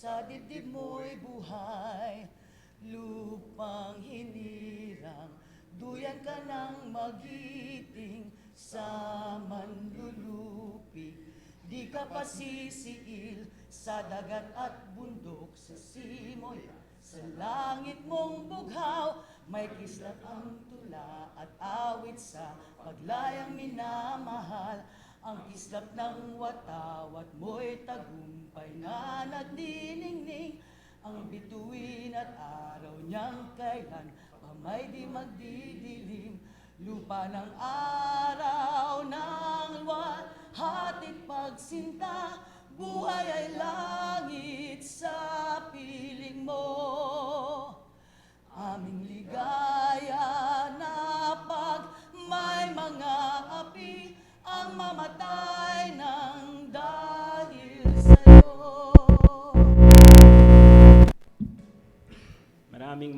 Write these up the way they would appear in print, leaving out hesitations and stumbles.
Sa dibdib mo'y buhay, lupang hinirang, duyan ka ng magiting sa manlulupi. Di ka pasisiil sa dagat at bundok, sa simoy, sa langit mong bughaw. May kislap ang tula at awit sa paglayang minamahal. Ang kislap ng watawat mo'y tagumpay na nagdiningning. Ang bituin at araw niyang kailan pa may di magdidilim. Lupa ng araw ng luwan, hatid pagsinta, buhay ay langit sa piling mo. Aming ligaya na pag may mga api, ang mamatay ng dahil sa'yo.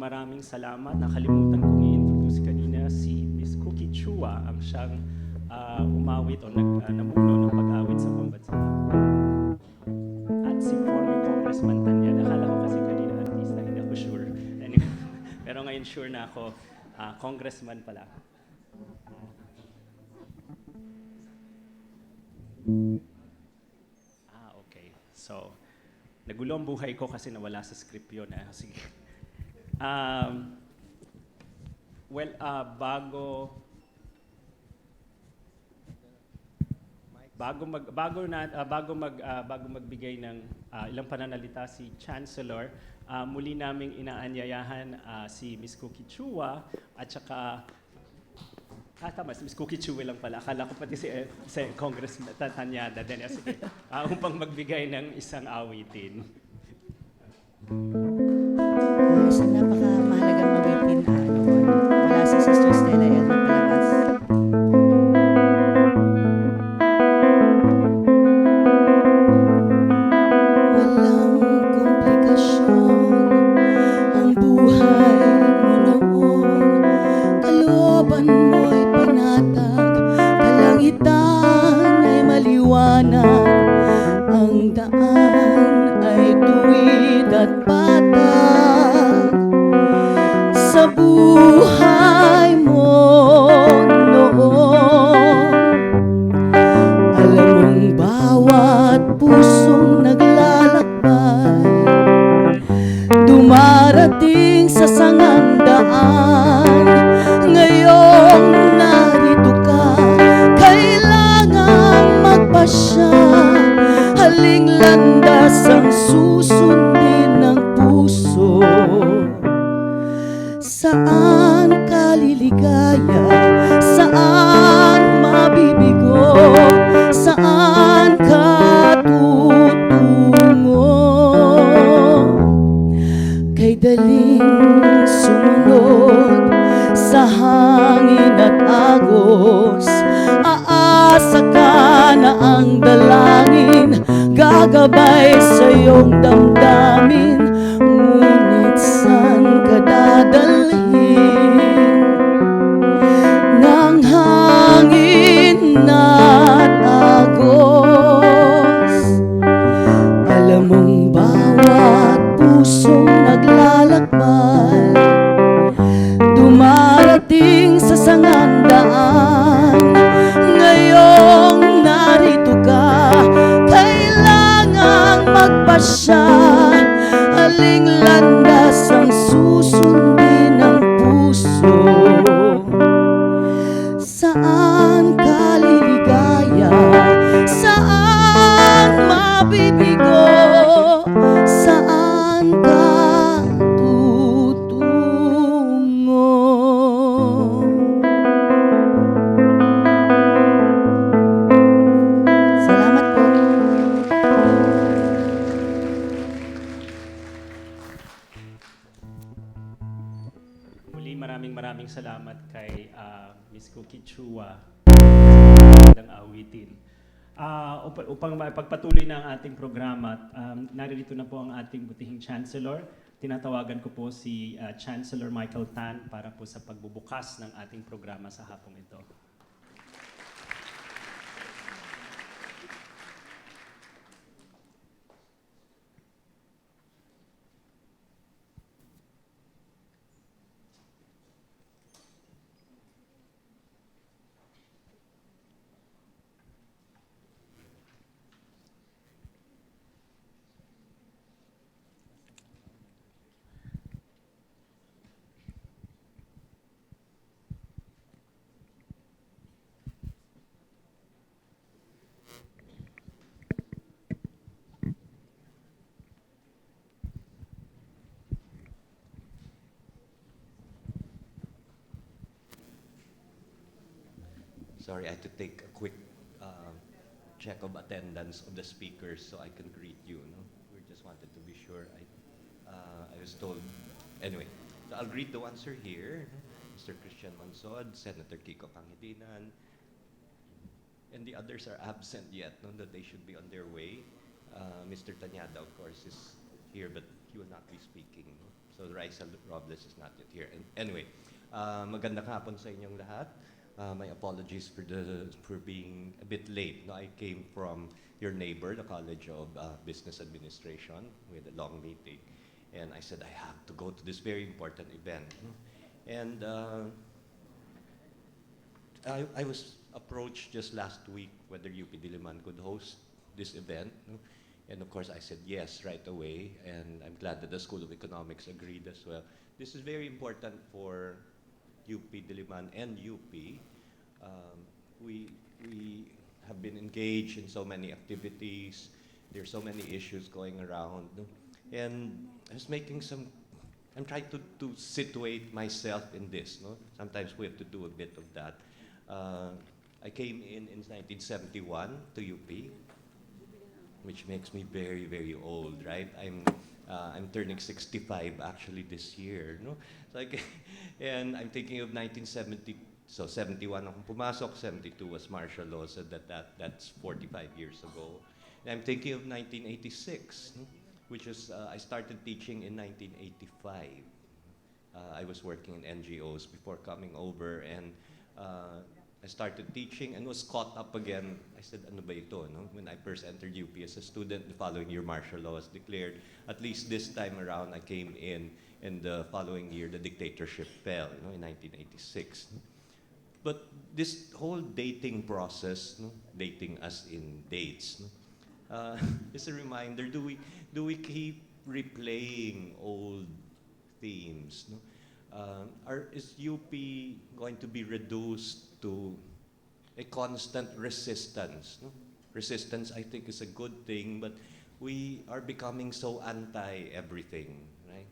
Maraming salamat. Nakalimutan kong i-introduce kanina si Miss Cookie Chua, ang siyang umawit o namuno ng pag-awit sa pambansa. At si former Congressman Tanya. Nakala ko kasi kanina artista, hindi ako sure. Anyway, pero ngayon sure na ako, congressman pala. Okay. So, nagulo ang buhay ko kasi nawala sa script yun. Sige. Bago magbigay ng ilang pananalita si Chancellor, muli naming inaanyayahan si Miss Cookie Chua at saka tama, si Miss Cookie Chua lang pala. Akala ko pati si Congressman Tanyada din. Sige, upang magbigay ng isang awitin. Isang napakamahalagang awitin mula sa Sisters Stella L. ng Palabas. Walang komplikasyon ang buhay mo noon, kalooban mo'y panatag, kalangitan ay maliwanag, ang daan ay tuwid at patag. Sa buhay mo noon, alam mong bawat pusong naglalakbay, dumarating sa sangandaan. Ngayong narito ka, kailangang magpasya, haling landas ang susundin ng puso. Saan ka liligaya? Saan mabibigo? Saan ka tutungo? Kay daling sumunod sa hangin at agos, aasa ka na ang dalangin gagabay sa iyong damdamin. Ngunit saan ka dadalhin ng hangin at agos? Alam mong bawat pusong naglalakbay, dumarating sa sangandaan. Ngayong narito ka, kailangang magpasya, haling landas ang susundin ng puso. Saan ka liligaya? Saan mabibigo? Saan ka tutungo? Salamat po. Muli maraming salamat kay Miss Cookie Chua sa ng awitin. Upang pagpatuloy ng ating programa, naririto na po ang ating butihing Chancellor. Tinatawagan ko po si Chancellor Michael Tan para po sa pagbubukas ng ating programa sa hapong ito. Sorry, I had to take a quick check of attendance of the speakers so I can greet you. No? We just wanted to be sure. I was told. Anyway, so I'll greet the ones who are here. Mr. Christian Monsod, Senator Kiko Pangilinan, and the others are absent yet, no, that they should be on their way. Mr. Tanyada, of course, is here, but he will not be speaking. No? So Risa Robles is not yet here. And anyway, magandang hapon sa inyong lahat. My apologies for being a bit late. No, I came from your neighbor, the College of Business Administration. We had a long meeting, and I said I have to go to this very important event. And I was approached just last week whether UP Diliman could host this event. And of course I said yes right away, and I'm glad that the School of Economics agreed as well. This is very important for UP Diliman and UP. We have been engaged in so many activities. There are so many issues going around. And I was I'm trying to situate myself in this. No? Sometimes we have to do a bit of that. I came in 1971 to UP, which makes me very, very old, right? I'm turning 65 actually this year, no? So and I'm thinking of 1970. So 71 akong pumasok, 72 was martial law, so that's 45 years ago. And I'm thinking of 1986, no? Which was I started teaching in 1985. I was working in NGOs before coming over, and I started teaching and was caught up again. I said, ano ba ito? No? When I first entered UP as a student, the following year martial law was declared. At least this time around, I came in, and the following year, the dictatorship fell, no, in 1986. But this whole dating process, no, dating as in dates, no, is a reminder, do we keep replaying old themes? No? Is UP going to be reduced to a constant resistance? No? Resistance, I think, is a good thing, but we are becoming so anti-everything, right?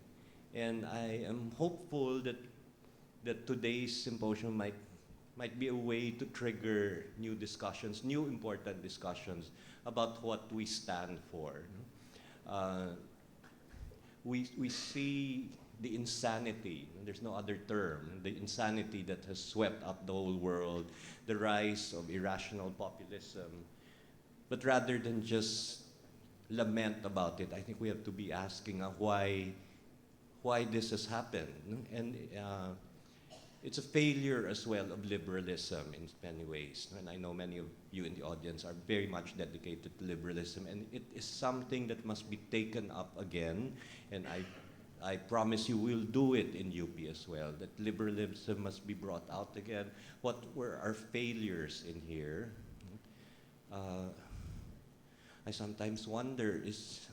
And I am hopeful that today's symposium might be a way to trigger new discussions, new important discussions about what we stand for. We see the insanity, there's no other term, the insanity that has swept up the whole world, the rise of irrational populism. But rather than just lament about it, I think we have to be asking why this has happened. And it's a failure as well of liberalism in many ways. And I know many of you in the audience are very much dedicated to liberalism, and it is something that must be taken up again. And I promise you we'll do it in UP as well, that liberalism must be brought out again. What were our failures in here? I sometimes wonder, is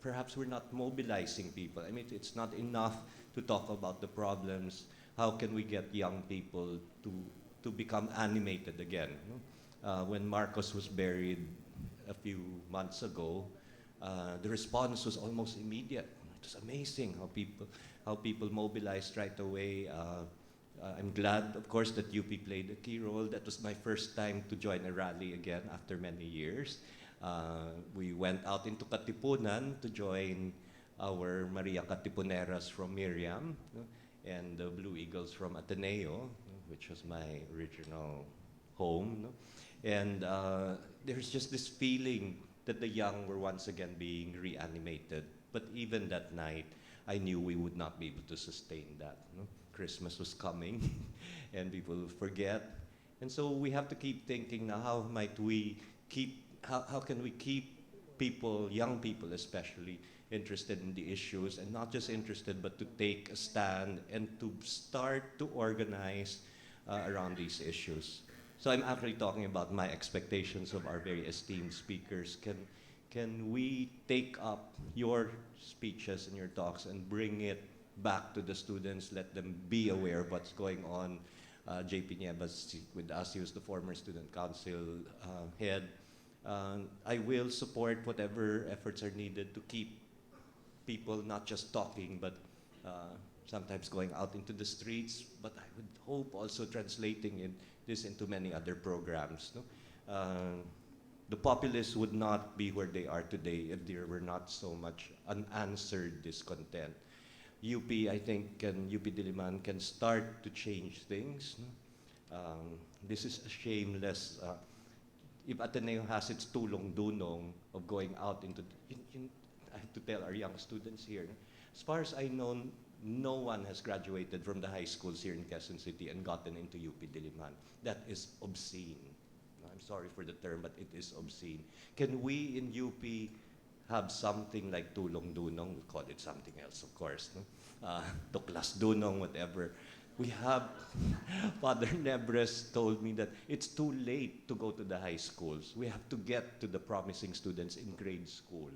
perhaps we're not mobilizing people. I mean, it's not enough to talk about the problems. How can we get young people to become animated again? When Marcos was buried a few months ago, the response was almost immediate. It was amazing how people mobilized right away. I'm glad, of course, that UP played a key role. That was my first time to join a rally again after many years. We went out into Katipunan to join our Maria Katipuneras from Miriam, and the Blue Eagles from Ateneo, which was my original home. And there's just this feeling that the young were once again being reanimated. But even that night, I knew we would not be able to sustain that. Christmas was coming, and people will forget. And so we have to keep thinking now, how can we keep people, young people especially, interested in the issues, and not just interested, but to take a stand and to start to organize around these issues. So I'm actually talking about my expectations of our very esteemed speakers. Can we take up your speeches and your talks and bring it back to the students, let them be aware of what's going on? JP Nievas with us, he was the former student council head. I will support whatever efforts are needed to keep people not just talking, but sometimes going out into the streets, but I would hope also translating this into many other programs. No? The populace would not be where they are today if there were not so much unanswered discontent. UP, I think, and UP Diliman can start to change things. No? This is a shameless, if Ateneo has its tulong-dunong of going out into, I have to tell our young students here, no? As far as I know, no one has graduated from the high schools here in Quezon City and gotten into UP Diliman. That is obscene. I'm sorry for the term, but it is obscene. Can we in UP have something like tulong dunong? We call it something else, of course. No? Tuklas dunong, whatever. We have, Father Nebres told me that it's too late to go to the high schools. We have to get to the promising students in grade school.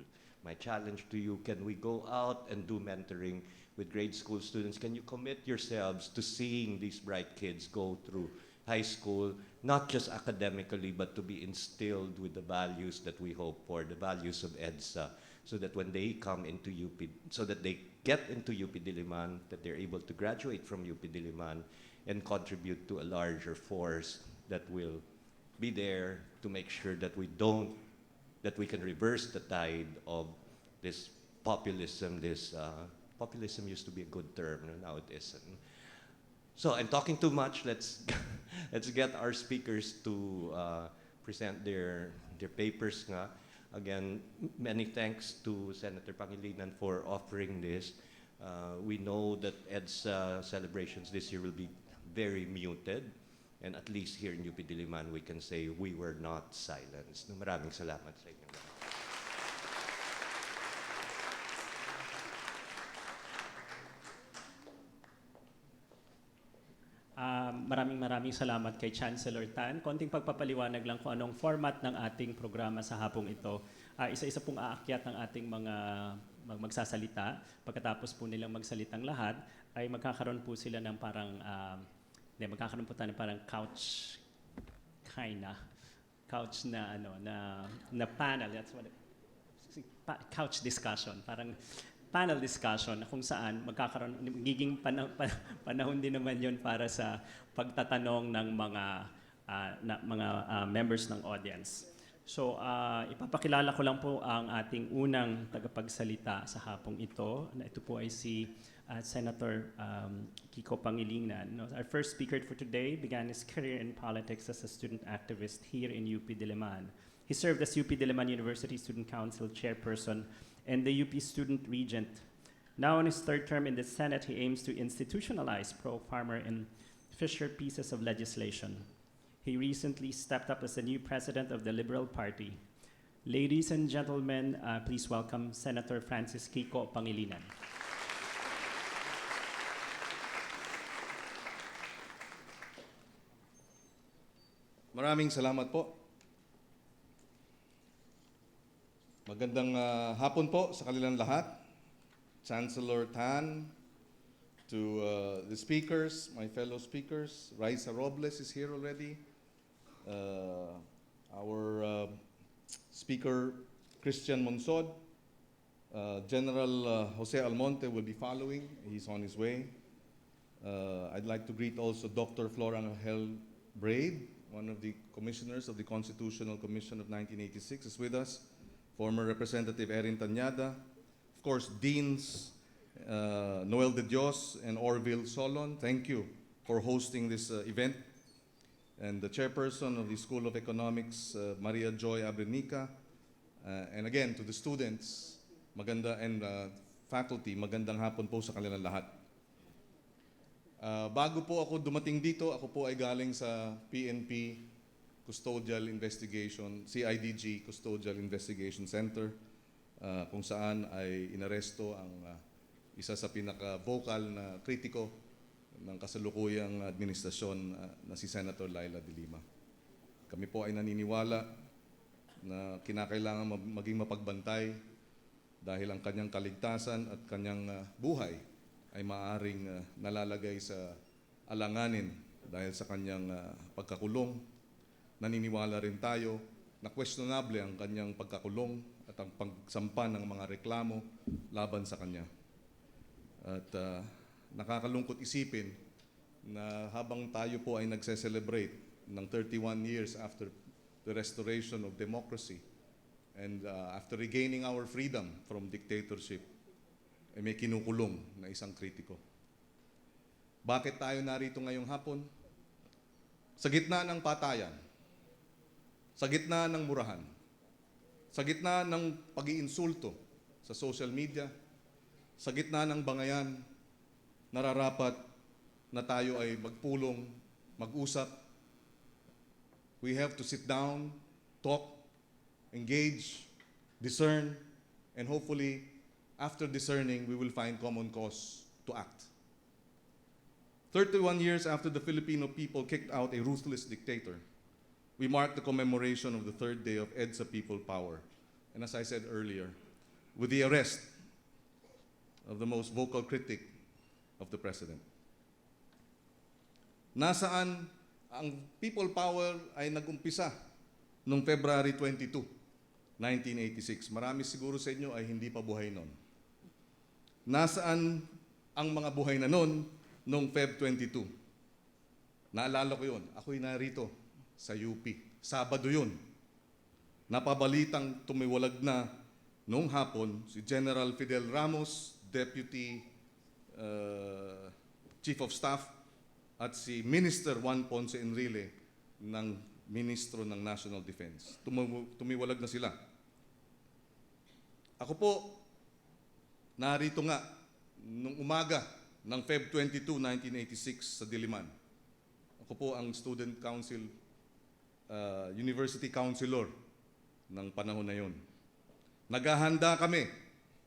My challenge to you, can we go out and do mentoring with grade school students? Can you commit yourselves to seeing these bright kids go through high school, not just academically, but to be instilled with the values that we hope for, the values of EDSA, so that when they come into UP, so that they get into UP Diliman, that they're able to graduate from UP Diliman and contribute to a larger force that will be there to make sure that we can reverse the tide of this populism. Populism used to be a good term, now it isn't. So I'm talking too much. Let's get our speakers to present their papers. Nga. Again, many thanks to Senator Pangilinan for offering this. We know that EDSA celebrations this year will be very muted, and at least here in UP Diliman, we can say we were not silenced. Maraming salamat sa inyo. Maraming salamat kay Chancellor Tan. Konting pagpapaliwanag lang kung anong format ng ating programa sa hapong ito. Isa-isa pong aakyat ng ating mga magsasalita. Pagkatapos po nilang magsalitang lahat, ay magkakaroon po sila ng parang, magkakaroon po tayo ng parang couch na panel. That's what couch discussion. Parang panel discussion na kung saan magiging panahon din naman yon para sa pagtatanong ng mga members ng audience. So, ipapakilala ko lang po ang ating unang tagapagsalita sa hapong ito. Ito po ay si Senator Kiko Pangilinan. Our first speaker for today began his career in politics as a student activist here in UP Diliman. He served as UP Diliman University Student Council chairperson and the UP Student Regent. Now in his third term in the Senate, he aims to institutionalize pro-farmer and fisher pieces of legislation. He recently stepped up as the new president of the Liberal Party. Ladies and gentlemen, please welcome Senator Francis Kiko Pangilinan. Maraming salamat po. Magandang hapon po sa kanilang lahat. Chancellor Tan, to the speakers, my fellow speakers. Risa Robles is here already. Our speaker, Christian Monsod. General Jose Almonte will be following. He's on his way. I'd like to greet also Dr. Flora Angel Braid, one of the commissioners of the Constitutional Commission of 1986, is with us. Former Representative Erin Tanyada, of course, Deans Noel De Dios and Orville Solon, thank you for hosting this event. And the chairperson of the School of Economics, Maria Joy Abrenica, and again, to the students, and faculty, magandang hapon po sa kanilang lahat. Bago po ako dumating dito, ako po ay galing sa PNP Custodial Investigation, CIDG Custodial Investigation Center, kung saan ay inaresto ang isa sa pinaka-vocal na kritiko ng kasalukuyang administrasyon na si Senator Laila de Lima. Kami po ay naniniwala na kinakailangan maging mapagbantay dahil ang kanyang kaligtasan at kanyang buhay ay maaaring nalalagay sa alanganin dahil sa kanyang pagkakulong. Naniniwala rin tayo na questionable ang kanyang pagkakulong at ang pagsampa ng mga reklamo laban sa kanya. At nakakalungkot isipin na habang tayo po ay nagse-celebrate ng 31 years after the restoration of democracy and after regaining our freedom from dictatorship, ay may kinukulong na isang kritiko. Bakit tayo narito ngayong hapon? Sa gitna ng patayan, sa gitna ng murahan, sa gitna ng pag-iinsulto sa social media, sa gitna ng bangayan, nararapat na tayo ay magpulong, mag-usap. We have to sit down, talk, engage, discern, and hopefully, after discerning, we will find common cause to act. 31 years after the Filipino people kicked out a ruthless dictator, we mark the commemoration of the third day of EDSA People Power. And as I said earlier, with the arrest of the most vocal critic of the President. Nasaan ang People Power ay nag-umpisa noong February 22, 1986. Marami siguro sa inyo ay hindi pa buhay noon. Nasaan ang mga buhay na noon noong Feb 22? Naalala ko yun. Ako'y narito sa UP. Sabado yun. Napabalitang tumiwalag na noong hapon si General Fidel Ramos, Deputy Chief of Staff, at si Minister Juan Ponce Enrile ng Ministro ng National Defense. Tumiwalag na sila. Ako po, narito nga, nung umaga ng Feb 22, 1986 sa Diliman. Ako po ang Student Council, University Councilor ng panahon na yun. Naghahanda kami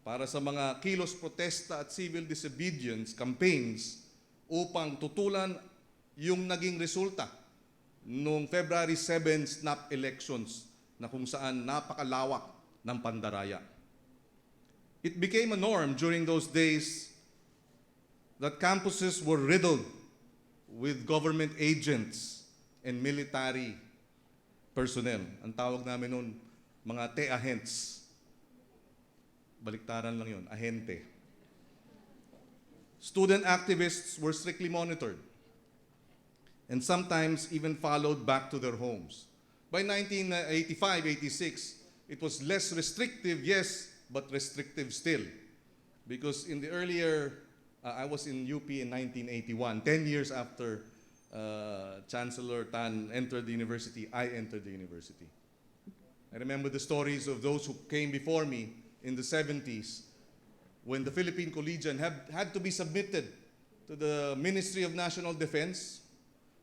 para sa mga kilos protesta at civil disobedience campaigns upang tutulan yung naging resulta noong February 7 snap elections na kung saan napakalawak ng pandaraya. It became a norm during those days that campuses were riddled with government agents and military personnel. Ang tawag namin noon, mga te-ahents. Baliktaran lang yun, ahente. Student activists were strictly monitored and sometimes even followed back to their homes. By 1985-86, it was less restrictive, yes, but restrictive still. Because in the earlier, I was in UP in 1981, 10 years after Chancellor Tan entered the university, I entered the university. I remember the stories of those who came before me in the 70s when the Philippine Collegian had to be submitted to the Ministry of National Defense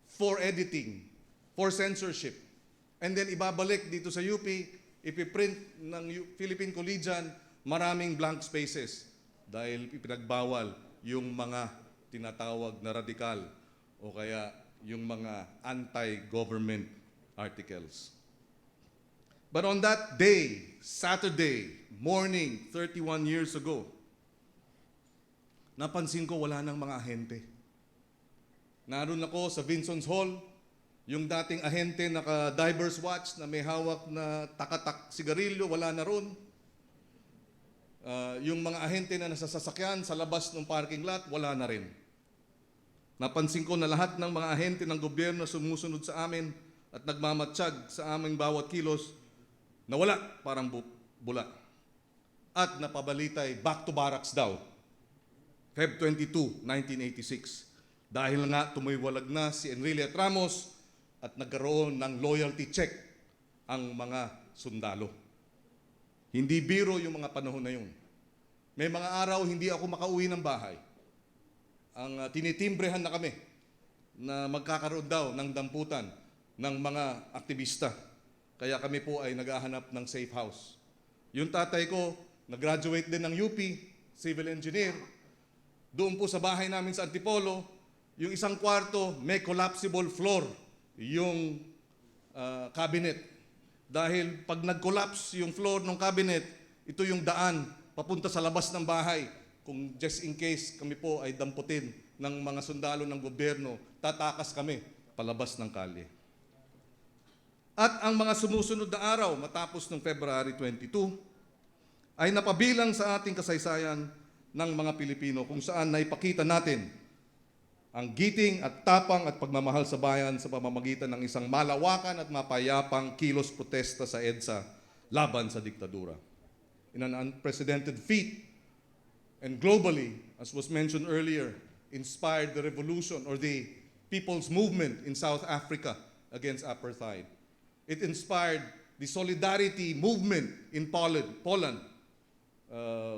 for editing, for censorship. And then ibabalik dito sa UP, ipiprint ng Philippine Collegian, maraming blank spaces dahil ipinagbawal yung mga tinatawag na radikal o kaya yung mga anti-government articles. But on that day, Saturday morning, 31 years ago, napansin ko wala nang mga ahente. Naroon ako sa Vinson's Hall, yung dating ahente naka-diver's watch na may hawak na takatak sigarilyo, wala na ron. Yung mga ahente na nasa sasakyan sa labas ng parking lot, wala na rin. Napansin ko na lahat ng mga ahente ng gobyerno sumusunod sa amin at nagmamatsyag sa aming bawat kilos, nawala, parang bula. At napabalitay, back to barracks daw. Feb 22, 1986. Dahil nga tumiwalag na si Enrile at Ramos at nagkaroon ng loyalty check ang mga sundalo. Hindi biro yung mga panahon na yun. May mga araw hindi ako makauwi ng bahay. Ang tinitimbrehan na kami na magkakaroon daw ng damputan ng mga aktivista. Kaya kami po ay naghahanap ng safe house. Yung tatay ko, nag-graduate din ng UP, civil engineer. Doon po sa bahay namin sa Antipolo, yung isang kwarto, may collapsible floor, yung cabinet. Dahil pag nag-collapse yung floor ng cabinet, ito yung daan papunta sa labas ng bahay. Kung just in case kami po ay damputin ng mga sundalo ng gobyerno, tatakas kami palabas ng kalye. At ang mga sumusunod na araw matapos ng February 22 ay napabilang sa ating kasaysayan ng mga Pilipino kung saan naipakita natin ang giting at tapang at pagmamahal sa bayan sa pamamagitan ng isang malawakan at mapayapang kilos protesta sa EDSA laban sa diktadura. In an unprecedented feat, and globally, as was mentioned earlier, inspired the revolution or the people's movement in South Africa against apartheid. It inspired the solidarity movement in Poland,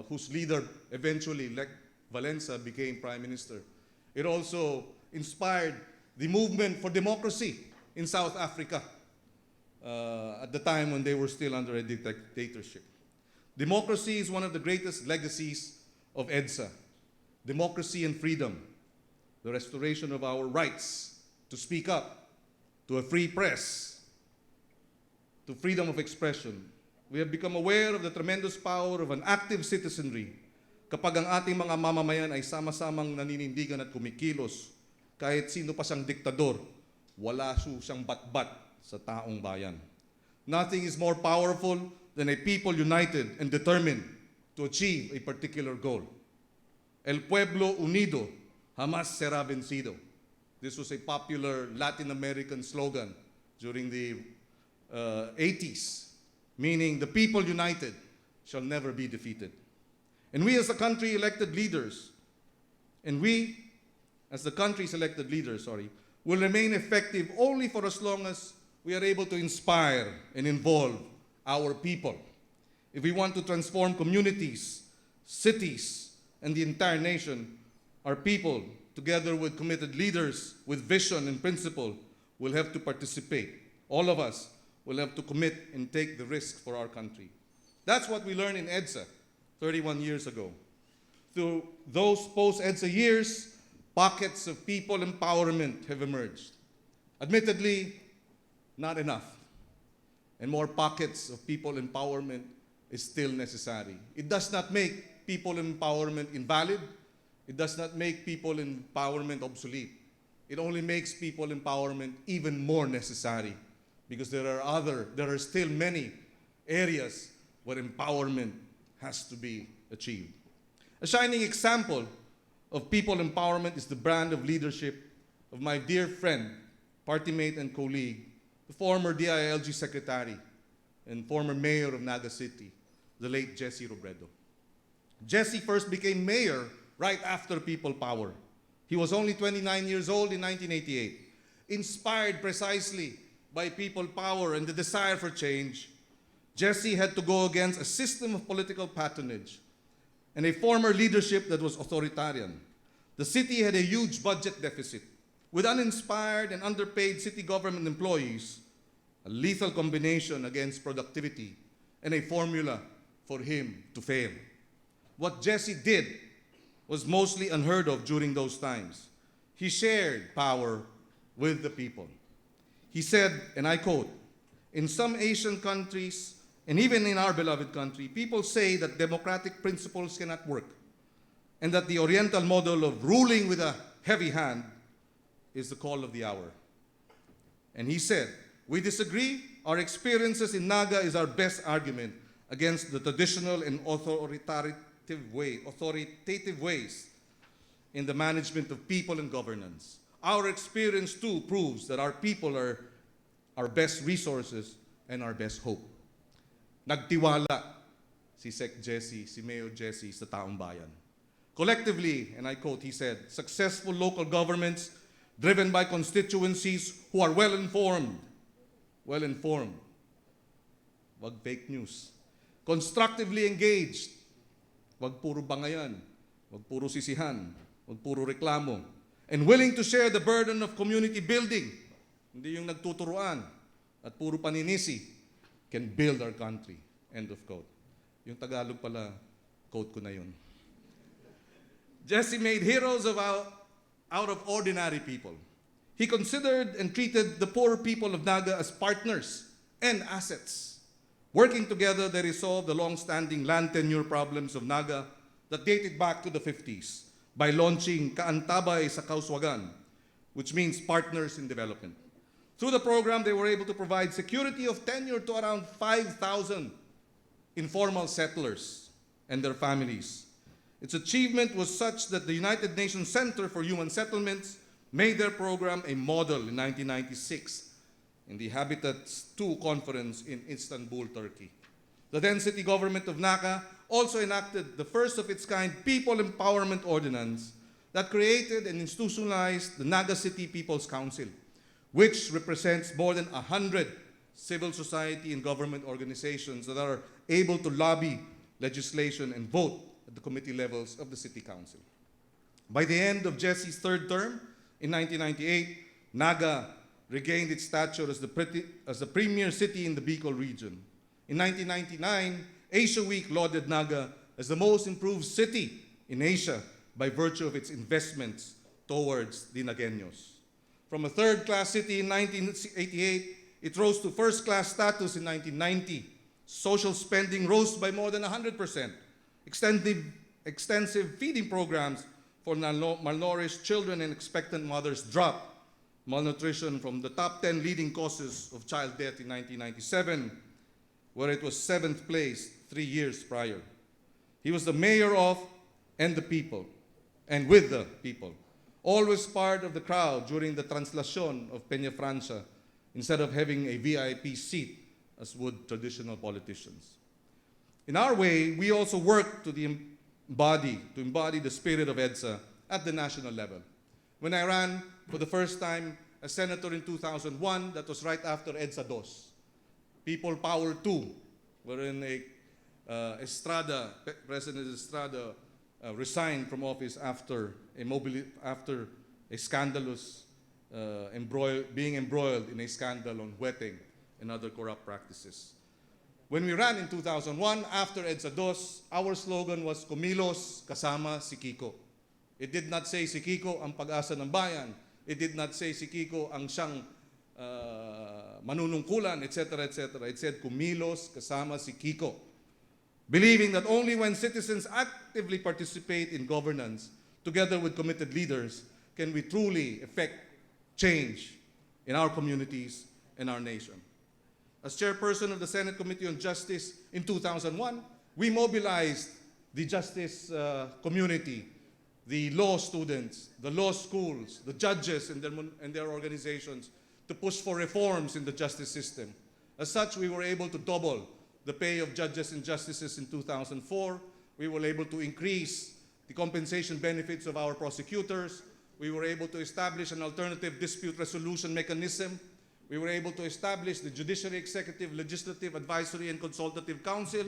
whose leader eventually, Lech Walesa, became prime minister. It also inspired the movement for democracy in South Africa at the time when they were still under a dictatorship. Democracy is one of the greatest legacies of EDSA. Democracy and freedom, the restoration of our rights to speak up, to a free press, to freedom of expression. We have become aware of the tremendous power of an active citizenry kapag ang ating mga mamamayan ay sama-samang naninindigan at kumikilos. Kahit sino pa siyang diktador, wala siyang batbat sa taong bayan. Nothing is more powerful than a people united and determined to achieve a particular goal. El pueblo unido jamás será vencido. This was a popular Latin American slogan during the 80s, meaning the people united shall never be defeated. And we as the country elected leaders, will remain effective only for as long as we are able to inspire and involve our people. If we want to transform communities, cities, and the entire nation, our people, together with committed leaders with vision and principle, will have to participate. All of us will have to commit and take the risk for our country. That's what we learned in EDSA 31 years ago. Through those post-EDSA years, pockets of people empowerment have emerged. Admittedly, not enough. And more pockets of people empowerment is still necessary. It does not make people empowerment invalid. It does not make people empowerment obsolete. It only makes people empowerment even more necessary, because there are still many areas where empowerment has to be achieved. A shining example of people empowerment is the brand of leadership of my dear friend, party mate and colleague, the former DILG secretary and former mayor of Naga City, the late Jesse Robredo. Jesse first became mayor right after People Power. He was only 29 years old in 1988. Inspired precisely by People Power and the desire for change, Jesse had to go against a system of political patronage and a former leadership that was authoritarian. The city had a huge budget deficit. With uninspired and underpaid city government employees, a lethal combination against productivity, and a formula for him to fail. What Jesse did was mostly unheard of during those times. He shared power with the people. He said, and I quote, "In some Asian countries, and even in our beloved country, people say that democratic principles cannot work, and that the Oriental model of ruling with a heavy hand is the call of the hour." And he said, "We disagree. Our experiences in Naga is our best argument against the traditional and authoritative ways in the management of people and governance. Our experience too proves that our people are our best resources and our best hope." Nagtiwala si Sec Jesse, si Mayor Jesse sa taong bayan. Collectively, and I quote, he said, "Successful local governments driven by constituencies who are well-informed, wag fake news, constructively engaged, wag puro bangayan, wag puro sisihan, wag puro reklamo, and willing to share the burden of community building," hindi yung nagtuturuan at puro paninisi, "can build our country." End of quote. Yung Tagalog pala, quote ko na yun. Jesse made heroes out of ordinary people. He considered and treated the poor people of Naga as partners and assets. Working together, they resolved the long-standing land tenure problems of Naga that dated back to the 50s by launching Kaantabay sa Kauswagan, which means partners in development. Through the program, they were able to provide security of tenure to around 5,000 informal settlers and their families. Its achievement was such that the United Nations Center for Human Settlements made their program a model in 1996 in the Habitats II conference in Istanbul, Turkey. The then city government of Naka also enacted the first of its kind People Empowerment Ordinance that created and institutionalized the Naga City People's Council, which represents more than 100 civil society and government organizations that are able to lobby legislation and vote at the committee levels of the city council. By the end of Jesse's third term in 1998, Naga regained its stature as the premier city in the Bicol region. In 1999, Asia Week lauded Naga as the most improved city in Asia by virtue of its investments towards the Nagueños. From a third-class city in 1988, it rose to first-class status in 1990. Social spending rose by more than 100%. Extensive feeding programs for malnourished children and expectant mothers dropped malnutrition from the top 10 leading causes of child death in 1997, where it was 7th place 3 years prior. He was the mayor of and the people, and with the people, always part of the crowd during the translacion of Peña Francia, instead of having a VIP seat as would traditional politicians. In our way, we also work to embody the spirit of EDSA at the national level. When I ran for the first time as senator in 2001, that was right after EDSA Dos. People Power 2, wherein President Estrada resigned from office after a scandalous being embroiled in a scandal on wetting and other corrupt practices. When we ran in 2001, after EDSA Dos, our slogan was Kumilos kasama si Kiko. It did not say si Kiko ang pag-asa ng bayan. It did not say si Kiko ang siyang manunungkulan, etc., etc. It said Kumilos kasama si Kiko. Believing that only when citizens actively participate in governance, together with committed leaders, can we truly effect change in our communities and our nation. As chairperson of the Senate Committee on Justice in 2001, we mobilized the justice community, the law students, the law schools, the judges and their organizations to push for reforms in the justice system. As such, we were able to double the pay of judges and justices in 2004. We were able to increase the compensation benefits of our prosecutors. We were able to establish an alternative dispute resolution mechanism. We were able to establish the Judiciary Executive, Legislative, Advisory, and Consultative Council,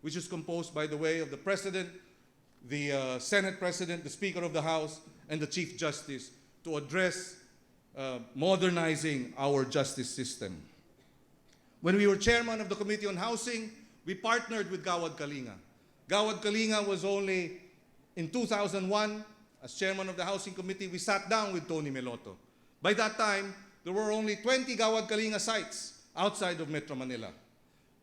which is composed, by the way, of the President, the Senate President, the Speaker of the House, and the Chief Justice to address modernizing our justice system. When we were chairman of the Committee on Housing, we partnered with Gawad Kalinga. Gawad Kalinga was only, in 2001, as chairman of the Housing Committee, we sat down with Tony Meloto. By that time, there were only 20 Gawad Kalinga sites outside of Metro Manila.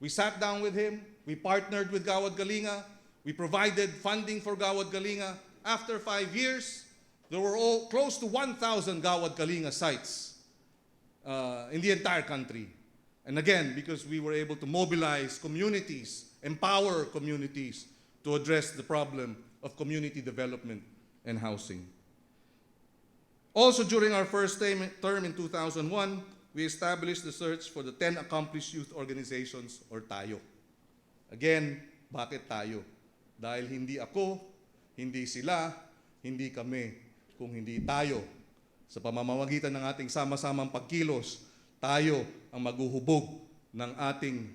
We sat down with him, we partnered with Gawad Kalinga, we provided funding for Gawad Kalinga. After 5 years, there were close to 1,000 Gawad Kalinga sites in the entire country. And again, because we were able to mobilize communities, empower communities to address the problem of community development and housing. Also, during our first term in 2001, we established the search for the 10 Accomplished Youth Organizations, or TAYO. Again, bakit tayo? Dahil hindi ako, hindi sila, hindi kami, kung hindi tayo. Sa pamamagitan ng ating sama-samang pagkilos, tayo ang maghuhubog ng ating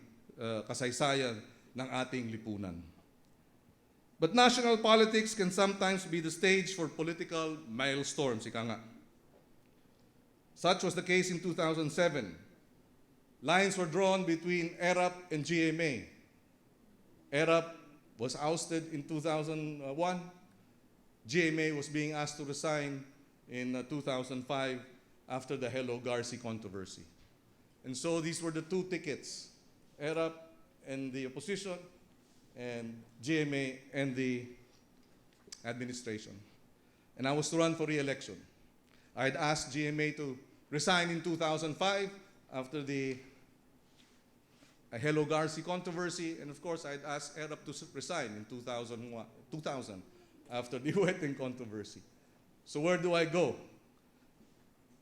kasaysayan, ng ating lipunan. But national politics can sometimes be the stage for political maelstorms, ika nga. Such was the case in 2007. Lines were drawn between ERAP and GMA. ERAP was ousted in 2001. GMA was being asked to resign in 2005 after the Hello Garci controversy. And so these were the two tickets, ERAP and the opposition, and GMA and the administration. And I was to run for re-election. I had asked GMA to resign in 2005 after the Hello Garci controversy, and of course I had asked ERAP to resign in 2000. after the wedding controversy. So where do I go?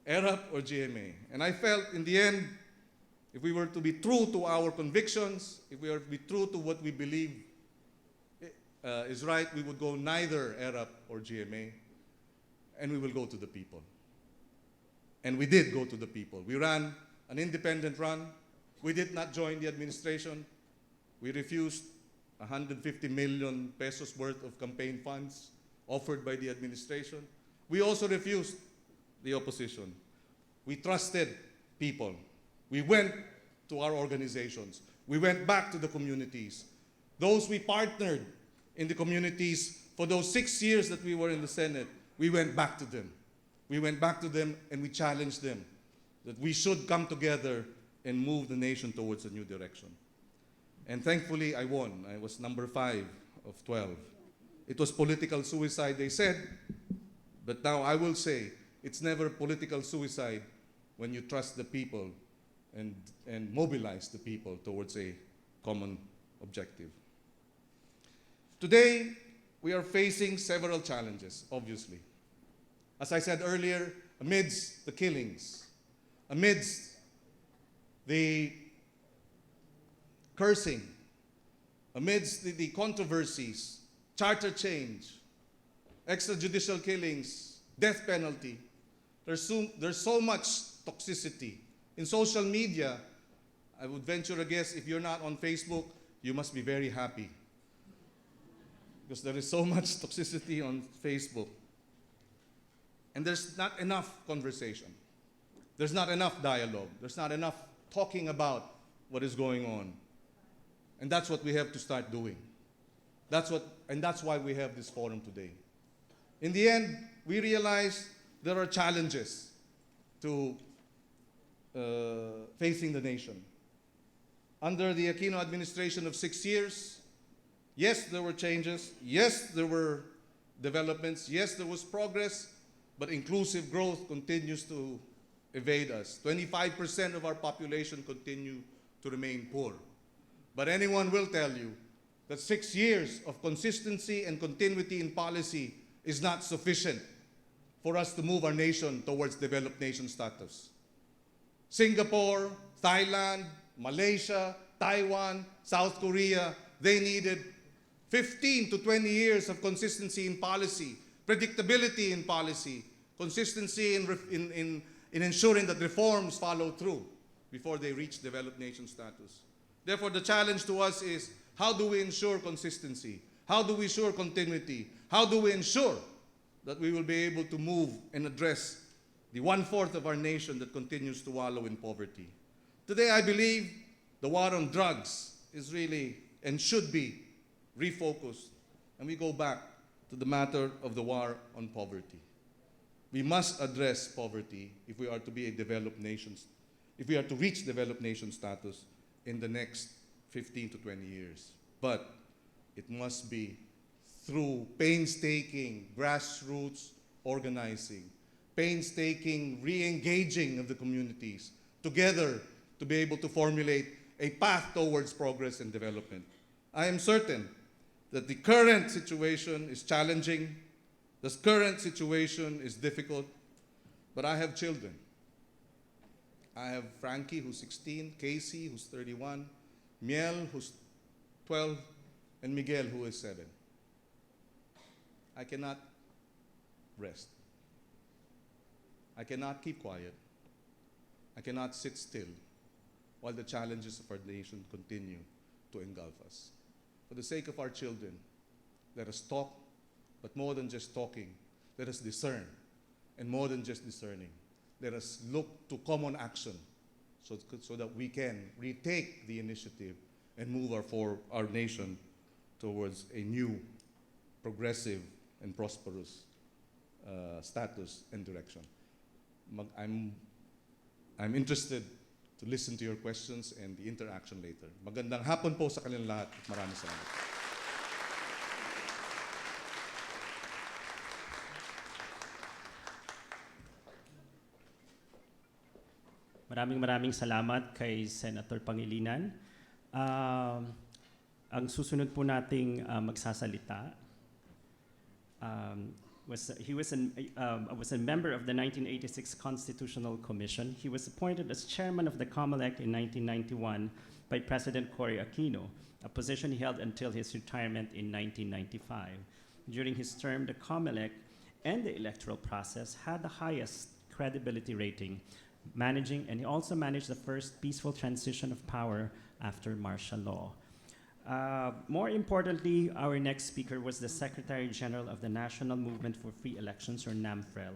ERAP or GMA? And I felt in the end, if we were to be true to our convictions, if we were to be true to what we believe is right, we would go neither ERAP or GMA, and we will go to the people. And we did go to the people. We ran an independent run. We did not join the administration. We refused 150 million pesos worth of campaign funds offered by the administration. We also refused the opposition. We trusted people. We went to our organizations. We went back to the communities. Those we partnered in the communities for those 6 years that we were in the Senate, we went back to them. We went back to them and we challenged them that we should come together and move the nation towards a new direction. And thankfully, I won. I was number 5 of 12. It was political suicide, they said, but now I will say it's never political suicide when you trust the people and mobilize the people towards a common objective. Today, we are facing several challenges, obviously. As I said earlier, amidst the killings, amidst the cursing, amidst the controversies, charter change, extrajudicial killings, death penalty, there's so much toxicity. In social media, I would venture a guess, if you're not on Facebook, you must be very happy. Because there is so much toxicity on Facebook. And there's not enough conversation. There's not enough dialogue. There's not enough talking about what is going on. And that's what we have to start doing. That's why we have this forum today. In the end, we realize there are challenges to facing the nation. Under the Aquino administration of 6 years, yes, there were changes. Yes, there were developments. Yes, there was progress. But inclusive growth continues to evade us. 25% of our population continue to remain poor. But anyone will tell you that 6 years of consistency and continuity in policy is not sufficient for us to move our nation towards developed nation status. Singapore, Thailand, Malaysia, Taiwan, South Korea, they needed 15 to 20 years of consistency in policy, predictability in policy, consistency in ensuring that reforms follow through before they reach developed nation status. Therefore, the challenge to us is, how do we ensure consistency? How do we ensure continuity? How do we ensure that we will be able to move and address the 1/4 of our nation that continues to wallow in poverty? Today, I believe the war on drugs is really and should be refocused, and we go back to the matter of the war on poverty. We must address poverty if we are to be a developed nation, if we are to reach developed nation status in the next 15 to 20 years. But it must be through painstaking grassroots organizing, painstaking re-engaging of the communities together to be able to formulate a path towards progress and development. I am certain that the current situation is challenging, the current situation is difficult, but I have children. I have Frankie, who's 16, Casey, who's 31, Miel, who's 12, and Miguel, who is 7. I cannot rest. I cannot keep quiet. I cannot sit still while the challenges of our nation continue to engulf us. For the sake of our children, let us talk, but more than just talking, let us discern. And more than just discerning, let us look to common action so that we can retake the initiative and move our nation towards a new, progressive, and prosperous status and direction. I'm interested to listen to your questions and the interaction later. Magandang hapon po sa kanilang lahat at maraming salamat. Maraming salamat kay Senator Pangilinan. Ang susunod po nating magsasalita was a member of the 1986 Constitutional Commission. He was appointed as chairman of the COMELEC in 1991 by President Cory Aquino, a position he held until his retirement in 1995. During his term, the COMELEC and the electoral process had the highest credibility rating, and he also managed the first peaceful transition of power after martial law. More importantly, our next speaker was the Secretary General of the National Movement for Free Elections, or NAMFREL,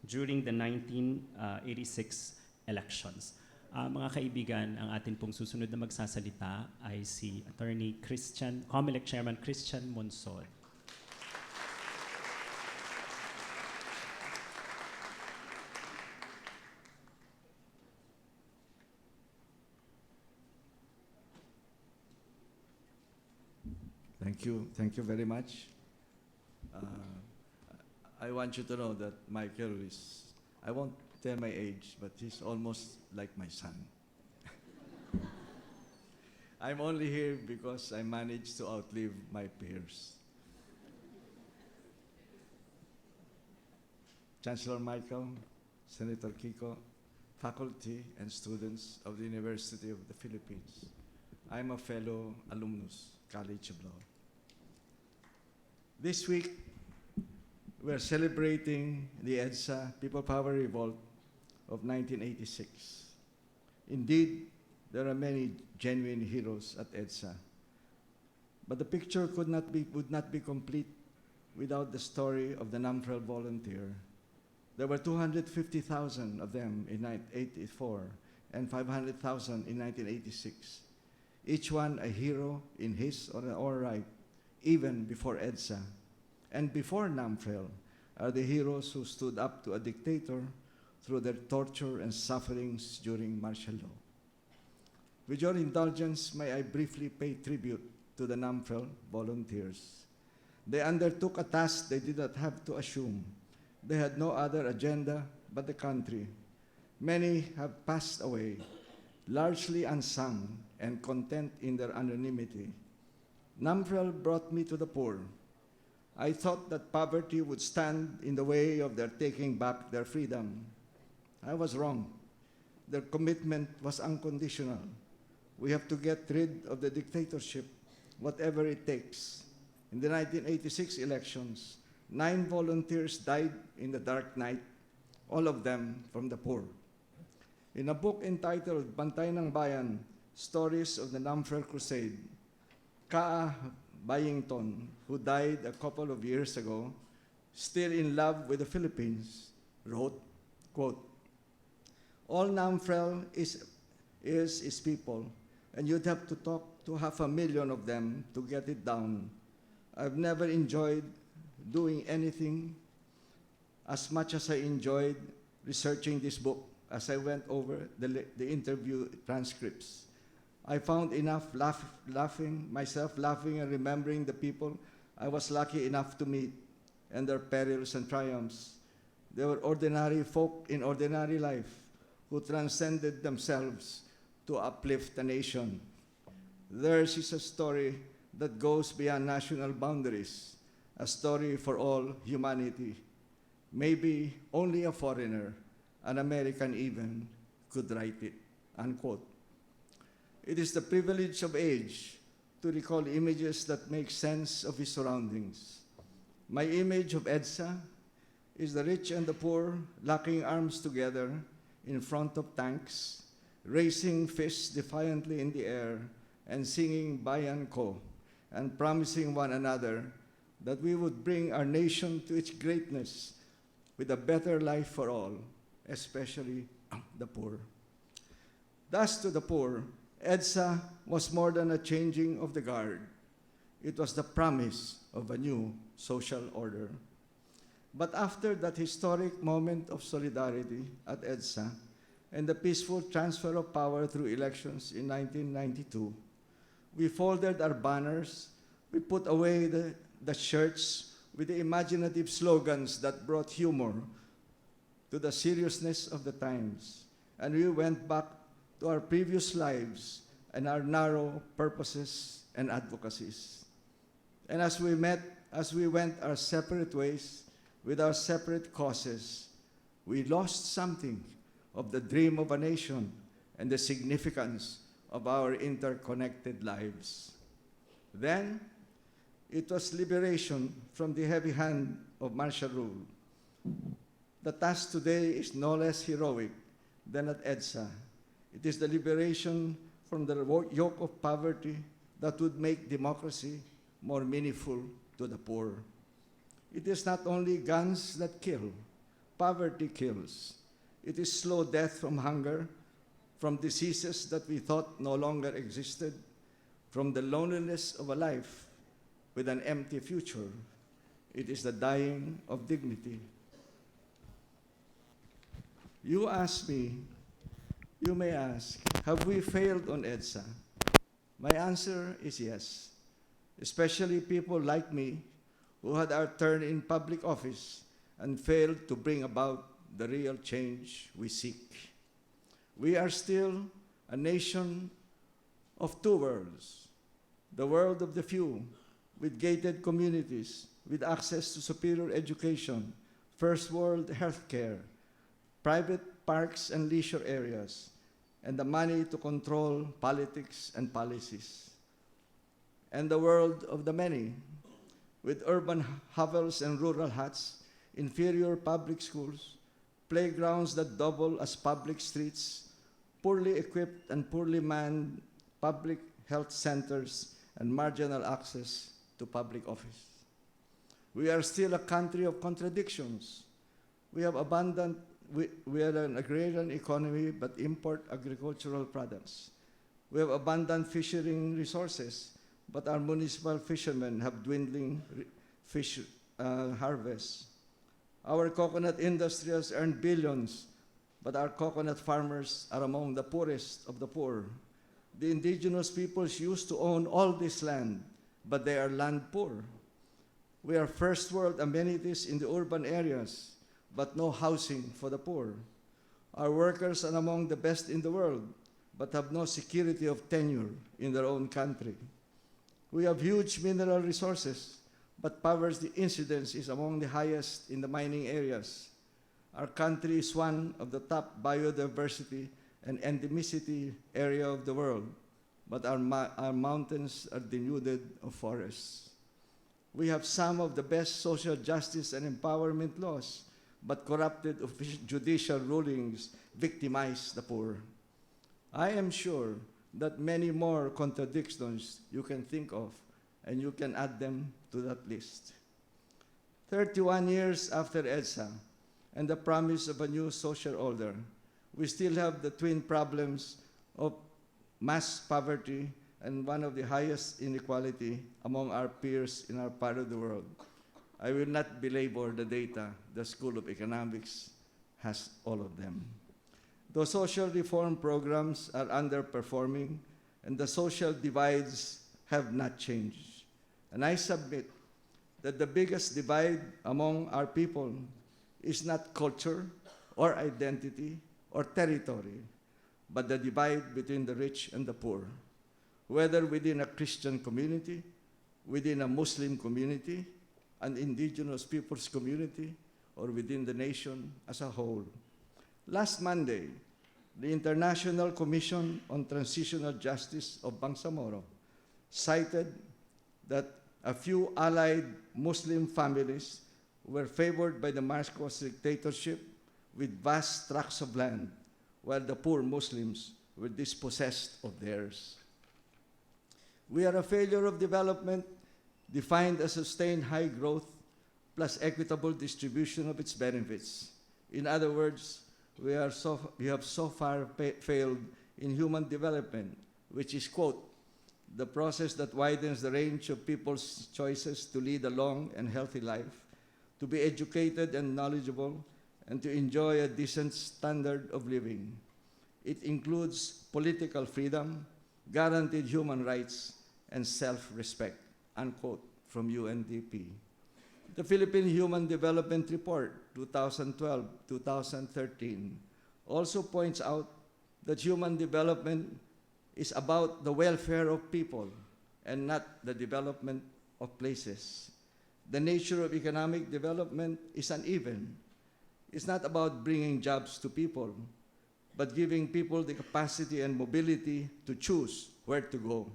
during the 1986 elections. Mga kaibigan, ang atin pong susunod na magsasalita ay si Attorney COMELEC Chairman Christian Monsod. Thank you very much. I want you to know that Michael I won't tell my age, but he's almost like my son. I'm only here because I managed to outlive my peers. Chancellor Michael, Senator Kiko, faculty and students of the University of the Philippines. I'm a fellow alumnus, College of Law. This week, we're celebrating the EDSA People Power Revolt of 1986. Indeed, there are many genuine heroes at EDSA, but the picture would not be complete without the story of the NAMFREL volunteer. There were 250,000 of them in 1984 and 500,000 in 1986. Each one a hero in his or her right, even before EDSA. And before NAMFREL are the heroes who stood up to a dictator through their torture and sufferings during martial law. With your indulgence, may I briefly pay tribute to the NAMFREL volunteers. They undertook a task they did not have to assume. They had no other agenda but the country. Many have passed away, largely unsung and content in their anonymity. NAMFREL brought me to the poor. I thought that poverty would stand in the way of their taking back their freedom. I was wrong. Their commitment was unconditional. We have to get rid of the dictatorship, whatever it takes. In the 1986 elections, 9 volunteers died in the dark night, all of them from the poor. In a book entitled Bantay ng Bayan, Stories of the NAMFREL Crusade, Kaa Bayington, who died a couple of years ago, still in love with the Philippines, wrote, quote, "All NAMFREL is people, and you'd have to talk to 500,000 of them to get it down. I've never enjoyed doing anything as much as I enjoyed researching this book as I went over the interview transcripts. I found enough myself laughing and remembering the people I was lucky enough to meet and their perils and triumphs. They were ordinary folk in ordinary life who transcended themselves to uplift the nation. Theirs is a story that goes beyond national boundaries, a story for all humanity. Maybe only a foreigner, an American even, could write it," unquote. It is the privilege of age to recall images that make sense of his surroundings. My image of EDSA is the rich and the poor locking arms together in front of tanks, raising fists defiantly in the air, and singing Bayan Ko, and promising one another that we would bring our nation to its greatness with a better life for all, especially the poor. Thus, to the poor, EDSA was more than a changing of the guard. It was the promise of a new social order. But after that historic moment of solidarity at EDSA and the peaceful transfer of power through elections in 1992, we folded our banners, we put away the shirts with the imaginative slogans that brought humor to the seriousness of the times, and we went back to our previous lives and our narrow purposes and advocacies. And as we met as we went our separate ways with our separate causes, we lost something of the dream of a nation and the significance of our interconnected lives. Then, it was liberation from the heavy hand of martial rule. The task today is no less heroic than at EDSA. It is the liberation from the yoke of poverty that would make democracy more meaningful to the poor. It is not only guns that kill, poverty kills. It is slow death from hunger, from diseases that we thought no longer existed, from the loneliness of a life with an empty future. It is the dying of dignity. You may ask, have we failed on EDSA? My answer is yes, especially people like me who had our turn in public office and failed to bring about the real change we seek. We are still a nation of two worlds, the world of the few, with gated communities, with access to superior education, first world healthcare, private parks and leisure areas, and the money to control politics and policies. And the world of the many, with urban hovels and rural huts, inferior public schools, playgrounds that double as public streets, poorly equipped and poorly manned public health centers, and marginal access to public office. We are still a country of contradictions. We are an agrarian economy but import agricultural products. We have abundant fishing resources, but our municipal fishermen have dwindling fish harvests. Our coconut industry has earned billions, but our coconut farmers are among the poorest of the poor. The indigenous peoples used to own all this land, but they are land poor. We are first world amenities in the urban areas, but no housing for the poor. Our workers are among the best in the world, but have no security of tenure in their own country. We have huge mineral resources, but poverty incidence is among the highest in the mining areas. Our country is one of the top biodiversity and endemicity area of the world, but our mountains are denuded of forests. We have some of the best social justice and empowerment laws, but corrupted judicial rulings victimize the poor. I am sure that many more contradictions you can think of, and you can add them to that list. 31 years after EDSA and the promise of a new social order, we still have the twin problems of mass poverty and one of the highest inequality among our peers in our part of the world. I will not belabor the data. The School of Economics has all of them. The social reform programs are underperforming, and the social divides have not changed. And I submit that the biggest divide among our people is not culture or identity or territory, but the divide between the rich and the poor, whether within a Christian community, within a Muslim community, an indigenous peoples community, or within the nation as a whole. Last Monday, the International Commission on Transitional Justice of Bangsamoro cited that a few allied Muslim families were favored by the Marcos dictatorship with vast tracts of land, while the poor Muslims were dispossessed of theirs. We are a failure of development defined as sustained high growth plus equitable distribution of its benefits. In other words, we have so far failed in human development, which is, quote, the process that widens the range of people's choices to lead a long and healthy life, to be educated and knowledgeable, and to enjoy a decent standard of living. It includes political freedom, guaranteed human rights, and self-respect, unquote, from UNDP. The Philippine Human Development Report 2012-2013 also points out that human development is about the welfare of people and not the development of places. the nature of economic development is uneven. It's not about bringing jobs to people, but giving people the capacity and mobility to choose where to go.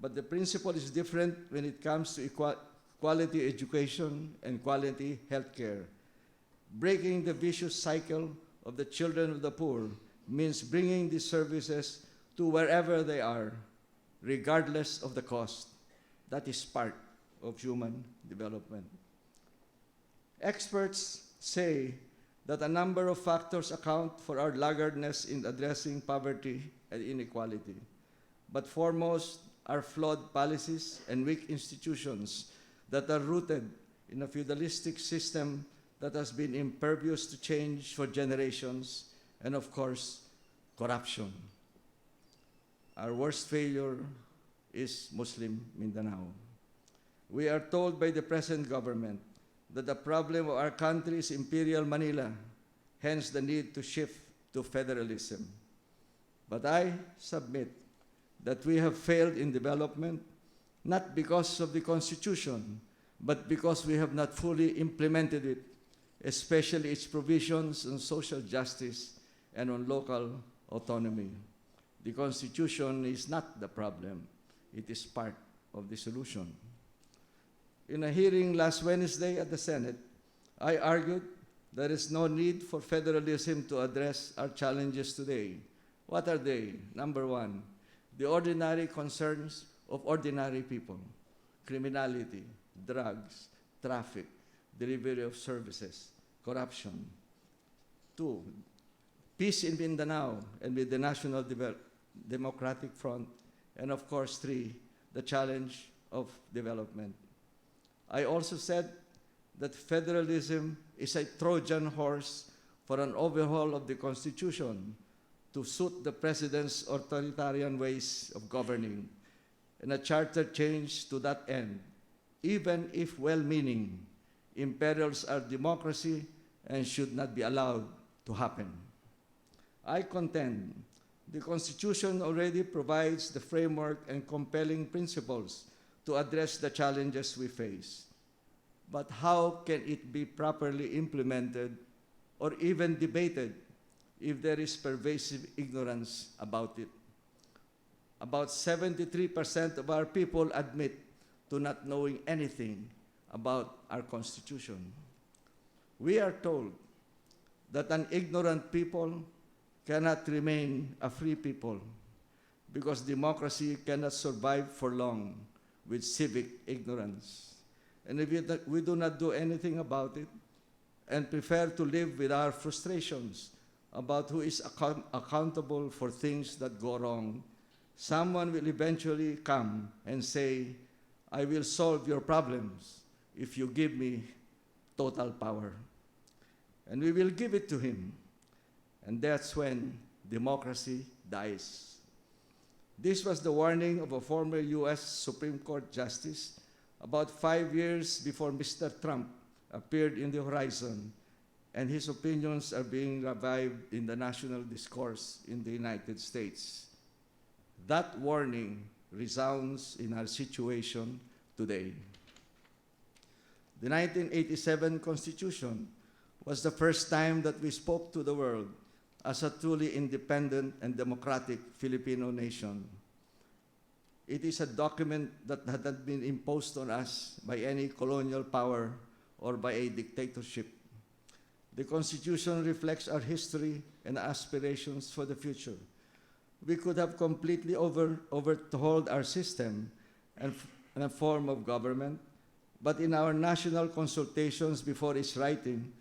But the principle is different when it comes to quality education and quality healthcare. Breaking the vicious cycle of the children of the poor means bringing these services to wherever they are, regardless of the cost. That is part of human development. Experts say that a number of factors account for our laggardness in addressing poverty and inequality. But foremost are flawed policies and weak institutions that are rooted in a feudalistic system that has been impervious to change for generations, and of course, corruption. Our worst failure is Muslim Mindanao. We are told by the present government that the problem of our country is Imperial Manila, hence the need to shift to federalism. But I submit that we have failed in development, not because of the Constitution, but because we have not fully implemented it, especially its provisions on social justice and on local autonomy. The Constitution is not the problem, it is part of the solution. In a hearing last Wednesday at the Senate, I argued there is no need for federalism to address our challenges today. What are they? Number one, the ordinary concerns of ordinary people: criminality, drugs, traffic, delivery of services, corruption. Two, peace in Mindanao and with the National Democratic Front. And of course, three, the challenge of development. I also said that federalism is a Trojan horse for an overhaul of the Constitution to suit the President's authoritarian ways of governing, and a charter change to that end, even if well-meaning, imperils our democracy and should not be allowed to happen. I contend the Constitution already provides the framework and compelling principles to address the challenges we face. But how can it be properly implemented or even debated if there is pervasive ignorance about it? About 73% of our people admit to not knowing anything about our Constitution. We are told that an ignorant people cannot remain a free people because democracy cannot survive for long with civic ignorance. And if we do not do anything about it and prefer to live with our frustrations about who is accountable for things that go wrong, someone will eventually come and say, I will solve your problems if you give me total power. And we will give it to him. And that's when democracy dies. This was the warning of a former US Supreme Court Justice about 5 years before Mr. Trump appeared in the horizon, and his opinions are being revived in the national discourse in the United States. That warning resounds in our situation today. The 1987 Constitution was the first time that we spoke to the world as a truly independent and democratic Filipino nation. It is a document that had not been imposed on us by any colonial power or by a dictatorship. The Constitution reflects our history and aspirations for the future. We could have completely overhauled our system and a form of government, but in our national consultations before its writing,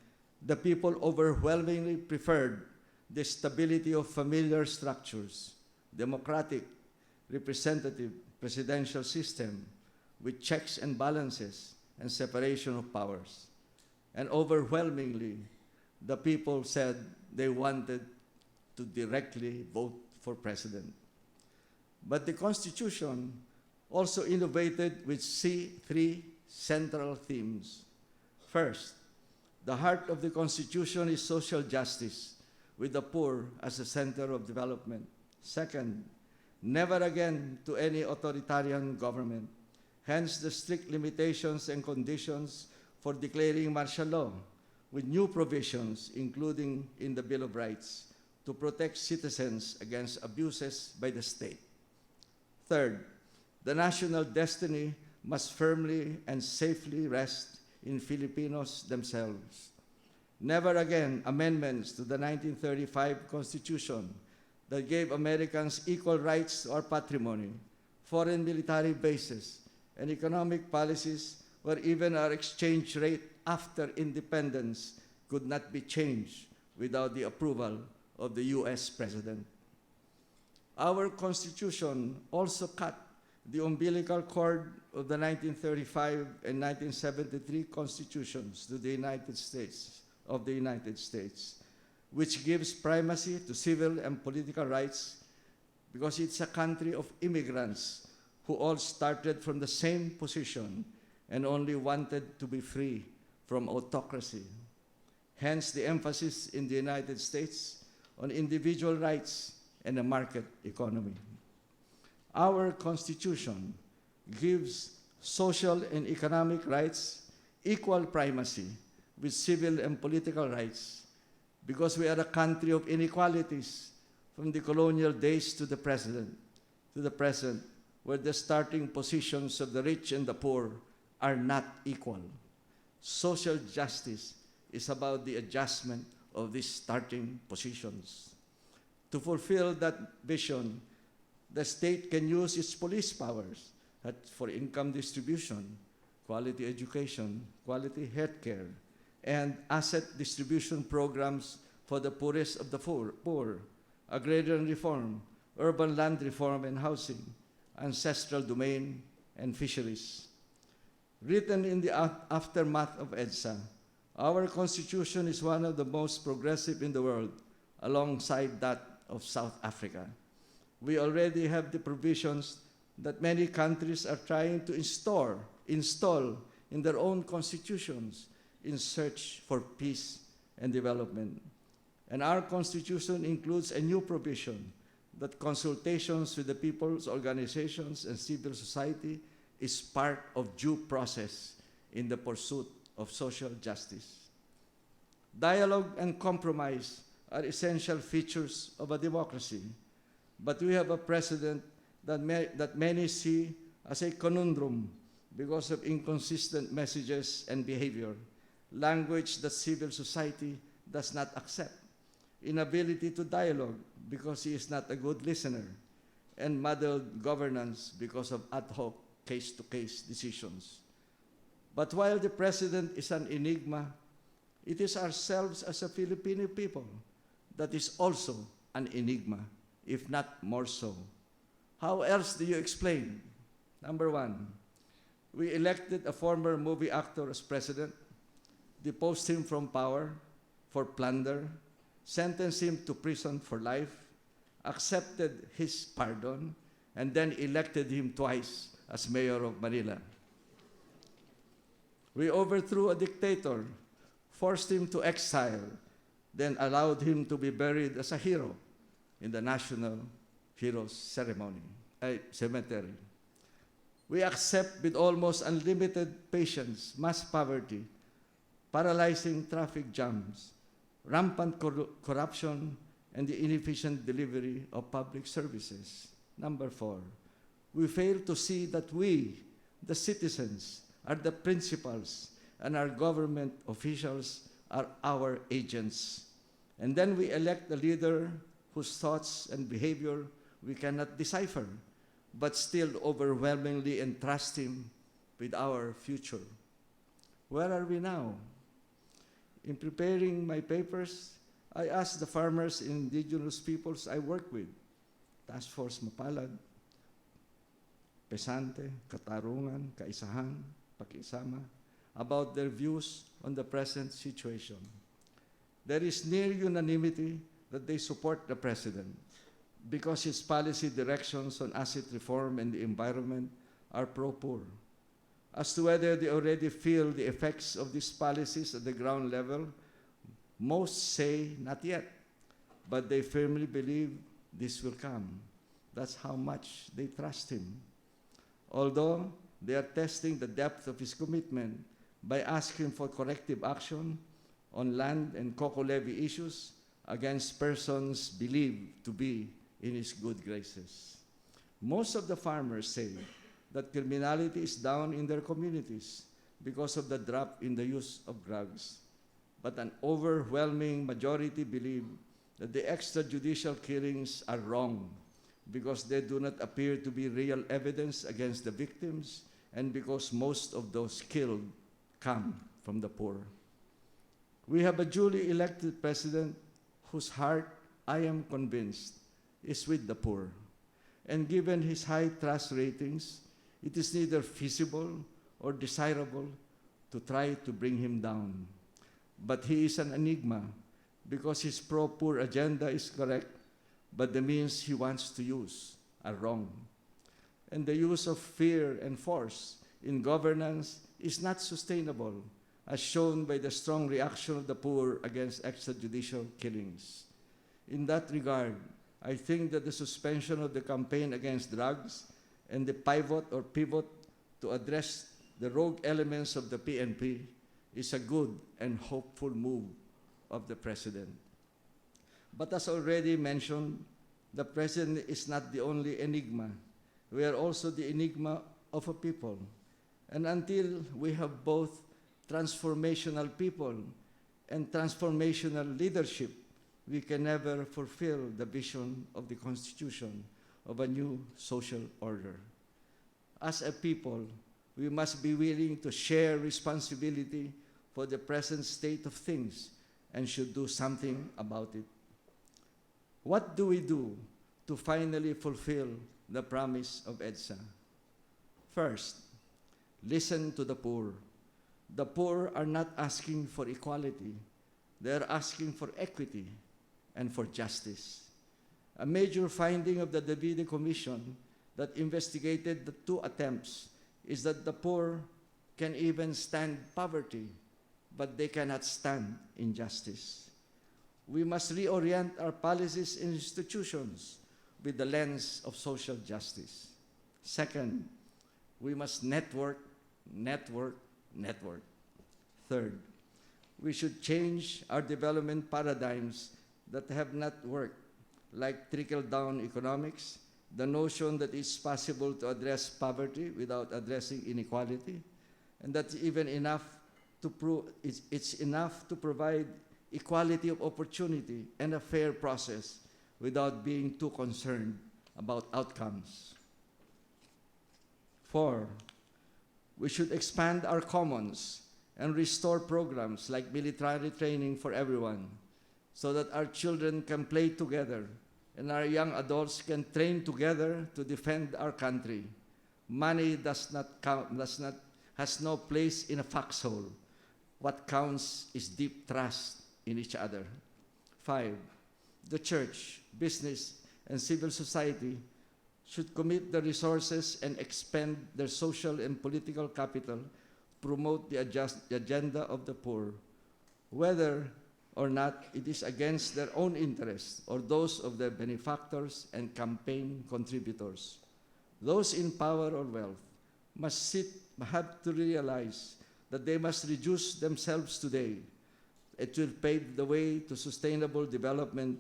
the people overwhelmingly preferred the stability of familiar structures, democratic, representative, presidential system with checks and balances and separation of powers. And overwhelmingly, the people said they wanted to directly vote for president. But the Constitution also innovated with three central themes. First, the heart of the Constitution is social justice, with the poor as the center of development. Second, never again to any authoritarian government. hence the strict limitations and conditions for declaring martial law, with new provisions, including in the Bill of Rights, to protect citizens against abuses by the state. Third, the national destiny must firmly and safely rest in Filipinos themselves. Never again amendments to the 1935 Constitution that gave Americans equal rights to our patrimony, foreign military bases, and economic policies where even our exchange rate after independence could not be changed without the approval of the US President. Our Constitution also cut the umbilical cord of the 1935 and 1973 Constitutions to the United States, which gives primacy to civil and political rights because it's a country of immigrants who all started from the same position and only wanted to be free from autocracy. Hence the emphasis in the United States on individual rights and a market economy. Our Constitution gives social and economic rights equal primacy with civil and political rights because we are a country of inequalities from the colonial days to the present, where the starting positions of the rich and the poor are not equal. Social justice is about the adjustment of these starting positions. To fulfill that vision, the state can use its police powers for income distribution, quality education, quality healthcare, and asset distribution programs for the poorest of the poor, agrarian reform, urban land reform and housing, ancestral domain, and fisheries. Written in the aftermath of EDSA, our Constitution is one of the most progressive in the world, alongside that of South Africa. We already have the provisions that many countries are trying to install in their own constitutions in search for peace and development. And our Constitution includes a new provision that consultations with the people's organizations and civil society is part of due process in the pursuit of social justice. Dialogue and compromise are essential features of a democracy, but we have a precedent that many see as a conundrum because of inconsistent messages and behavior, language that civil society does not accept, inability to dialogue because he is not a good listener, and muddled governance because of ad hoc case-to-case decisions. But while the president is an enigma, it is ourselves as a Filipino people that is also an enigma, if not more so. How else do you explain? Number one, we elected a former movie actor as president, deposed him from power for plunder, sentenced him to prison for life, accepted his pardon, and then elected him twice as mayor of Manila. We overthrew a dictator, forced him to exile, then allowed him to be buried as a hero in the National Heroes Cemetery. We accept with almost unlimited patience mass poverty, paralyzing traffic jams, rampant corruption, and the inefficient delivery of public services. Number four, we fail to see that we, the citizens, are the principals and our government officials are our agents. And then we elect a leader whose thoughts and behavior we cannot decipher, but still overwhelmingly entrust him with our future. Where are we now? In preparing my papers, I asked the farmers and indigenous peoples I work with, Task Force Mapalad, Pesante, Katarungan, Kaisahan, Pakisama, about their views on the present situation. There is near unanimity that they support the president because his policy directions on asset reform and the environment are pro-poor. As to whether they already feel the effects of these policies at the ground level, most say not yet, but they firmly believe this will come. That's how much they trust him. Although they are testing the depth of his commitment by asking for corrective action on land and cocoa levy issues against persons believed to be in his good graces. Most of the farmers say that criminality is down in their communities because of the drop in the use of drugs. But an overwhelming majority believe that the extrajudicial killings are wrong because they do not appear to be real evidence against the victims and because most of those killed come from the poor. We have a duly elected president whose heart, I am convinced, is with the poor. And given his high trust ratings, it is neither feasible or desirable to try to bring him down. But he is an enigma because his pro-poor agenda is correct, but the means he wants to use are wrong. And the use of fear and force in governance is not sustainable, as shown by the strong reaction of the poor against extrajudicial killings. In that regard, I think that the suspension of the campaign against drugs and the pivot to address the rogue elements of the PNP is a good and hopeful move of the President. But as already mentioned, the President is not the only enigma. We are also the enigma of a people. And until we have both transformational people and transformational leadership, we can never fulfill the vision of the Constitution of a new social order. As a people, we must be willing to share responsibility for the present state of things and should do something about it. What do we do to finally fulfill the promise of EDSA? First, listen to the poor. The poor are not asking for equality. They are asking for equity and for justice. A major finding of the Davide Commission that investigated the 2 attempts is that the poor can even stand poverty, but they cannot stand injustice. We must reorient our policies and institutions with the lens of social justice. Second, we must network. Third, we should change our development paradigms that have not worked, like trickle-down economics, the notion that it's possible to address poverty without addressing inequality, and that's even enough to it's enough to provide equality of opportunity and a fair process without being too concerned about outcomes. 4, we should expand our commons and restore programs like military training for everyone so that our children can play together and our young adults can train together to defend our country. Money has no place in a foxhole. What counts is deep trust in each other. 5, the church, business, and civil society should commit the resources and expend their social and political capital to promote the agenda of the poor, whether or not it is against their own interests or those of their benefactors and campaign contributors. Those in power or wealth have to realize that they must reduce themselves today. It will pave the way to sustainable development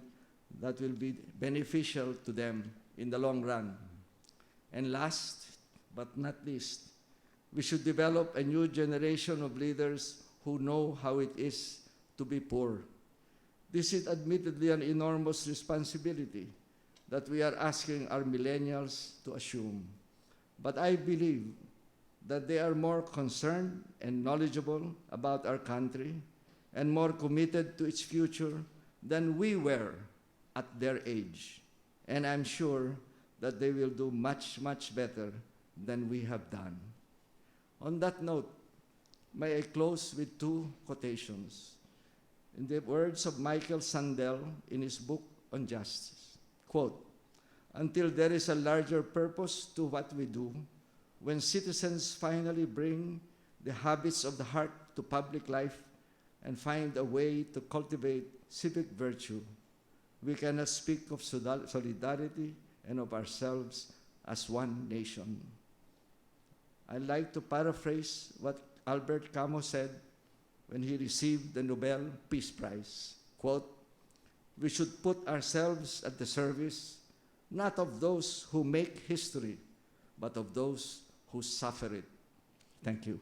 that will be beneficial to them in the long run. And last but not least, we should develop a new generation of leaders who know how it is to be poor. This is admittedly an enormous responsibility that we are asking our millennials to assume. But I believe that they are more concerned and knowledgeable about our country and more committed to its future than we were at their age. And I'm sure that they will do much, much better than we have done. On that note, may I close with 2 quotations. In the words of Michael Sandel in his book on justice, quote, "Until there is a larger purpose to what we do, when citizens finally bring the habits of the heart to public life and find a way to cultivate civic virtue, we cannot speak of solidarity and of ourselves as one nation." I'd like to paraphrase what Albert Camus said when he received the Nobel Peace Prize. Quote, "We should put ourselves at the service not of those who make history, but of those who suffer it." Thank you.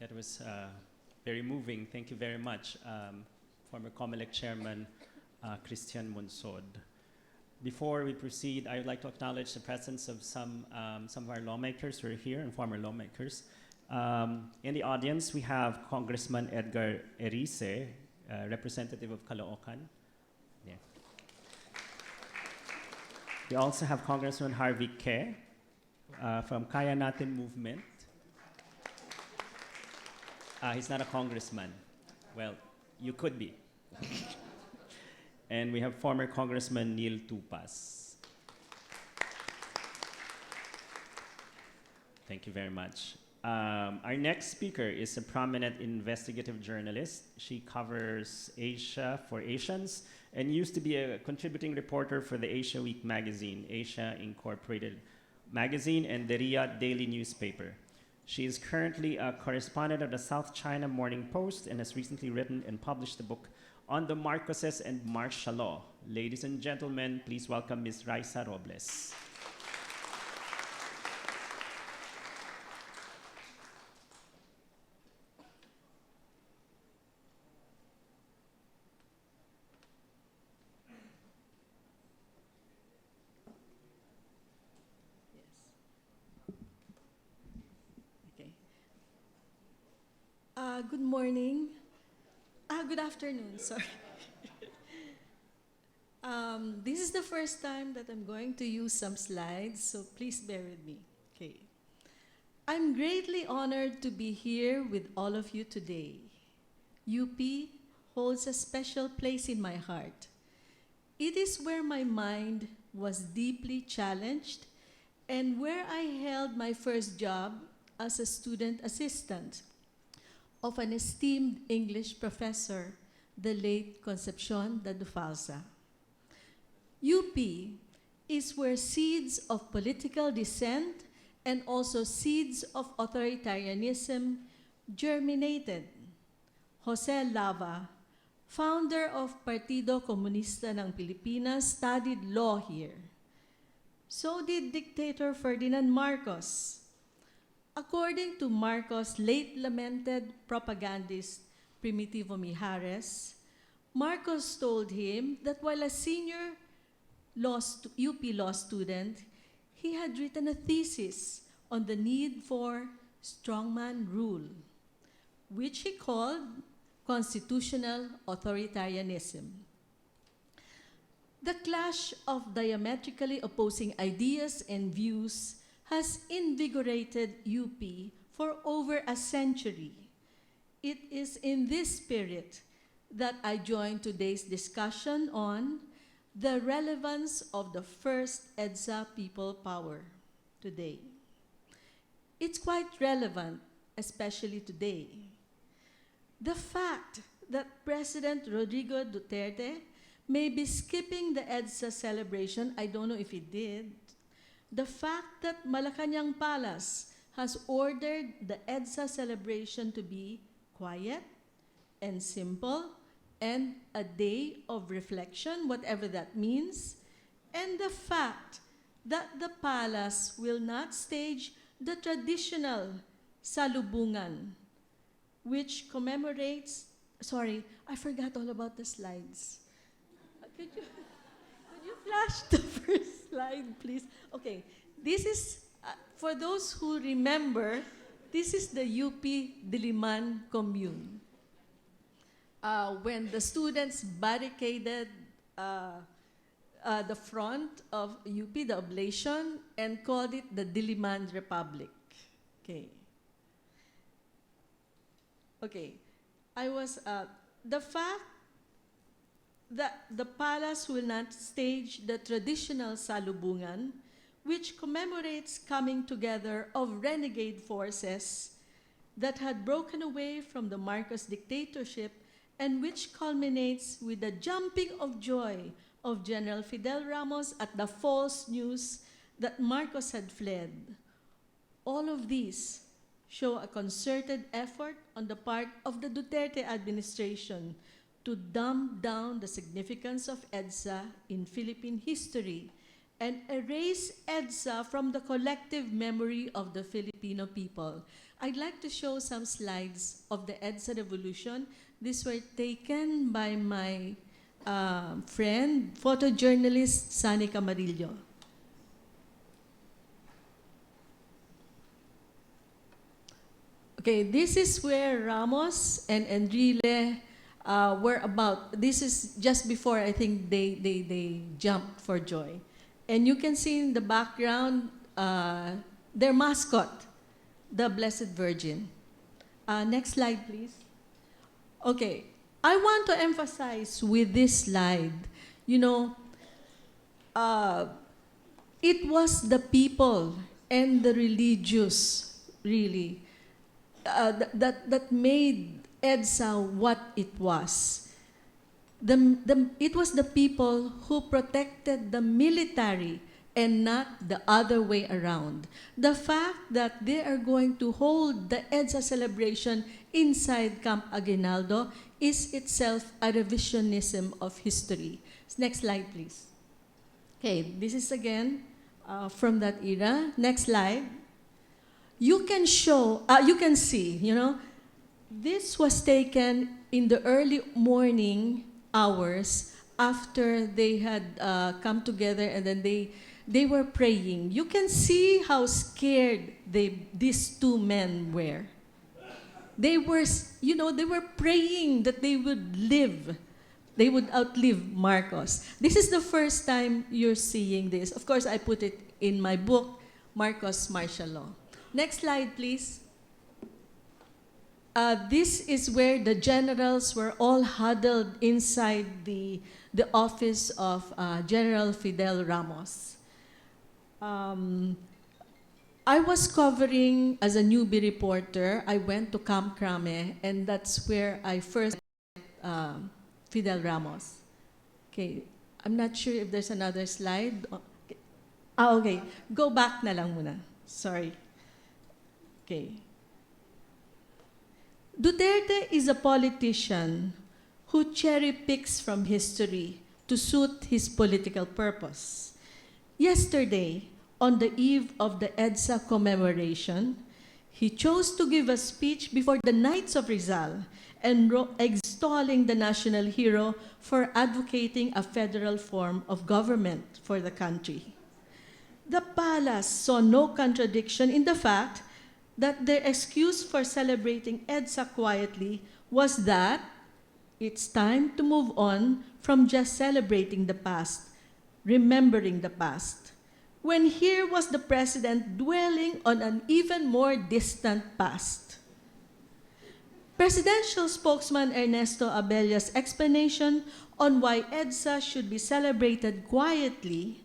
That was very moving. Thank you very much, former COMELEC Chairman Christian Monsod. Before we proceed, I would like to acknowledge the presence of some of our lawmakers who are here and former lawmakers. In the audience, we have Congressman Edgar Erice, representative of Caloocan. Yeah. We also have Congressman Harvey Ke from Kaya Natin Movement. He's not a congressman. Well, you could be. And we have former Congressman Neil Tupas. Thank you very much. Our next speaker is a prominent investigative journalist. She covers Asia for Asians and used to be a contributing reporter for the Asia Week magazine, Asia Incorporated magazine, and the Riyadh Daily newspaper. She is currently a correspondent of the South China Morning Post and has recently written and published a book on the Marcoses and martial law. Ladies and gentlemen, please welcome Ms. Risa Robles. Okay. Good morning. Good afternoon, sorry. This is the first time that I'm going to use some slides, so please bear with me. Okay. I'm greatly honored to be here with all of you today. UP holds a special place in my heart. It is where my mind was deeply challenged and where I held my first job as a student assistant of an esteemed English professor, the late Concepcion Dadufalsa. UP is where seeds of political dissent and also seeds of authoritarianism germinated. Jose Lava, founder of Partido Comunista ng Pilipinas, studied law here. So did dictator Ferdinand Marcos. According to Marcos' late lamented propagandist Primitivo Mijares, Marcos told him that while a senior UP law student, he had written a thesis on the need for strongman rule, which he called constitutional authoritarianism. The clash of diametrically opposing ideas and views has invigorated UP for over a century. It is in this spirit that I join today's discussion on the relevance of the first EDSA People Power today. It's quite relevant, especially today. The fact that President Rodrigo Duterte may be skipping the EDSA celebration, I don't know if he did. The fact that Malacanang Palace has ordered the EDSA celebration to be quiet and simple and a day of reflection, whatever that means, and the fact that the palace will not stage the traditional salubungan, which commemorates, sorry, I forgot all about the slides. Could you flash the first slide, please? Okay, this is, for those who remember, this is the UP Diliman Commune. When the students barricaded the front of UP, the oblation, and called it the Diliman Republic. Okay. Okay. The fact that the palace will not stage the traditional salubungan which commemorates coming together of renegade forces that had broken away from the Marcos dictatorship and which culminates with the jumping of joy of General Fidel Ramos at the false news that Marcos had fled. All of these show a concerted effort on the part of the Duterte administration to dumb down the significance of EDSA in Philippine history and erase EDSA from the collective memory of the Filipino people. I'd like to show some slides of the EDSA revolution. These were taken by my friend, photojournalist Sunny Camarillo. Okay, this is where Ramos and Enrile were about. This is just before, I think, they jumped for joy. And you can see in the background their mascot, the Blessed Virgin. Next slide, please. Okay, I want to emphasize with this slide, you know, it was the people and the religious, really, that made EDSA what it was. It was the people who protected the military and not the other way around. The fact that they are going to hold the EDSA celebration inside Camp Aguinaldo is itself a revisionism of history. Next slide, please. Okay, this is again from that era. Next slide. You can see, you know, this was taken in the early morning hours after they had come together and then they were praying. You can see how scared these two men were. They were, you know, they were praying that they would live. They would outlive Marcos. This is the first time you're seeing this. Of course, I put it in my book, Marcos Martial Law. Next slide, please. This is where the generals were all huddled inside the office of General Fidel Ramos. I was covering as a newbie reporter. I went to Camp Crame, and that's where I first met Fidel Ramos. Okay, I'm not sure if there's another slide. Okay, go back na lang muna. Sorry. Okay. Duterte is a politician who cherry picks from history to suit his political purpose. Yesterday, on the eve of the EDSA commemoration, he chose to give a speech before the Knights of Rizal and extolling the national hero for advocating a federal form of government for the country. The palace saw no contradiction in the fact that their excuse for celebrating EDSA quietly was that it's time to move on from just celebrating the past, remembering the past, when here was the president dwelling on an even more distant past. Presidential spokesman Ernesto Abella's explanation on why EDSA should be celebrated quietly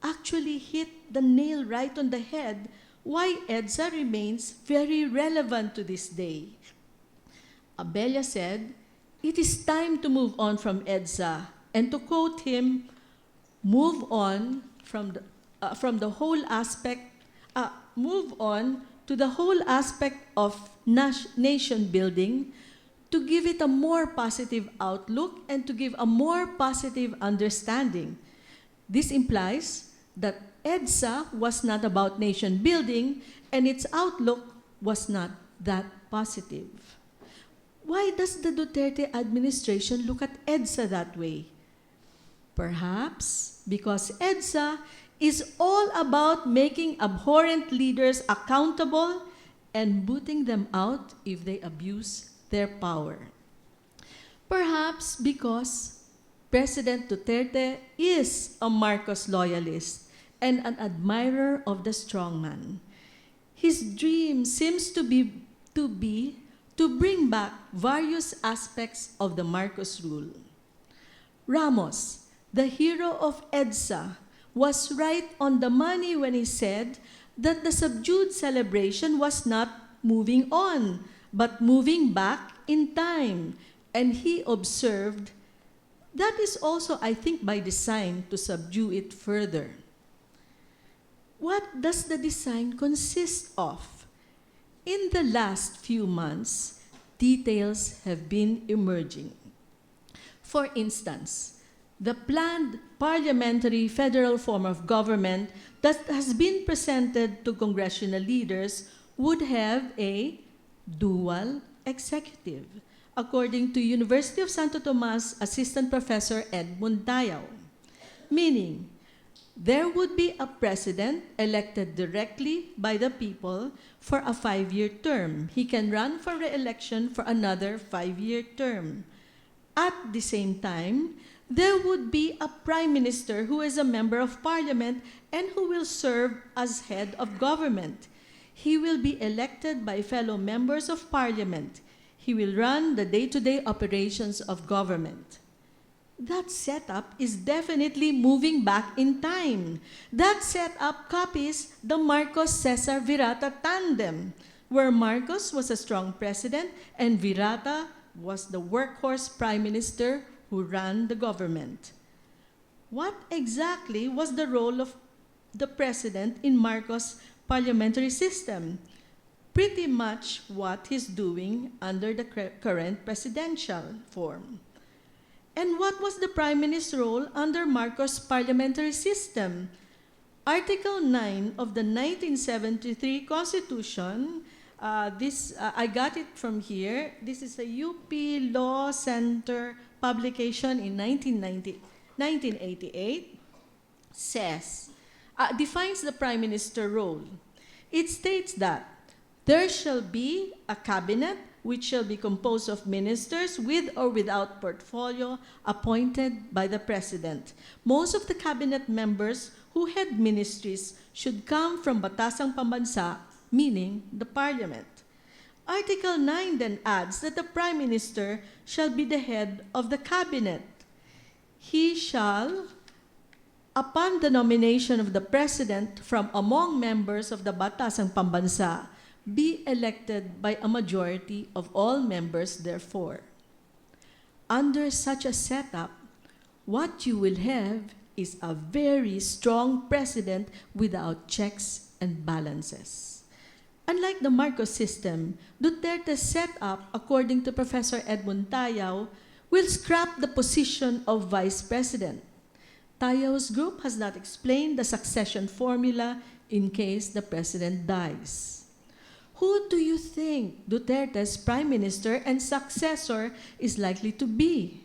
actually hit the nail right on the head why EDSA remains very relevant to this day. Abella said, "It is time to move on from EDSA," and to quote him, "Move on from the whole aspect, move on to the whole aspect of nation building, to give it a more positive outlook and to give a more positive understanding. This implies that EDSA was not about nation building and its outlook was not that positive." Why does the Duterte administration look at EDSA that way? Perhaps because EDSA is all about making abhorrent leaders accountable and booting them out if they abuse their power. Perhaps because President Duterte is a Marcos loyalist and an admirer of the strongman. His dream seems to be to bring back various aspects of the Marcos rule. Ramos, the hero of EDSA, was right on the money when he said that the subdued celebration was not moving on, but moving back in time. And he observed, that is also, I think, by design to subdue it further. What does the design consist of? In the last few months, details have been emerging. For instance, the planned parliamentary federal form of government that has been presented to congressional leaders would have a dual executive, according to University of Santo Tomas Assistant Professor Edmund Dayaw, meaning there would be a president elected directly by the people for a 5-year term. He can run for re-election for another 5-year term. At the same time, there would be a prime minister who is a member of parliament and who will serve as head of government. He will be elected by fellow members of parliament. He will run the day-to-day operations of government. That setup is definitely moving back in time. That setup copies the Marcos-Cesar Virata tandem, where Marcos was a strong president and Virata was the workhorse prime minister who ran the government. What exactly was the role of the president in Marcos' parliamentary system? Pretty much what he's doing under the current presidential form. And what was the Prime Minister's role under Marcos' parliamentary system? Article 9 of the 1973 Constitution, I got it from here. This is a UP Law Center publication in 1988, defines the Prime Minister role. It states that there shall be a cabinet which shall be composed of ministers with or without portfolio appointed by the President. Most of the cabinet members who head ministries should come from Batasang Pambansa, meaning the Parliament. Article 9 then adds that the Prime Minister shall be the head of the cabinet. He shall, upon the nomination of the President from among members of the Batasang Pambansa, be elected by a majority of all members therefore. Under such a setup, what you will have is a very strong president without checks and balances. Unlike the Marcos system, Duterte's setup, according to Professor Edmund Dayaw, will scrap the position of vice president. Dayaw's group has not explained the succession formula in case the president dies. Who do you think Duterte's prime minister and successor is likely to be?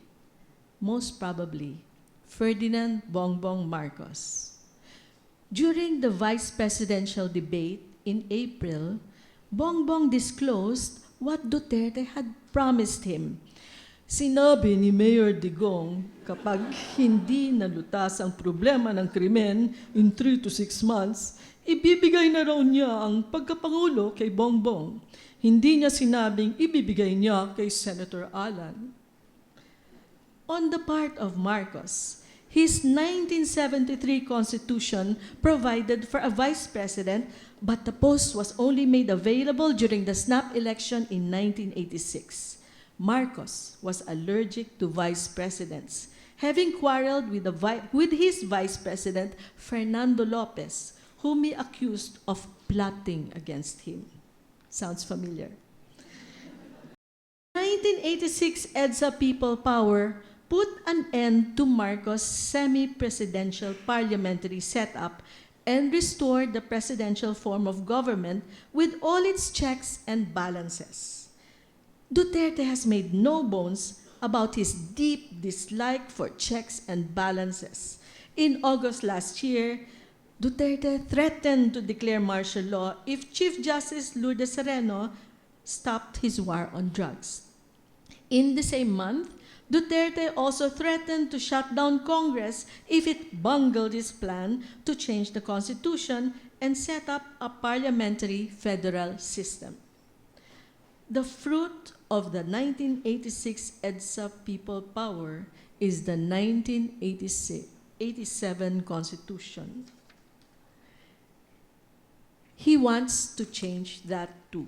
Most probably, Ferdinand Bongbong Marcos. During the vice presidential debate in April, Bongbong disclosed what Duterte had promised him. Sinabi ni Mayor Digong, kapag hindi nalutas ang problema ng krimen in 3 to 6 months, ibibigay na raw niya ang pagkapangulo kay Bongbong. Hindi niya sinabing ibibigay niya kay Senator Alan. On the part of Marcos, his 1973 Constitution provided for a vice president, but the post was only made available during the snap election in 1986. Marcos was allergic to vice presidents, having quarreled with his vice president, Fernando Lopez, whom he accused of plotting against him. Sounds familiar. 1986 EDSA People Power put an end to Marcos' semi-presidential parliamentary setup and restored the presidential form of government with all its checks and balances. Duterte has made no bones about his deep dislike for checks and balances. In August last year, Duterte threatened to declare martial law if Chief Justice Lourdes Sereno stopped his war on drugs. In the same month, Duterte also threatened to shut down Congress if it bungled his plan to change the Constitution and set up a parliamentary federal system. The fruit of the 1986 EDSA People Power is the 1986 1987 Constitution. He wants to change that too.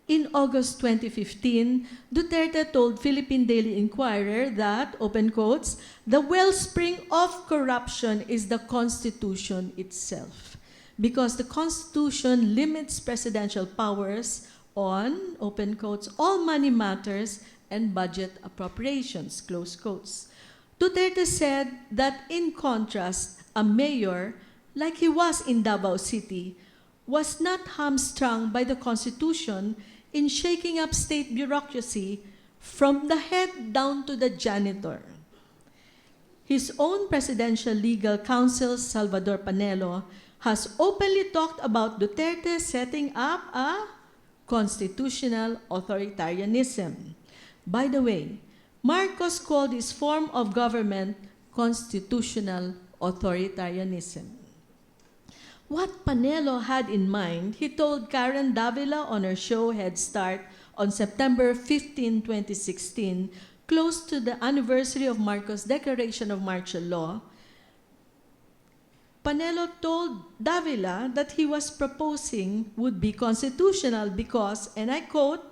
In August 2015, Duterte told Philippine Daily Inquirer that, open quotes, the wellspring of corruption is the Constitution itself, because the Constitution limits presidential powers on, open quotes, all money matters and budget appropriations, close quotes. Duterte said that in contrast, a mayor, like he was in Davao City, was not hamstrung by the Constitution in shaking up state bureaucracy from the head down to the janitor. His own presidential legal counsel, Salvador Panelo, has openly talked about Duterte setting up a constitutional authoritarianism. By the way, Marcos called his form of government constitutional authoritarianism. What Panelo had in mind, he told Karen Davila on her show Head Start on September 15, 2016, close to the anniversary of Marcos' declaration of martial law. Panelo told Davila that he was proposing would be constitutional because, and I quote,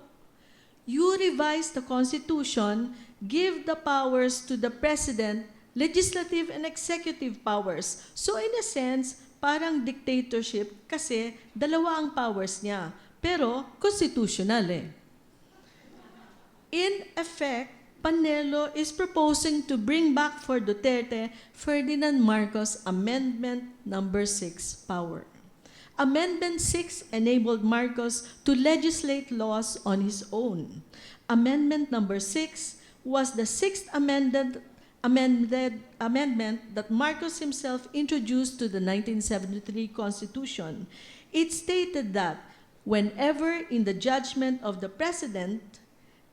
"You revise the Constitution, give the powers to the President, legislative and executive powers." So in a sense, parang dictatorship kasi dalawa ang powers niya. Pero constitutional eh. In effect, Panelo is proposing to bring back for Duterte Ferdinand Marcos Amendment Number 6 power. Amendment 6 enabled Marcos to legislate laws on his own. Amendment Number 6 was the sixth amendment that Marcos himself introduced to the 1973 Constitution. It stated that whenever in the judgment of the President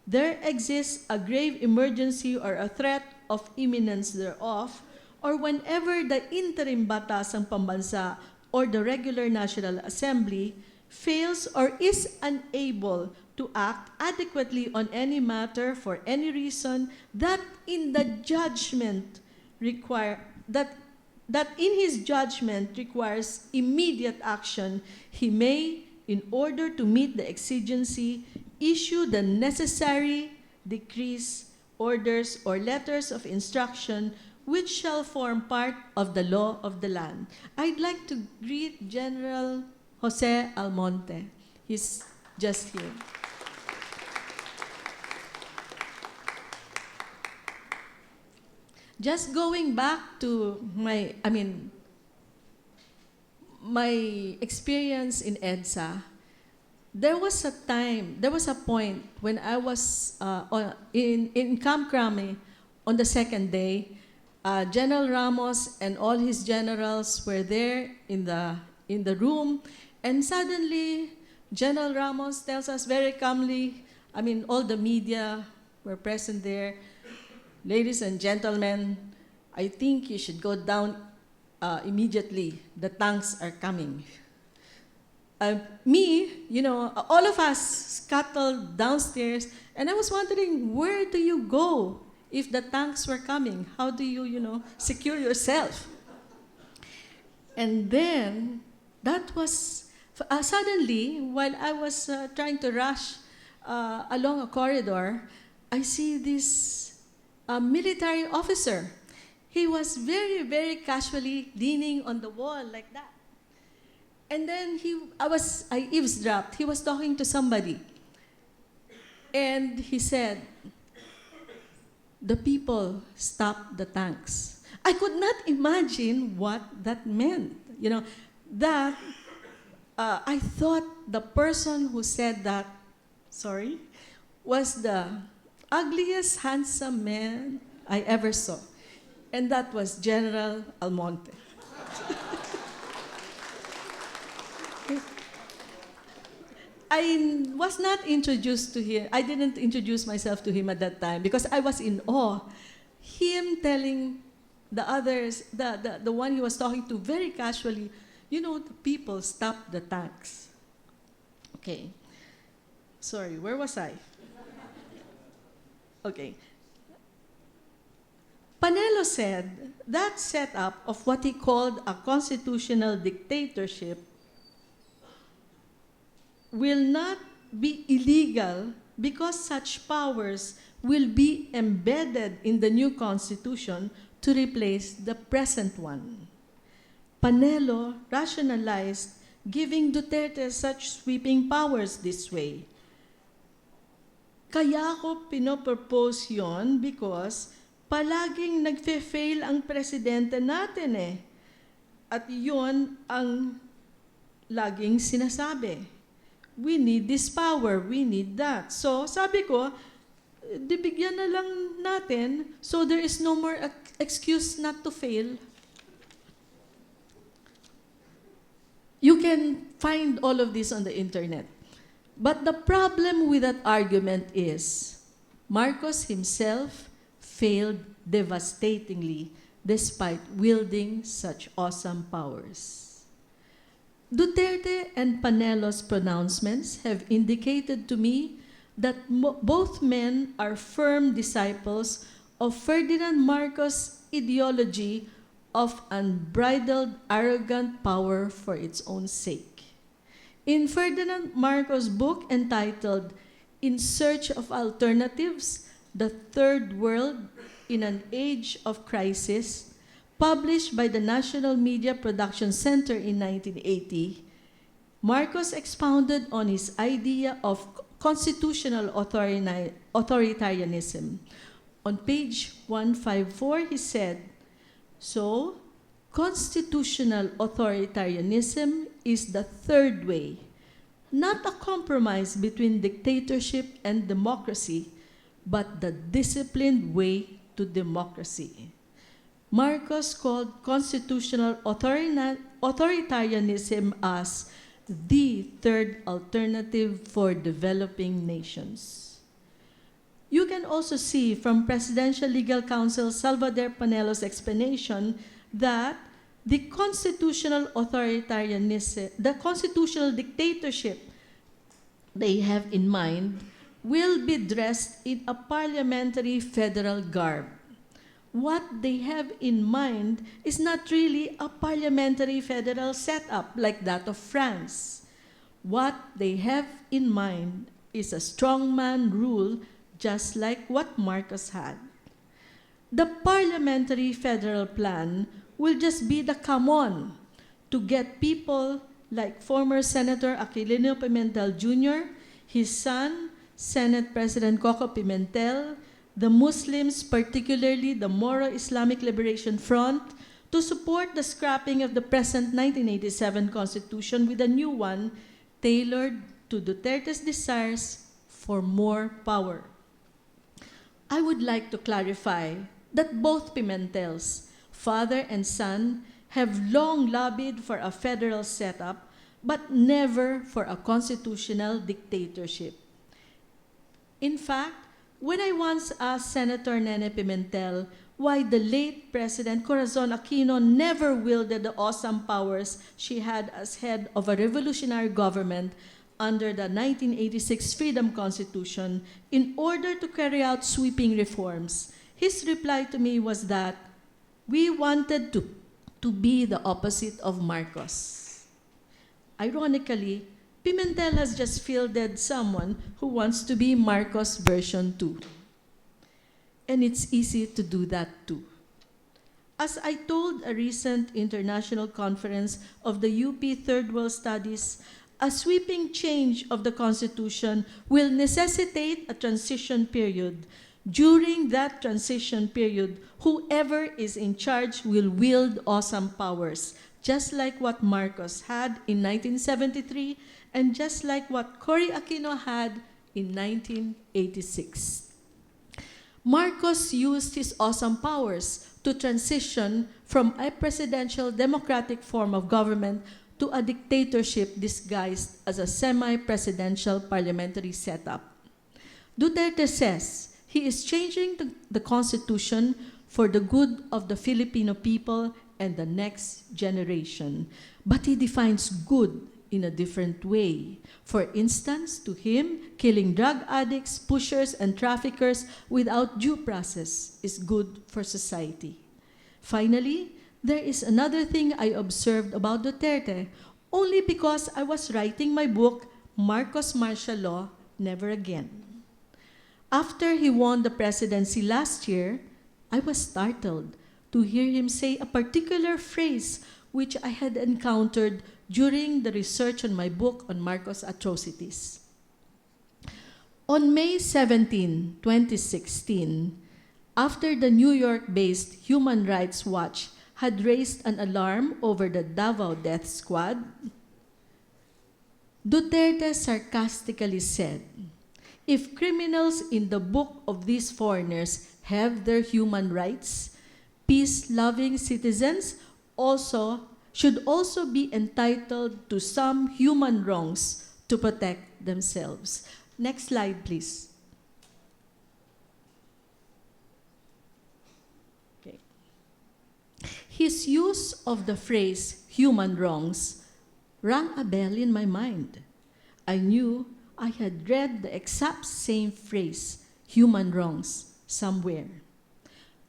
there exists a grave emergency or a threat of imminence thereof, or whenever the interim batasang pambansa or the regular National Assembly fails or is unable to act adequately on any matter for any reason, that in the judgment that in his judgment requires immediate action, he may, in order to meet the exigency, issue the necessary decrees, orders, or letters of instruction which shall form part of the law of the land. I'd like to greet General Jose Almonte. He's just here. Just going back to my experience in EDSA, there was a point when I was in Camp Crame on the second day. General Ramos and all his generals were there in the room, and suddenly General Ramos tells us very calmly, all the media were present there, "Ladies and gentlemen, I think you should go down immediately. The tanks are coming." All of us scuttled downstairs, and I was wondering, where do you go if the tanks were coming? How do you, secure yourself? And then, that was, suddenly, while I was trying to rush along a corridor, I see this military officer. He was very, very casually leaning on the wall like that. And then I eavesdropped. He was talking to somebody. And he said, "The people stopped the tanks." I could not imagine what that meant. I thought the person who said that, was the ugliest handsome man I ever saw. And that was General Almonte. I was not introduced to him. I didn't introduce myself to him at that time because I was in awe. Him telling the others, the one he was talking to very casually, the people stopped the tanks. Okay. Sorry, where was I? Okay. Panelo said that setup of what he called a constitutional dictatorship will not be illegal because such powers will be embedded in the new constitution to replace the present one. Panelo rationalized giving Duterte such sweeping powers this way. Kaya ko pinopropose yon because palaging nagfe-fail ang presidente natin eh. At yon ang laging sinasabi. We need this power, we need that. So sabi ko, dibigyan na lang natin so there is no more excuse not to fail. You can find all of this on the internet. But the problem with that argument is Marcos himself failed devastatingly despite wielding such awesome powers. Duterte and Panelo's pronouncements have indicated to me that both men are firm disciples of Ferdinand Marcos' ideology of unbridled, arrogant power for its own sake. In Ferdinand Marcos' book entitled In Search of Alternatives, The Third World in an Age of Crisis, published by the National Media Production Center in 1980, Marcos expounded on his idea of constitutional authoritarianism. On page 154, he said, "So, constitutional authoritarianism is the third way, not a compromise between dictatorship and democracy, but the disciplined way to democracy." Marcos called constitutional authoritarianism as the third alternative for developing nations. You can also see from Presidential Legal Counsel Salvador Panelo's explanation that the constitutional dictatorship they have in mind will be dressed in a parliamentary federal garb. What they have in mind is not really a parliamentary federal setup like that of France. What they have in mind is a strongman rule just like what Marcos had. The parliamentary federal plan will just be the come on to get people like former Senator Aquilino Pimentel Jr., his son, Senate President Kiko Pimentel, the Muslims, particularly the Moro Islamic Liberation Front, to support the scrapping of the present 1987 Constitution with a new one tailored to Duterte's desires for more power. I would like to clarify that both Pimentels, father and son, have long lobbied for a federal setup, but never for a constitutional dictatorship. In fact, when I once asked Senator Nene Pimentel why the late President Corazon Aquino never wielded the awesome powers she had as head of a revolutionary government under the 1986 Freedom Constitution in order to carry out sweeping reforms, his reply to me was that we wanted to be the opposite of Marcos. Ironically, Pimentel has just fielded someone who wants to be Marcos version 2. And it's easy to do that too. As I told a recent international conference of the UP Third World Studies, a sweeping change of the Constitution will necessitate a transition period. During that transition period, whoever is in charge will wield awesome powers, just like what Marcos had in 1973 and just like what Cory Aquino had in 1986. Marcos used his awesome powers to transition from a presidential democratic form of government to a dictatorship disguised as a semi-presidential parliamentary setup. Duterte says he is changing the Constitution for the good of the Filipino people and the next generation. But he defines good in a different way. For instance, to him, killing drug addicts, pushers, and traffickers without due process is good for society. Finally, there is another thing I observed about Duterte, only because I was writing my book, Marcos Martial Law, Never Again. After he won the presidency last year, I was startled to hear him say a particular phrase which I had encountered during the research on my book on Marcos Atrocities. On May 17, 2016, after the New York-based Human Rights Watch had raised an alarm over the Davao death squad, Duterte sarcastically said, "If criminals in the book of these foreigners have their human rights, peace-loving citizens should also be entitled to some human wrongs to protect themselves." Next slide, please. Okay. His use of the phrase human wrongs rang a bell in my mind. I knew I had read the exact same phrase, human wrongs, somewhere.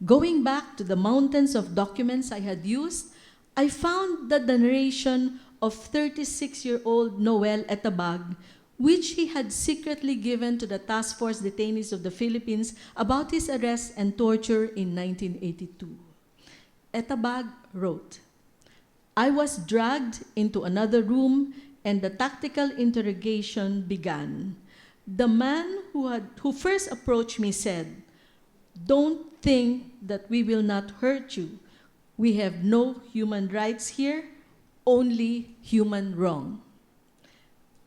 Going back to the mountains of documents I had used, I found that the narration of 36-year-old Noel Etabag, which he had secretly given to the task force detainees of the Philippines about his arrest and torture in 1982. Etabag wrote, "I was dragged into another room and the tactical interrogation began. The man who first approached me said, 'Don't think that we will not hurt you. We have no human rights here, only human wrong.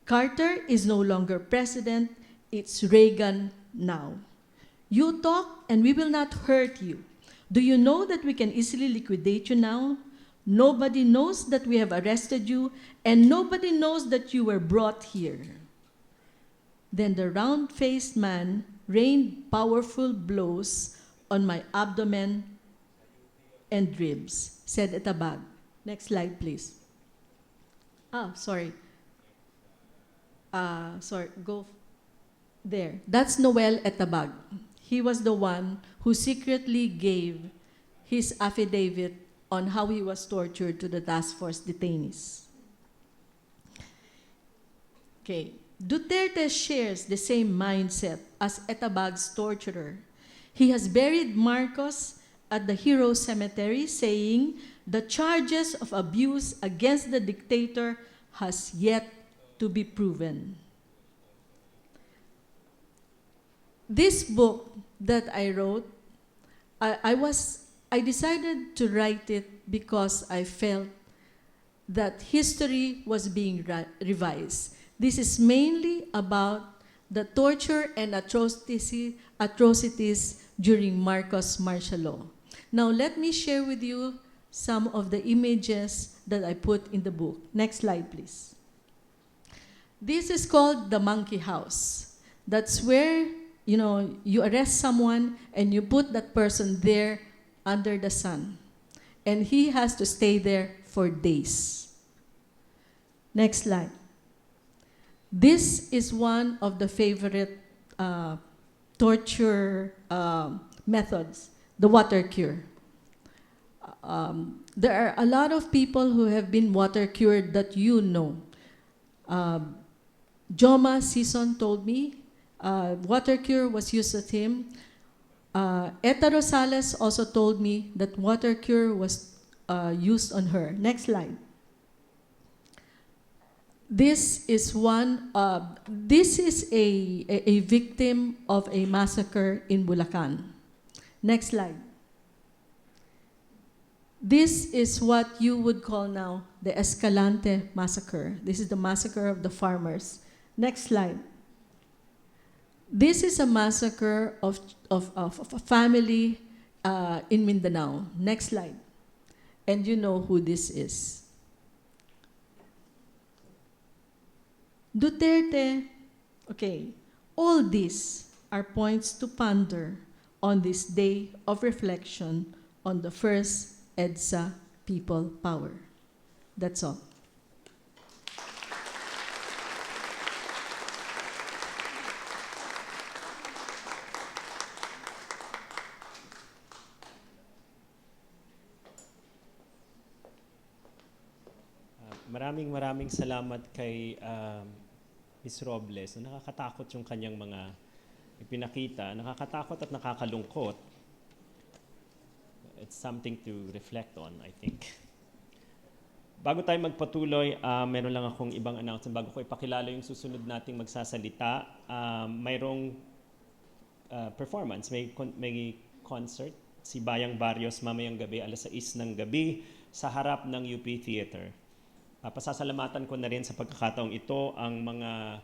Carter is no longer president, it's Reagan now. You talk and we will not hurt you. Do you know that we can easily liquidate you now? Nobody knows that we have arrested you, and nobody knows that you were brought here.' Then the round-faced man rained powerful blows on my abdomen and ribs," said Etabag. Next slide, please. Go there. That's Noel Etabag. He was the one who secretly gave his affidavit on how he was tortured to the task force detainees. Okay. Duterte shares the same mindset as Etabag's torturer. He has buried Marcos at the Hero Cemetery, saying the charges of abuse against the dictator has yet to be proven. This book that I wrote, I decided to write it because I felt that history was being revised. This is mainly about the torture and atrocities during Marcos martial law. Now let me share with you some of the images that I put in the book. Next slide, please. This is called the monkey house. That's where, you arrest someone and you put that person there under the sun. And he has to stay there for days. Next slide. This is one of the favorite torture methods, the water cure. There are a lot of people who have been water cured that you know. Joma Sison told me water cure was used with him. Eta Rosales also told me that water cure was used on her. Next slide. This is a victim of a massacre in Bulacan. Next slide. This is what you would call now the Escalante massacre. This is the massacre of the farmers. Next slide. This is a massacre of a family in Mindanao. Next slide. And you know who this is. Duterte, okay, all these are points to ponder on this day of reflection on the first EDSA People Power. That's all. Maraming salamat kay Ms. Robles. Nakakatakot yung kanyang mga ipinakita. Nakakatakot at nakakalungkot. It's something to reflect on, I think. Bago tayo magpatuloy, meron lang akong ibang announcement. Bago ko ipakilala yung susunod nating magsasalita, mayroong performance, may concert, si Bayang Barrios mamayang gabi, alas 6 ng gabi, sa harap ng UP Theater. Pasasalamatan ko na rin sa pagkakataong ito ang mga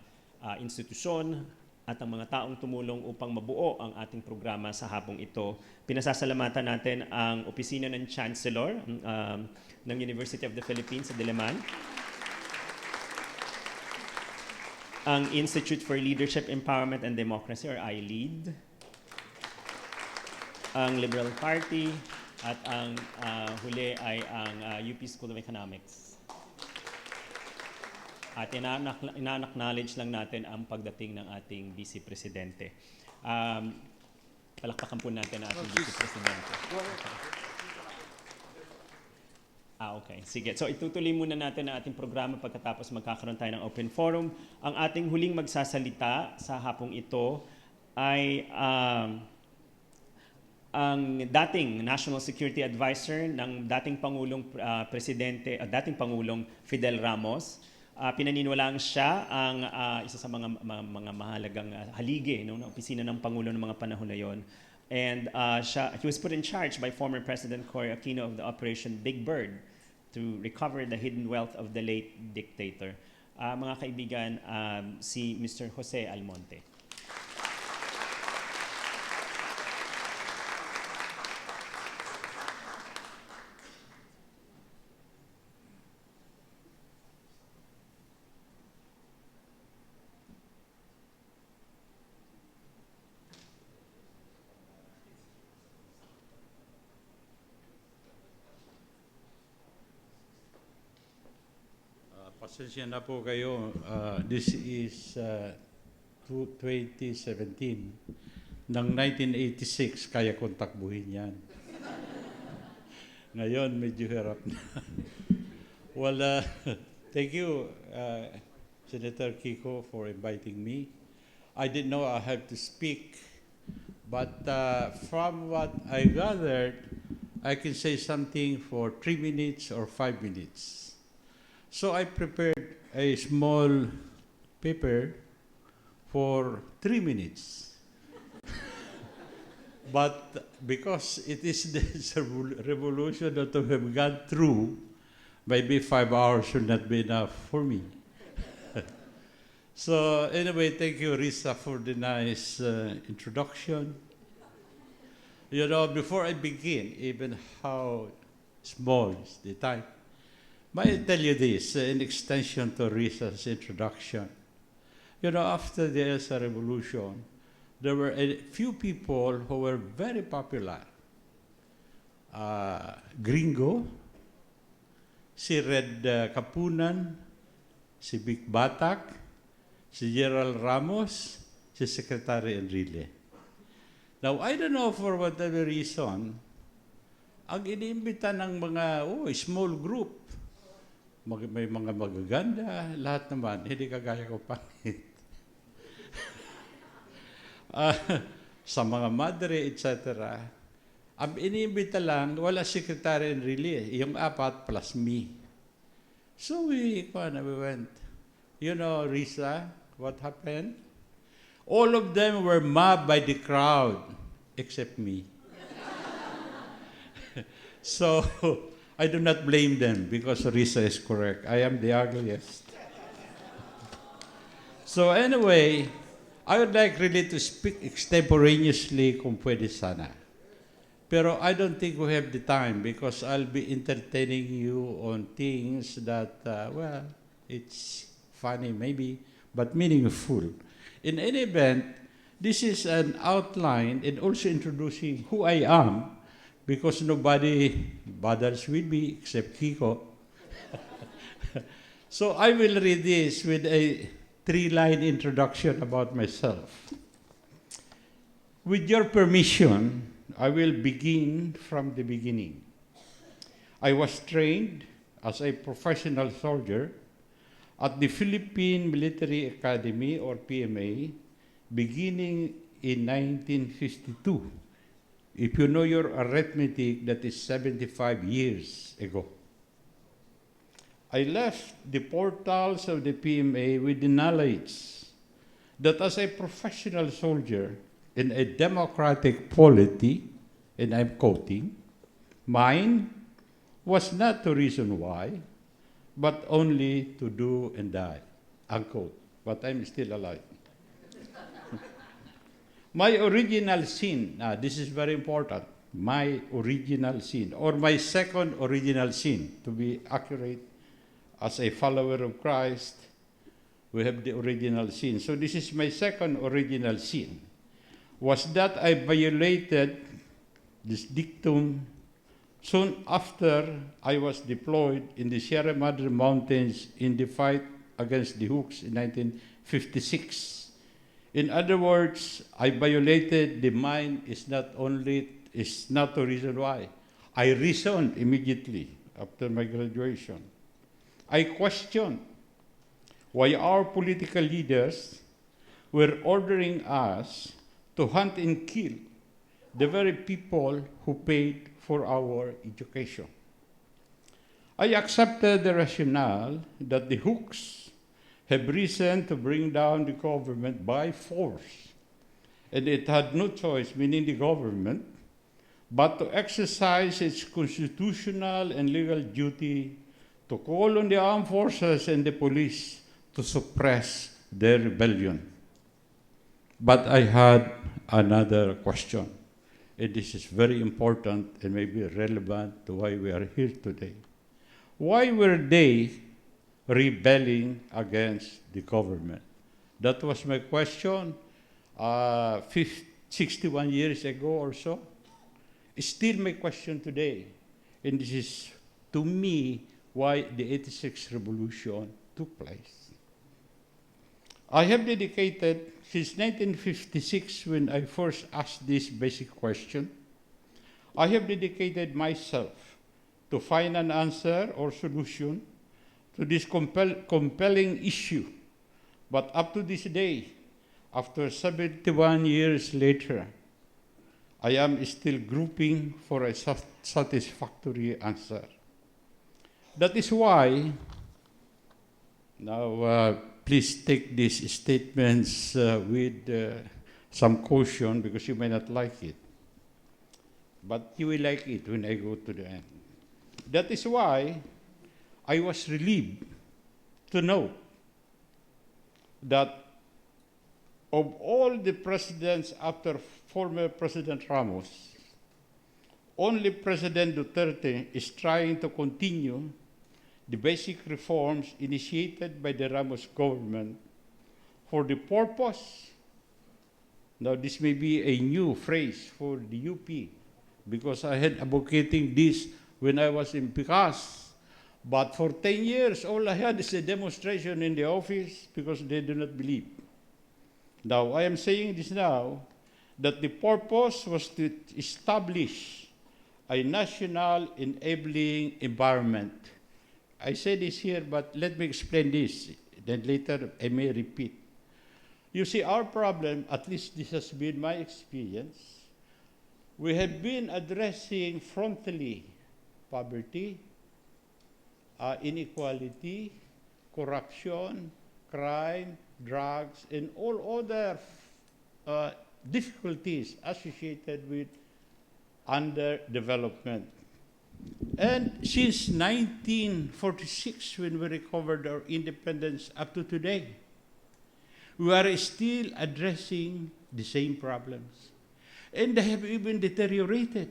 institusyon at ang mga taong tumulong upang mabuo ang ating programa sa hapong ito. Pinasasalamatan natin ang opisina ng Chancellor ng University of the Philippines sa Diliman, ang Institute for Leadership, Empowerment and Democracy or ILEAD, ang Liberal Party, at ang huli ay ang UP School of Economics. At ina-acknowledge lang natin ang pagdating ng ating Vice Presidente. Palakpakan po natin ang ating Vice Presidente. Okay. Sige. So itutuloy muna natin ang ating programa pagkatapos magkakaroon tayo ng open forum. Ang ating huling magsasalita sa hapong ito ay ang dating National Security Advisor ng dating Pangulong dating Pangulong Fidel Ramos. Pinaniniwalaan siya ang isa sa mga mahalagang haligi ng opisina ng Pangulo ng mga panahon na yon. And he was put in charge by former President Cory Aquino of the Operation Big Bird to recover the hidden wealth of the late dictator. Mga kaibigan, si Mr. Jose Almonte. Pasensya na po kayo. This is 2017. Ng 1986, kaya kong takbuhin yan. Ngayon, medyo hirap na. Well, thank you, Senator Kiko, for inviting me. I didn't know I have to speak, but from what I gathered, I can say something for 3 minutes or 5 minutes. So I prepared a small paper for 3 minutes. But because it is this revolution that we have gone through, maybe 5 hours should not be enough for me. So anyway, thank you, Risa, for the nice introduction. You know, before I begin, even how small is the time, may I tell you this, in extension to Risa's introduction. You know, after the EDSA revolution, there were a few people who were very popular. Gringo, si Red Kapunan, si Vic Batak, si Gerald Ramos, si Secretary Enrile. Now, I don't know for whatever reason, ang iniimbita ng mga small group, may mga magaganda, lahat naman, hindi kagaya ko pangit. Sa mga madre, etc. Ang iniimbita lang, wala Secretary Enrile, yung 4 plus me. So we went. You know, Risa, what happened? All of them were mobbed by the crowd, except me. So, I do not blame them because Risa is correct. I am the ugliest. So anyway, I would like really to speak extemporaneously kung pwede sana. Pero I don't think we have the time because I'll be entertaining you on things that, well, it's funny maybe, but meaningful. In any event, this is an outline and also introducing who I am because nobody bothers with me except Kiko. So I will read this with a 3-line introduction about myself. With your permission, I will begin from the beginning. I was trained as a professional soldier at the Philippine Military Academy, or PMA, beginning in 1952. If you know your arithmetic, that is 75 years ago. I left the portals of the PMA with the knowledge that as a professional soldier in a democratic polity, and I'm quoting, mine was not the reason why, but only to do and die, unquote. But I'm still alive. My original sin, this is very important, my original sin, or my second original sin, to be accurate, as a follower of Christ, we have the original sin. So this is my second original sin, was that I violated this dictum soon after I was deployed in the Sierra Madre Mountains in the fight against the Hooks in 1956. In other words, I violated the mine is not the reason why. I resigned immediately after my graduation. I questioned why our political leaders were ordering us to hunt and kill the very people who paid for our education. I accepted the rationale that the Hooks have risen to bring down the government by force, and it had no choice, meaning the government, but to exercise its constitutional and legal duty to call on the armed forces and the police to suppress their rebellion. But I had another question, and this is very important and maybe relevant to why we are here today. Why were they rebelling against the government? That was my question 61 years ago or so. It's still my question today. And this is, to me, why the 86 revolution took place. I have dedicated, since 1956, when I first asked this basic question, I have dedicated myself to find an answer or solution to this compelling issue. But up to this day, after 71 years later, I am still groping for a satisfactory answer. That is why, now please take these statements with some caution, because you may not like it. But you will like it when I go to the end. That is why I was relieved to know that of all the presidents after former President Ramos, only President Duterte is trying to continue the basic reforms initiated by the Ramos government for the purpose, now this may be a new phrase for the UP, because I had advocating this when I was in Picas, but for 10 years, all I had is a demonstration in the office because they do not believe. Now, I am saying this now, that the purpose was to establish a national enabling environment. I say this here, but let me explain this, then later I may repeat. You see, our problem, at least this has been my experience, we have been addressing frontally poverty, inequality, corruption, crime, drugs, and all other difficulties associated with underdevelopment. And since 1946, when we recovered our independence up to today, we are still addressing the same problems. And they have even deteriorated.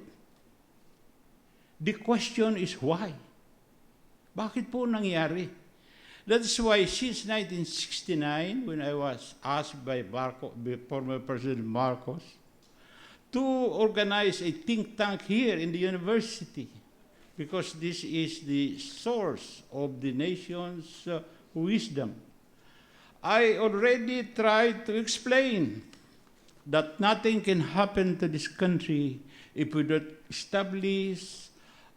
The question is why? Bakit po nangyari? That's why since 1969, when I was asked by former President Marcos to organize a think tank here in the university, because this is the source of the nation's wisdom, I already tried to explain that nothing can happen to this country if we don't establish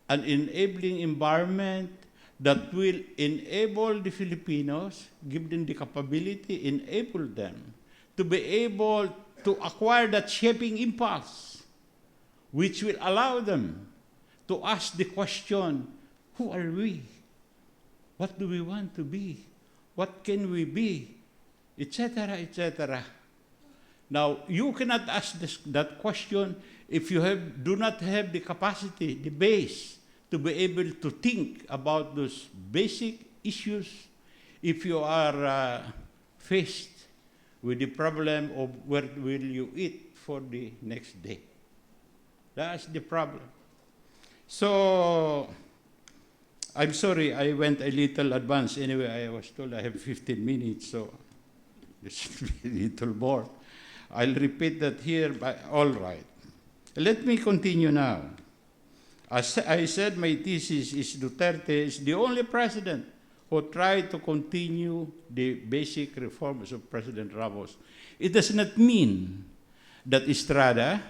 an enabling environment that will enable the Filipinos, give them the capability, enable them to be able to acquire that shaping impulse, which will allow them to ask the question, who are we? What do we want to be? What can we be? Etc., etc. Now, you cannot ask that question if you do not have the capacity, the base, to be able to think about those basic issues. If you are faced with the problem of where will you eat for the next day. That's the problem. So, I'm sorry, I went a little advanced. Anyway, I was told I have 15 minutes, so it should be a little more. I'll repeat that here, but all right. Let me continue now. As I said, my thesis is Duterte is the only president who tried to continue the basic reforms of President Ramos. It does not mean that Estrada,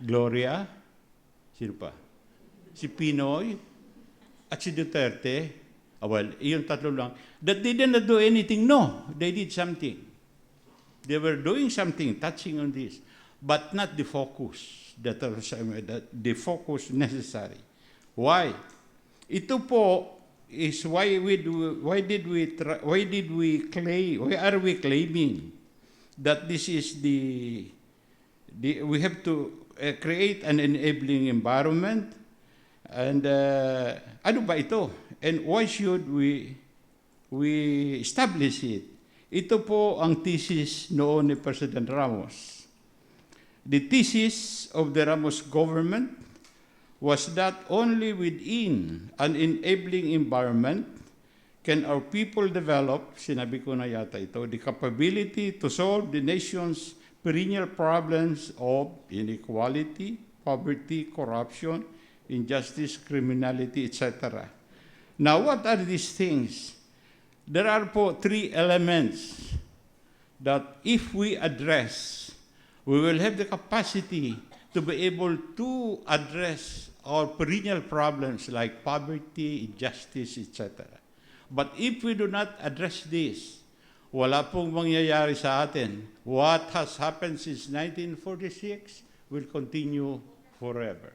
Gloria, sino pa? Si Pinoy, at si Duterte, well, yung tatlo lang, that they did not do anything. No, they did something. They were doing something, touching on this, but not the focus. The focus necessary. Why? Ito po is why are we claiming that this is we have to create an enabling environment, and ano ba ito? And why should we establish it? Ito po ang thesis noon ni President Ramos. The thesis of the Ramos government was that only within an enabling environment can our people develop, sinabi ko na yata ito, the capability to solve the nation's perennial problems of inequality, poverty, corruption, injustice, criminality, etc. Now, what are these things? There are po three elements that if we address, we will have the capacity to be able to address our perennial problems like poverty, injustice, etc. But if we do not address this, wala pong mangyayari sa atin. What has happened since 1946 will continue forever.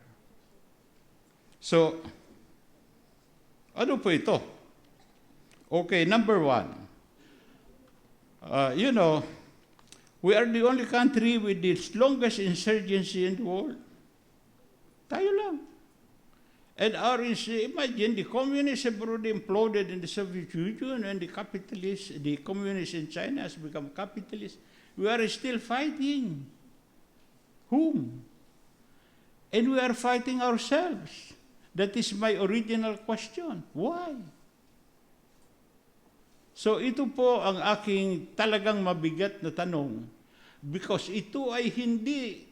So, ano po ito? Okay, number one. We are the only country with the longest insurgency in the world. Tayo lang. And imagine, the communists have already imploded in the Soviet Union, and the communists in China has become capitalists. We are still fighting. Whom? And we are fighting ourselves. That is my original question. Why? So ito po ang aking talagang mabigat na tanong, because ito ay hindi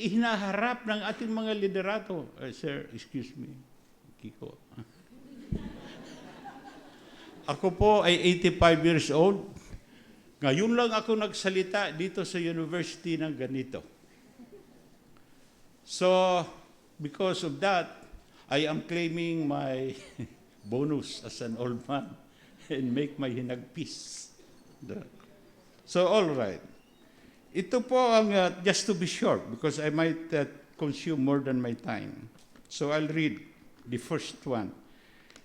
hinaharap ng ating mga liderato. Sir, excuse me, Kiko. Ako po ay 85 years old. Ngayon lang ako nagsalita dito sa university ng ganito. So, because of that, I am claiming my bonus as an old man and make my hinagpis. So, all right. Ito po ang, just to be short, because I might consume more than my time. So, I'll read the first one.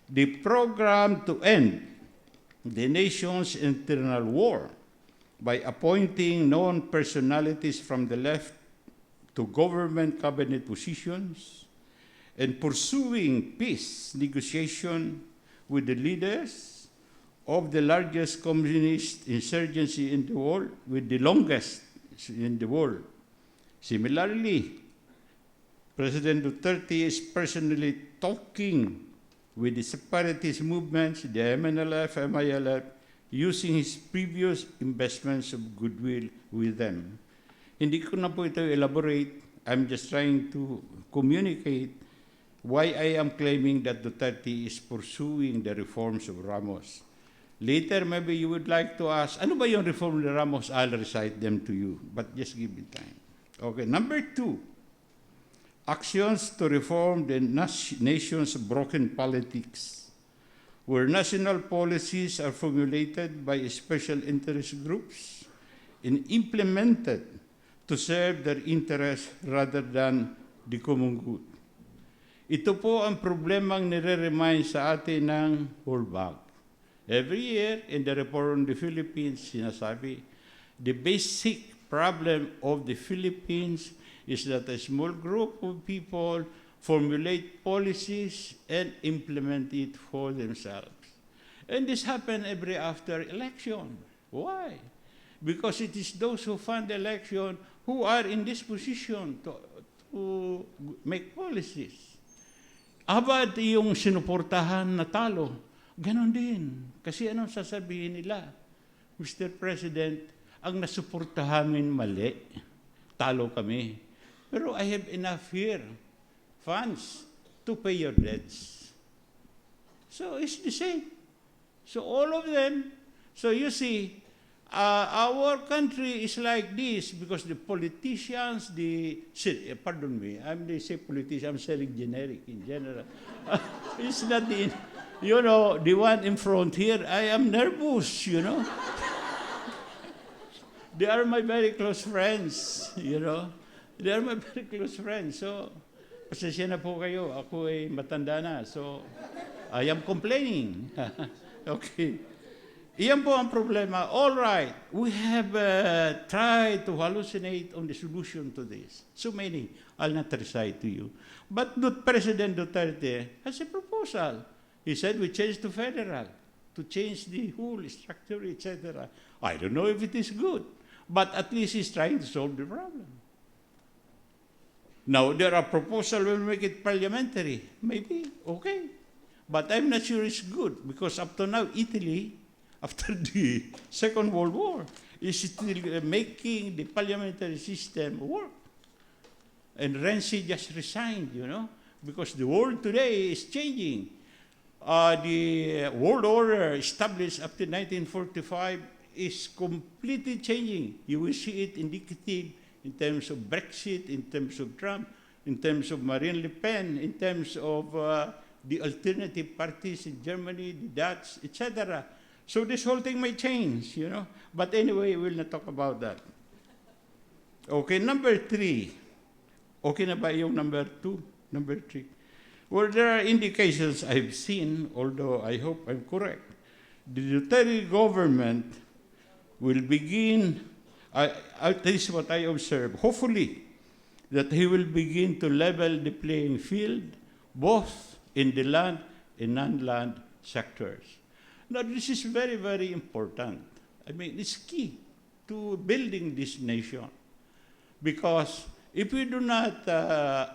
The program to end the nation's internal war by appointing known personalities from the left to government cabinet positions and pursuing peace negotiation with the leaders of the largest communist insurgency in the world, with the longest in the world. Similarly, President Duterte is personally talking with the separatist movements, the MNLF, MILF, using his previous investments of goodwill with them. Hindi ko na po ito elaborate. I'm just trying to communicate why I am claiming that Duterte is pursuing the reforms of Ramos. Later, maybe you would like to ask, ano ba yung reform ni Ramos? I'll recite them to you, but just give me time. Okay, number 2, actions to reform the nation's broken politics. where national policies are formulated by special interest groups and implemented to serve their interests rather than the common good. Ito po ang problemang nire-remind sa atin ng World Bank. Every year, in the report on the Philippines, sinasabi, the basic problem of the Philippines is that a small group of people formulate policies and implement it for themselves. And this happens every after election. Why? Because it is those who fund the election who are in this position to make policies. Abad yung sinuportahan na talo, ganon din. Kasi anong sasabihin nila? Mr. President, ang nasuportahan min mali, talo kami. Pero I have enough here, funds, to pay your debts. So it's the same. So all of them, so you see, our country is like this because the politicians, pardon me, they say politician, I'm saying generic in general. It's not the, the one in front here, I am nervous, They are my very close friends, They are my very close friends. So, pasensya na po kayo, ako ay matanda na. So, I am complaining. Okay. Iyan po ang problema. All right, we have tried to hallucinate on the solution to this. So many, I'll not recite to you. But President Duterte has a proposal. He said we change to federal, to change the whole structure, etc. I don't know if it is good, but at least he's trying to solve the problem. Now, there are proposals will make it parliamentary. Maybe, okay. But I'm not sure it's good, because up to now, Italy, after the Second World War, is still making the parliamentary system work. And Renzi just resigned, because the world today is changing. The world order established after 1945 is completely changing. You will see it indicative in terms of Brexit, in terms of Trump, in terms of Marine Le Pen, in terms of the alternative parties in Germany, the Dutch, etc. So this whole thing may change, But anyway, we'll not talk about that. Okay, number 3. Okay na ba yung number 2? Number 3. Well, there are indications I've seen, although I hope I'm correct. The Duterte government will begin, this is what I observe, hopefully, that he will begin to level the playing field, both in the land and non-land sectors. Now, this is very, very important. I mean, it's key to building this nation. Because if we do not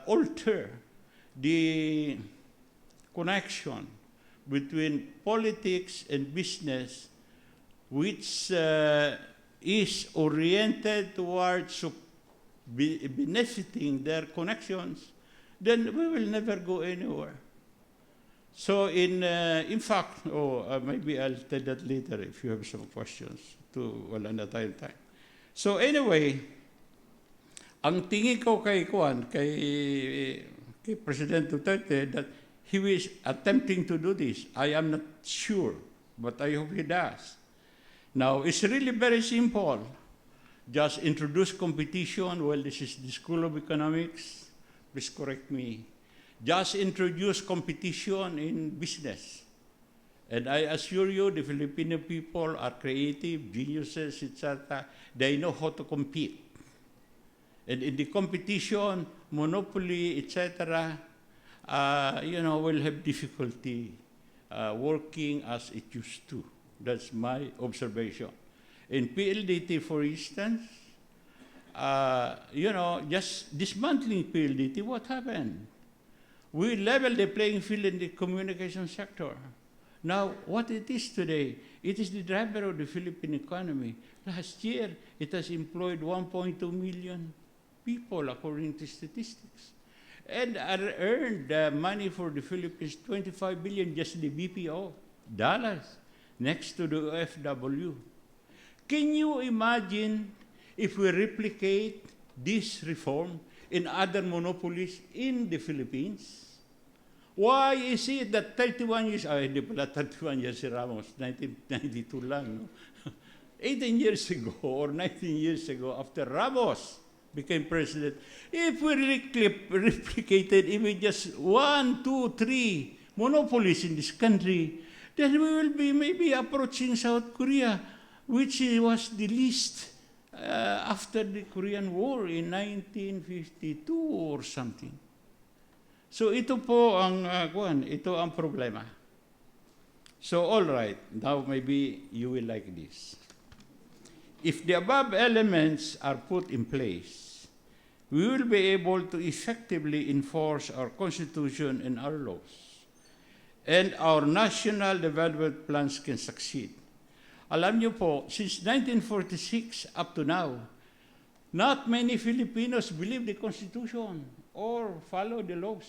alter the connection between politics and business, which is oriented towards benefiting their connections, then we will never go anywhere. So in fact, maybe I'll tell that later if you have some questions. Wala na tayong time. So anyway, ang tingin ko kay President Duterte that he was attempting to do this. I am not sure, but I hope he does. Now, it's really very simple. Just introduce competition. Well, this is the School of Economics. Please correct me. Just introduce competition in business. And I assure you, the Filipino people are creative, geniuses, etc. They know how to compete. And in the competition, monopoly, etc., will have difficulty working as it used to. That's my observation. In PLDT, for instance, just dismantling PLDT, what happened? We leveled the playing field in the communication sector. Now, what it is today, it is the driver of the Philippine economy. Last year, it has employed 1.2 million people, according to statistics. And earned money for the Philippines, 25 billion, just the BPO dollars, next to the OFW. Can you imagine if we replicate this reform in other monopolies in the Philippines? Why is it that 31 years, hindi pala 31 years si Ramos, 1992 lang, no? 18 years ago or 19 years ago, after Ramos became president, if we replicated even just 1, 2, 3 monopolies in this country, then we will be maybe approaching South Korea, which was the least after the Korean War in 1952 or something. So ito po ang ito ang problema. So all right, now maybe you will like this. If the above elements are put in place, we will be able to effectively enforce our Constitution and our laws, and our national development plans can succeed. Alam niyo po, since 1946 up to now, not many Filipinos believe the Constitution or follow the laws.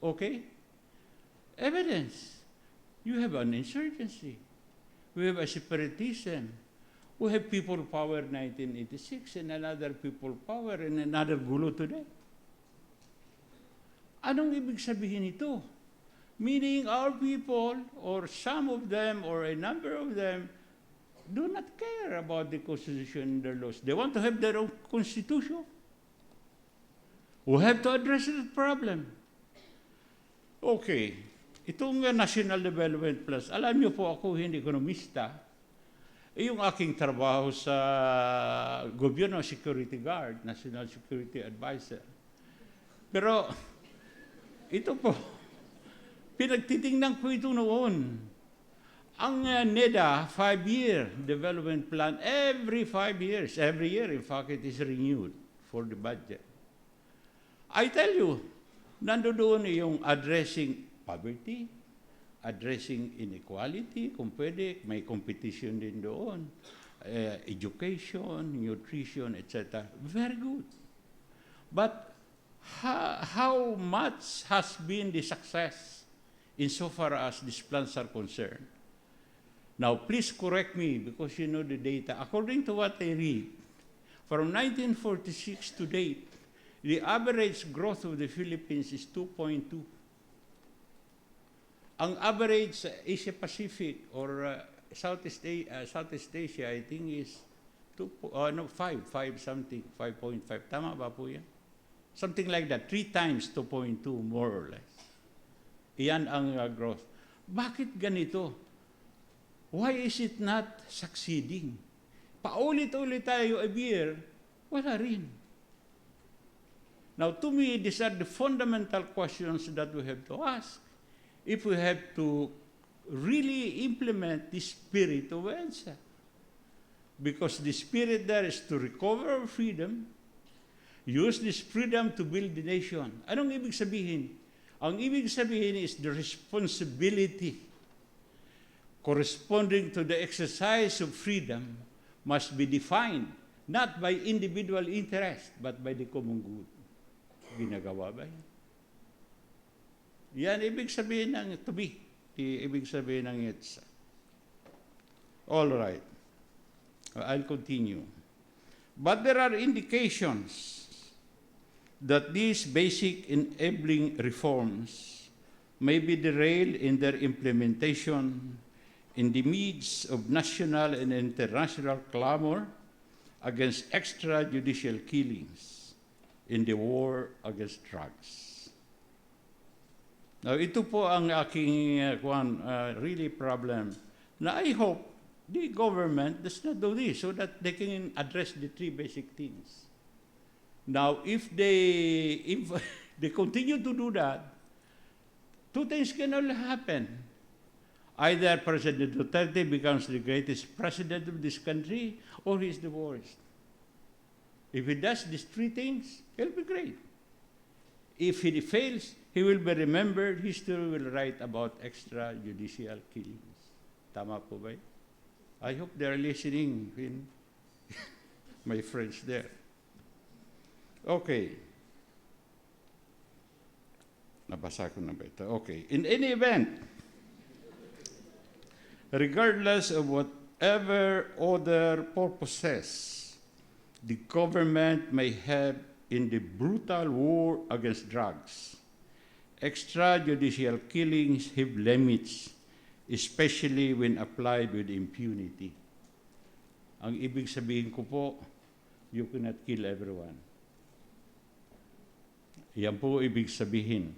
Okay? Evidence. You have an insurgency. We have a separatism. We have people power 1986 and another people power and another gulo today. Anong ibig sabihin ito? Meaning our people, or some of them, or a number of them, do not care about the Constitution and their laws. They want to have their own Constitution. We have to address that problem. Okay, itong National Development Plus, alam niyo po ako, hindi ekonomista, yung aking trabaho sa gobyerno, security guard, national security advisor. Pero ito po, pinagtitingnan ko ito noon. Ang NEDA, 5-year development plan, every 5 years, every year, in fact, it is renewed for the budget. I tell you, nandoon yung addressing poverty, addressing inequality, kung pwede, may competition din doon, education, nutrition, etc. Very good. But how much has been the success insofar as these plans are concerned? Now, please correct me because you know the data. According to what I read, from 1946 to date, the average growth of the Philippines is 2.2. Ang average Asia Pacific or Southeast Asia, I think is 5 something, 5.5. Tama ba po yan? Something like that, 3 times 2.2 more or less. Iyan ang growth. Bakit ganito? Why is it not succeeding? Paulit-ulit tayo a year, wala rin. Now, to me, these are the fundamental questions that we have to ask if we have to really implement the spirit of EDSA. Because the spirit there is to recover our freedom, use this freedom to build the nation. Anong ibig sabihin? Ang ibig sabihin is the responsibility corresponding to the exercise of freedom must be defined not by individual interest but by the common good. Ginagawa ba yan? Yan ibig sabihin ng to be. Ibig sabihin ng EDSA. All right. I'll continue. But there are indications that these basic enabling reforms may be derailed in their implementation in the midst of national and international clamor against extrajudicial killings in the war against drugs. Now, ito po ang aking really problem na I hope the government does not do this so that they can address the 3 basic things. Now, if they continue to do that, 2 things can only happen. Either President Duterte becomes the greatest president of this country or he is the worst. If he does these 3 things, he'll be great. If he fails, he will be remembered. History will write about extrajudicial killings. Tama po ba? I hope they're listening, my friends there. Okay. Nabasa ko na ba ito? Okay. In any event, regardless of whatever other purposes the government may have in the brutal war against drugs, extrajudicial killings have limits, especially when applied with impunity. Ang ibig sabihin ko po, you cannot kill everyone. Yan po ibig sabihin.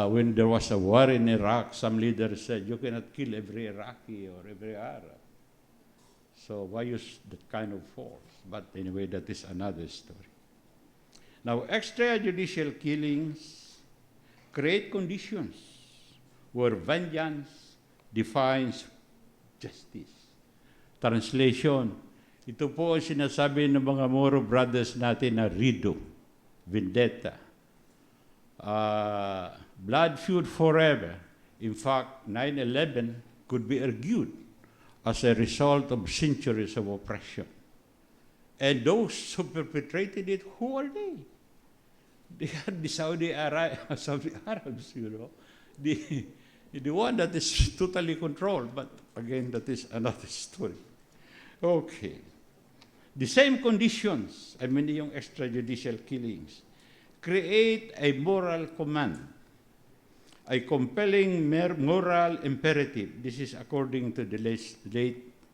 When there was a war in Iraq, some leaders said, you cannot kill every Iraqi or every Arab. So why use that kind of force? But anyway, that is another story. Now, extrajudicial killings create conditions where vengeance defines justice. Translation, ito po ang sinasabi ng mga Moro brothers natin na rido, vendetta, blood feud forever. In fact, 9/11 could be argued as a result of centuries of oppression. And those who perpetrated it, who are they? They are the Saudi Arabs, you know, the one that is totally controlled. But again, that is another story. Okay. The same conditions, I mean yung extrajudicial killings, create a moral command, a compelling moral imperative. This is according to the late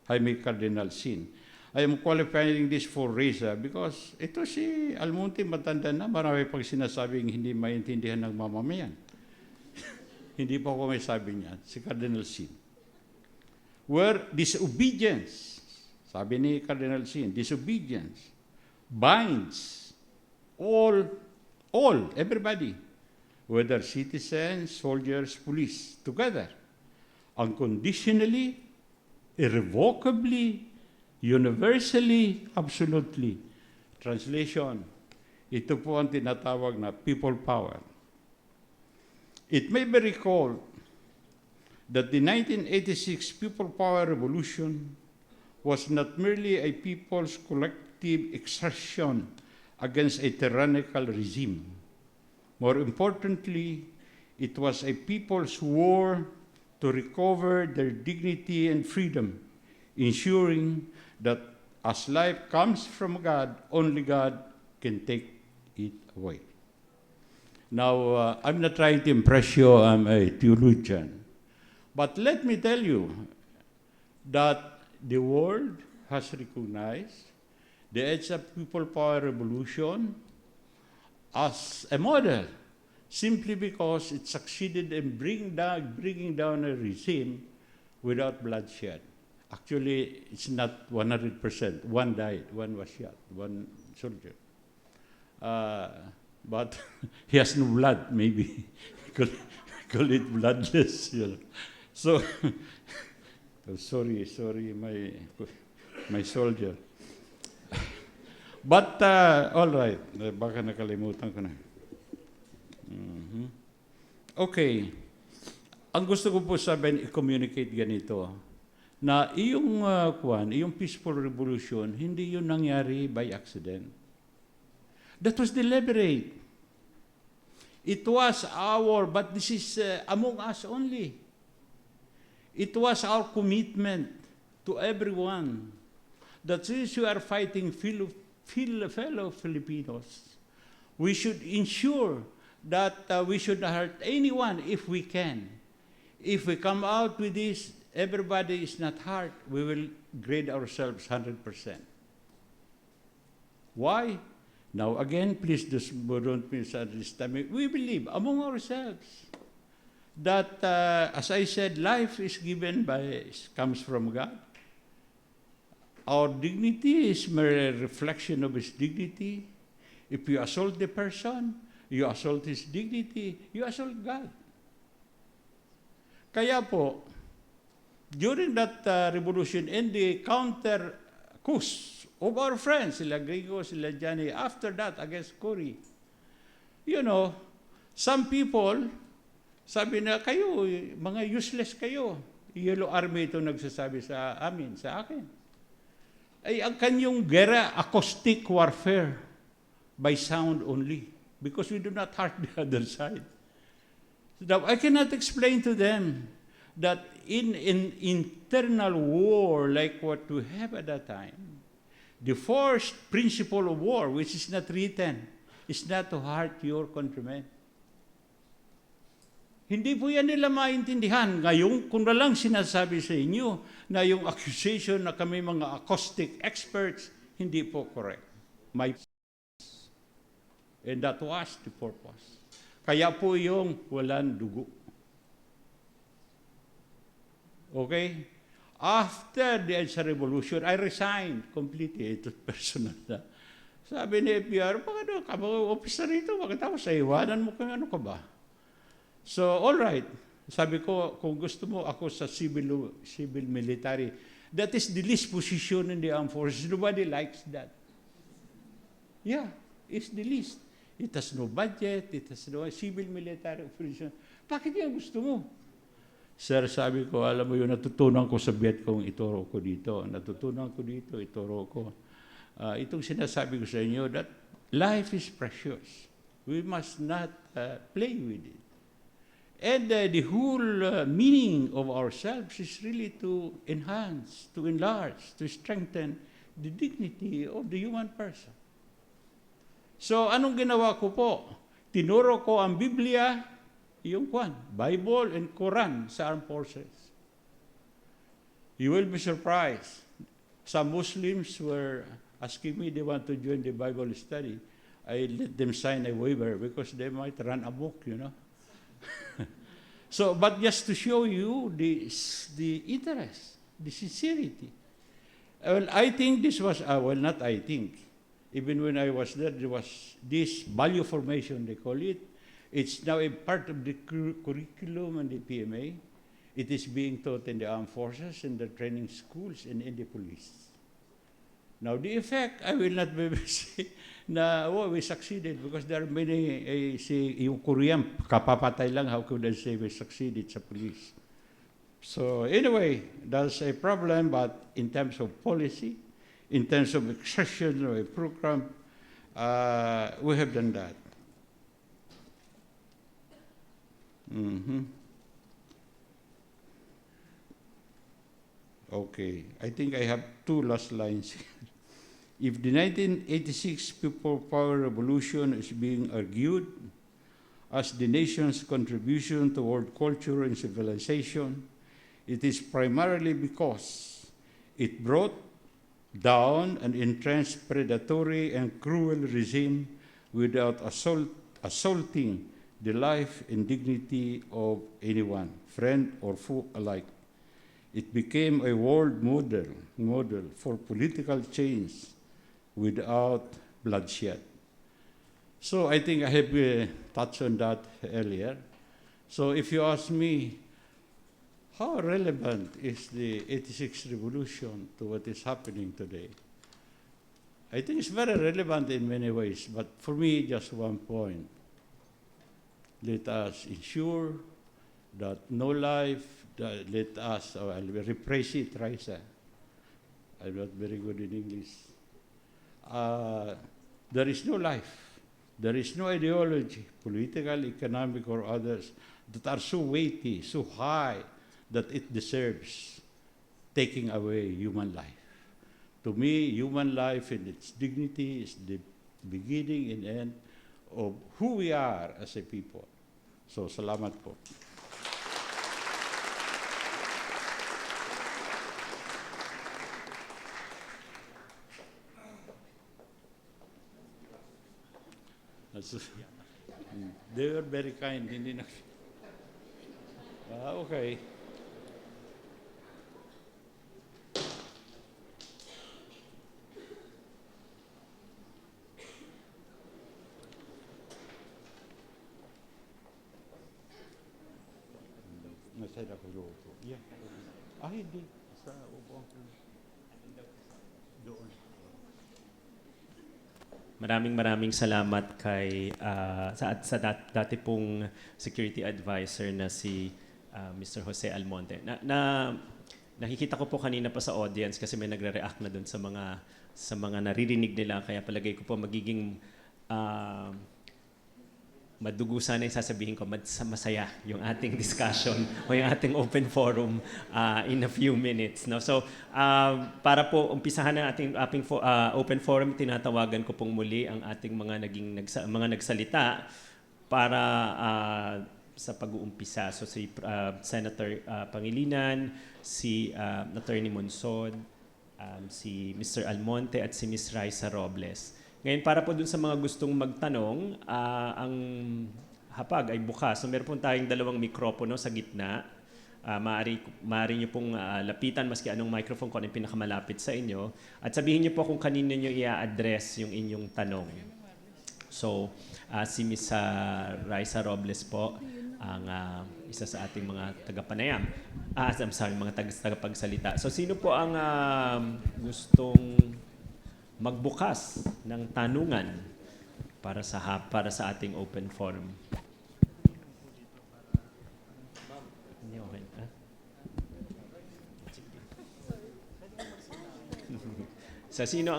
Jaime Cardinal Sin. I am qualifying this for Risa because ito si Almonte matanda na, marami pang sinasabing hindi maintindihan ng mamamayan. Hindi pa ako may sabi niya, si Cardinal Sin. Where disobedience, sabi ni Cardinal Sin, disobedience binds all, everybody, whether citizens, soldiers, police, together, unconditionally, irrevocably, universally, absolutely. Translation, ito po ang tinatawag na people power. It may be recalled that the 1986 People Power Revolution was not merely a people's collective exertion against a tyrannical regime. More importantly, it was a people's war to recover their dignity and freedom, ensuring that as life comes from God, only God can take it away. Now, I'm not trying to impress you, I'm a theologian. But let me tell you that the world has recognized the EDSA People Power Revolution as a model simply because it succeeded in bringing down a regime without bloodshed. Actually, it's not 100%. One died, one was shot, one soldier. But he has no blood, maybe. Call it bloodless, you know. So, oh, sorry, my soldier. But, all right, baka nakalimutan ko na. Okay. Ang gusto ko po sabihin, i-communicate ganito, na iyong peaceful revolution, hindi yun nangyari by accident. That was deliberate. It was but this is among us only. It was our commitment to everyone that since we are fighting fellow Filipinos, we should ensure that we should not hurt anyone if we can. If we come out with this, everybody is not hurt, we will grade ourselves 100%. Why? Now again, please don't misunderstand. We believe among ourselves that, as I said, life is comes from God. Our dignity is mere reflection of His dignity. If you assault the person, you assault His dignity, you assault God. Kaya po, during that revolution and the counter coups of our friends, sila Grigo, sila Johnny, after that, against Cory, you know, some people, sabi na kayo, mga useless kayo. Yellow Army ito nagsasabi sa akin. Ay, ang kanyang gera, acoustic warfare by sound only because we do not hurt the other side. Now, I cannot explain to them that in internal war like what we have at that time, the first principle of war, which is not written, is not to hurt your countrymen. Hindi po yan nila maintindihan. Ngayon, kung na lang sinasabi sa inyo na yung accusation na kami mga acoustic experts, hindi po correct. And that was the purpose. Kaya po yung walang dugo. Okay? After the EDSA Revolution, I resigned completely. Ito personal na. Sabi ni FBR, bakit ka ba officer rito? Bakit ako sa iwanan mo kung ano ka ba? So, all right. Sabi ko, kung gusto mo ako sa civil military, that is the least position in the armed forces. Nobody likes that. Yeah, it's the least. It has no budget, it has no civil military operation. Bakit yan gusto mo? Sir, sabi ko, alam mo yun, natutunan ko sa Vietcong, ituro ko dito. Natutunan ko dito, ituro ko. Itong sinasabi ko sa inyo, that life is precious. We must not play with it. And the whole meaning of ourselves is really to enhance, to enlarge, to strengthen the dignity of the human person. So, anong ginawa ko po? Tinuro ko ang Biblia, yung Bible and Quran sa armed forces. You will be surprised. Some Muslims were asking me they want to join the Bible study. I let them sign a waiver because they might run amok, you know. So, but just to show you the interest, the sincerity. Well, I think this was, well, not I think. Even when I was there was this value formation, they call it. It's now a part of the curriculum and the PMA. It is being taught in the armed forces, in the training schools, and in the police. Now, the effect, I will not be able to say na, we succeeded because there are many, yung Korean, kapapatay lang, how could I say we succeeded sa police? So, anyway, that's a problem, but in terms of policy, in terms of exertion of a program, we have done that. Okay, I think I have two last lines. If the 1986 People Power Revolution is being argued as the nation's contribution toward culture and civilization, it is primarily because it brought down an entrenched predatory and cruel regime without assaulting the life and dignity of anyone, friend or foe alike. It became a world model for political change without bloodshed. So I think I have touched on that earlier. So if you ask me, how relevant is the 86 revolution to what is happening today? I think it's very relevant in many ways, but for me, just one point. Let us ensure that no life, let us, I'll rephrase it, Risa. I'm not very good in English. There is no life, there is no ideology, political, economic, or others, that are so weighty, so high, that it deserves taking away human life. To me, human life and its dignity is the beginning and end of who we are as a people. So, salamat po. They were very kind, hindi na. Okay. Nasaan ako luto? Yeah. Hindi. Sa upo. Doon. Maraming salamat kay sa dati pong security advisor na si Mr. Jose Almonte. Nakikita ko po kanina pa sa audience kasi may nagre-react na doon sa mga naririnig nila, kaya palagay ko po magiging madugo sana yung sasabihin ko, masaya yung ating discussion o yung ating open forum in a few minutes. No? So, para po umpisahan na ating open forum, tinatawagan ko pong muli ang ating mga nagsalita para sa pag-uumpisa. So si Senator Pangilinan, si Attorney Monsod, si Mr. Almonte at si Ms. Risa Robles. Ngayon, para po dun sa mga gustong magtanong, ang hapag ay bukas. So meron po tayong 2 mikropono sa gitna. Maaari nyo pong lapitan maski anong microphone kung anong pinakamalapit sa inyo. At sabihin nyo po kung kanino nyo i-address yung inyong tanong. So, si Ms. Risa Robles po, ang isa sa ating mga tagapanayam. Mga tagapagsalita. So, sino po ang gustong magbukas ng tanungan para sa ating open forum? Hindi, okay. So, sino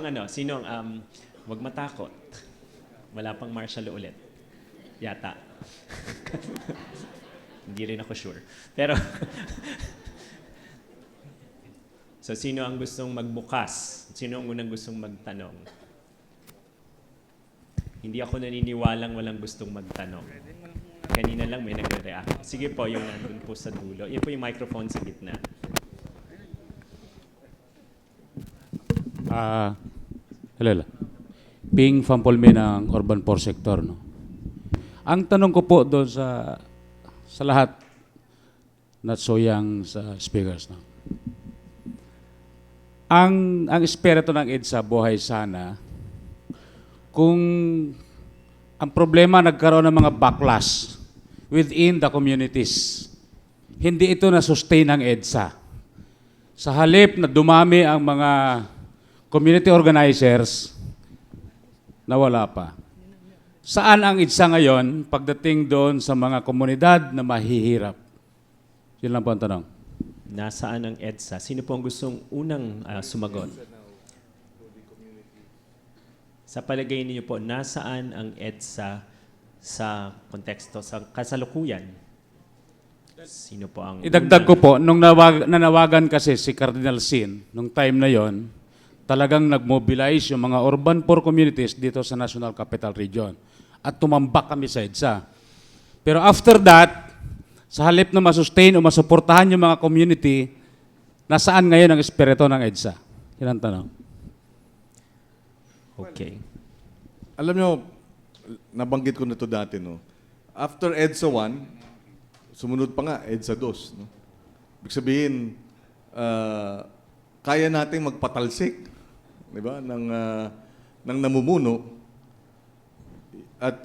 ang wag matakot? Wala pang martial law ulit. Yata. Hindi rin ako sure. Pero, so sino ang gustong magbukas? Sino ang unang gustong magtanong? Hindi ako naniniwalang walang gustong magtanong. Kanina lang may nagre-react. Sige po, yung nandun po sa dulo. Yan po yung microphone sa gitna. Hello. Ping Fampolme ng Urban Poor Sector. No? Ang tanong ko po doon sa lahat, not so young sa speakers. No? Ang espiritu ng EDSA, buhay sana, kung ang problema nagkaroon ng mga backlash within the communities, hindi ito na-sustain ng EDSA. Sa halip na dumami ang mga community organizers, nawala pa. Saan ang EDSA ngayon pagdating doon sa mga komunidad na mahihirap? Yun lang po ang tanong. Nasaan ang EDSA? Sino po ang gustong unang sumagot? Sa palagay niyo po, nasaan ang EDSA sa konteksto, sa kasalukuyan? Sino po ang... Idagdag ko po, nung nanawagan kasi si Cardinal Sin, nung time na yon, talagang nag-mobilize yung mga urban poor communities dito sa National Capital Region. At tumambak kami sa EDSA. Pero after that, sa halip na masustain o masuportahan yung mga community, nasaan ngayon ang espiritu ng EDSA? Yan ang tanong. Okay. Alam nyo, nabanggit ko na ito dati, no? After EDSA 1, sumunod pa nga, EDSA 2. No? Ibig sabihin, kaya nating magpatalsik, di ba, ng namumuno. At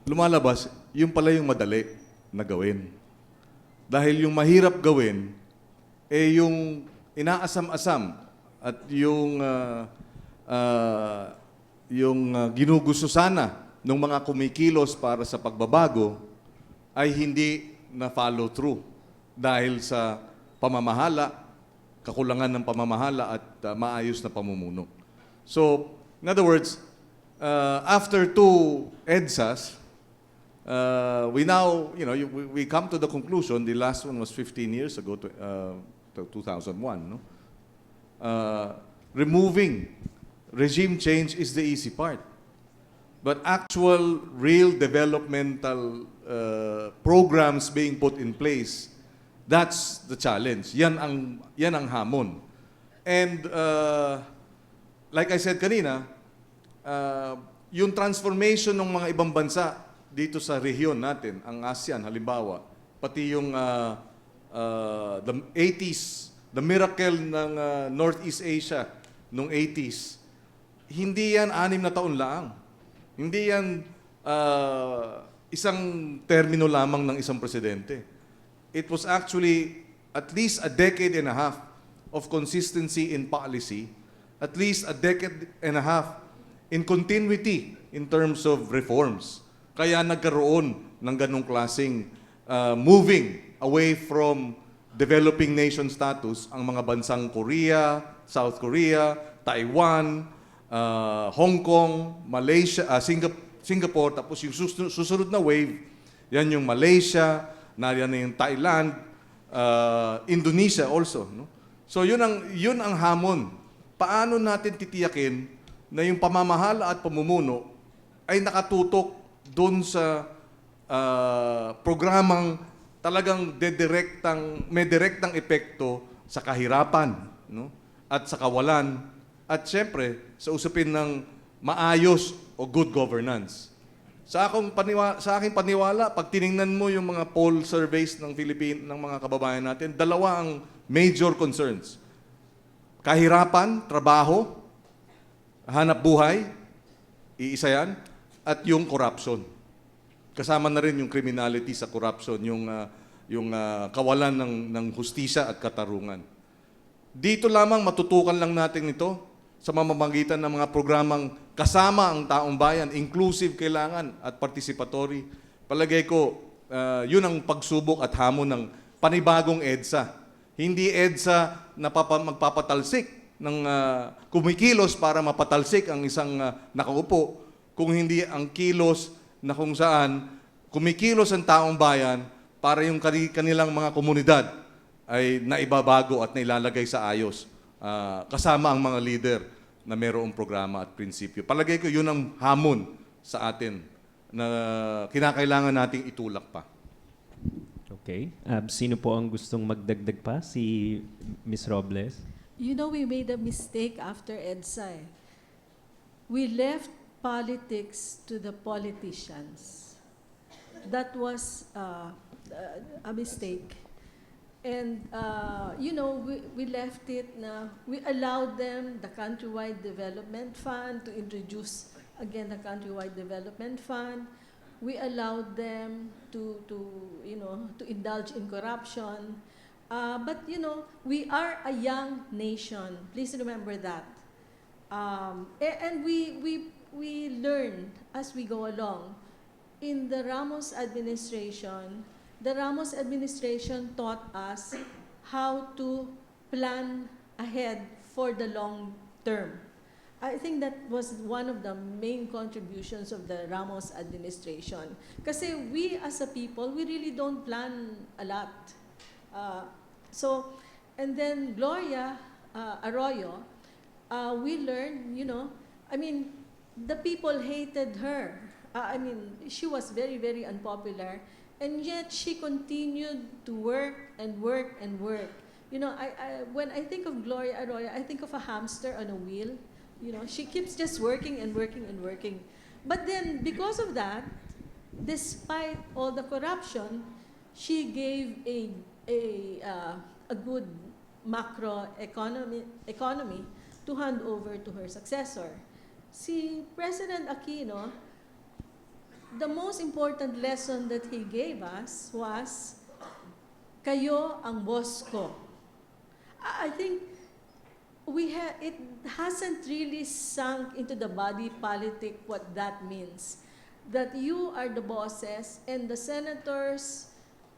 lumalabas, yung pala yung madali na gawin. Dahil yung mahirap gawin, yung inaasam-asam at yung ginugusto sana ng mga kumikilos para sa pagbabago ay hindi na-follow through dahil sa pamamahala, kakulangan ng pamamahala at maayos na pamumuno. So, in other words, after 2 EDSAs, we now, we come to the conclusion, the last one was 15 years ago, 2001, no? Removing regime change is the easy part. But actual, real developmental programs being put in place, that's the challenge. Yan ang hamon. And like I said kanina, yung transformation ng mga ibang bansa dito sa rehiyon natin, ang ASEAN halimbawa, pati yung the 80s, the miracle ng Northeast Asia noong 80s, hindi yan 6 na taon lang. Hindi yan isang termino lamang ng isang presidente. It was actually at least a decade and a half of consistency in policy, at least a decade and a half in continuity in terms of reforms. Kaya nagkaroon ng ganong klaseng moving away from developing nation status ang mga bansang Korea, South Korea, Taiwan, Hong Kong, Malaysia, Singapore, tapos yung susunod na wave, yan yung Malaysia, nariyan na yung Thailand, Indonesia also. No? So yun ang hamon. Paano natin titiyakin na yung pamamahala at pamumuno ay nakatutok doon sa programang talagang may direktang epekto sa kahirapan, no? At sa kawalan, at siyempre sa usapin ng maayos o good governance. Sa aking paniwala, pag tiningnan mo yung mga poll surveys ng ng mga kababayan natin, dalawa ang major concerns. Kahirapan, trabaho, hanap buhay, iisa yan, at yung corruption. Kasama na rin yung criminality sa corruption, yung kawalan ng hustisya at katarungan. Dito lamang matutukan lang natin ito sa mamamagitan ng mga programang kasama ang taong bayan, inclusive kailangan at participatory. Palagay ko, yun ang pagsubok at hamon ng panibagong EDSA. Hindi EDSA na magpapatalsik ng kumikilos para mapatalsik ang isang nakaupo, kung hindi ang kilos na kung saan kumikilos ang taong bayan para yung kanilang mga komunidad ay naibabago at nailalagay sa ayos, kasama ang mga leader na mayroong programa at prinsipyo. Palagay ko yun ang hamon sa atin na kinakailangan nating itulak pa. Okay. Sino po ang gustong magdagdag pa? Si Ms. Robles? You know, we made a mistake after EDSA. We left politics to the politicians. That was a mistake. And, you know, we left it na, we allowed them, the Countrywide Development Fund, to introduce, again, the Countrywide Development Fund. We allowed them to you know, to indulge in corruption. But, you know, we are a young nation. Please remember that. And we learn as we go along. In the Ramos administration, taught us how to plan ahead for the long term. I think that was one of the main contributions of the Ramos administration. Kasi we as a people, we really don't plan a lot. And then Gloria Arroyo, we learned, you know, I mean, the people hated her. I mean, she was very, very unpopular. And yet, she continued to work and work and work. You know, when I think of Gloria Arroyo, I think of a hamster on a wheel. You know, she keeps just working and working and working. But then, because of that, despite all the corruption, she gave a good macro economy to hand over to her successor. Si President Aquino, the most important lesson that he gave us was, kayo ang boss ko. I think it hasn't really sunk into the body politic what that means. That you are the bosses and the senators,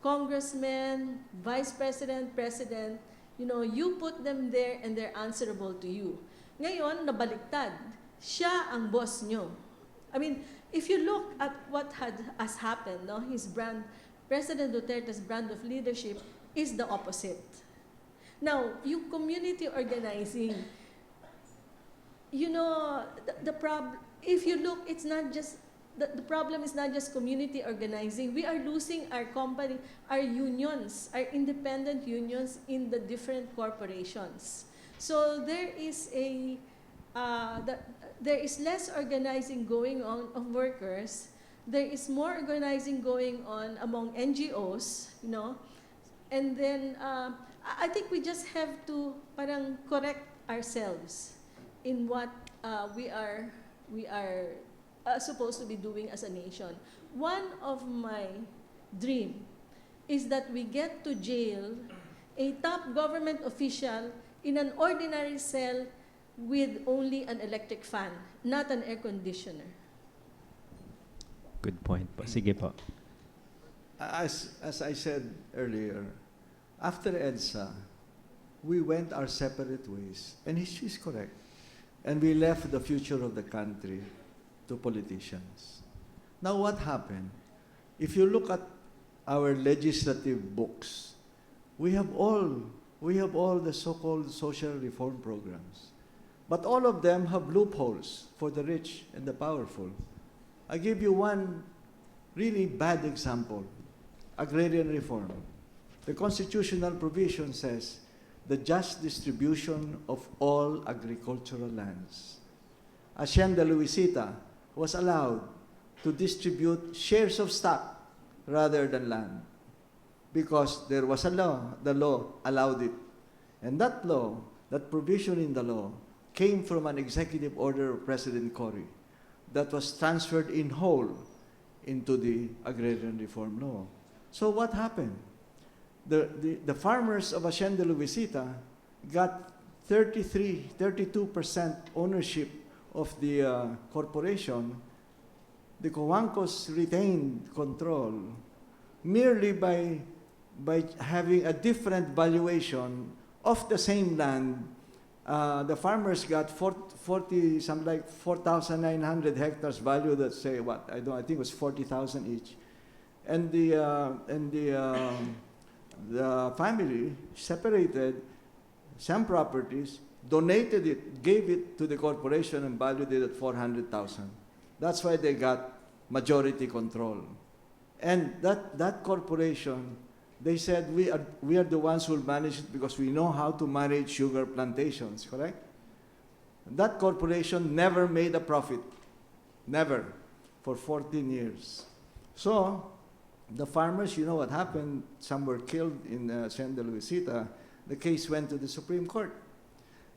congressmen, vice president, president, you know, you put them there and they're answerable to you. Ngayon, nabaliktad. Siya ang boss nyo. I mean, if you look at what has happened, no, President Duterte's brand of leadership is the opposite. Now, yung community organizing, you know, if you look, it's not just, the problem is not just community organizing. We are losing our company, our unions, our independent unions in the different corporations. So there is there is less organizing going on of workers. There is more organizing going on among NGOs, you know. And then I think we just have to parang correct ourselves in what we are supposed to be doing as a nation. One of my dream is that we get to jail a top government official in an ordinary cell with only an electric fan, not an air conditioner. Good point po. Sige po. As I said earlier, after EDSA, we went our separate ways, and she's correct. And we left the future of the country to politicians. Now what happened? If you look at our legislative books, we have all the so-called social reform programs. But all of them have loopholes for the rich and the powerful. I give you one really bad example, agrarian reform. The constitutional provision says the just distribution of all agricultural lands. Hacienda Luisita was allowed to distribute shares of stock rather than land because there was a law, the law allowed it. And that law, that provision in the law, came from an executive order of President Cory that was transferred in whole into the agrarian reform law. So what happened? The farmers of Hacienda Luisita got 32% ownership of the corporation. The Coahuangos retained control merely by having a different valuation of the same land. The farmers got 40 something like 4,900 hectares valued at, say, what, I think it was 40,000 each. And the family separated some properties, donated it, gave it to the corporation and valued it at 400,000. That's why they got majority control. And that corporation, they said, we are the ones who will manage it because we know how to manage sugar plantations, correct? That corporation never made a profit, never, for 14 years. So the farmers, you know what happened? Some were killed in Hacienda Luisita. The case went to the Supreme Court.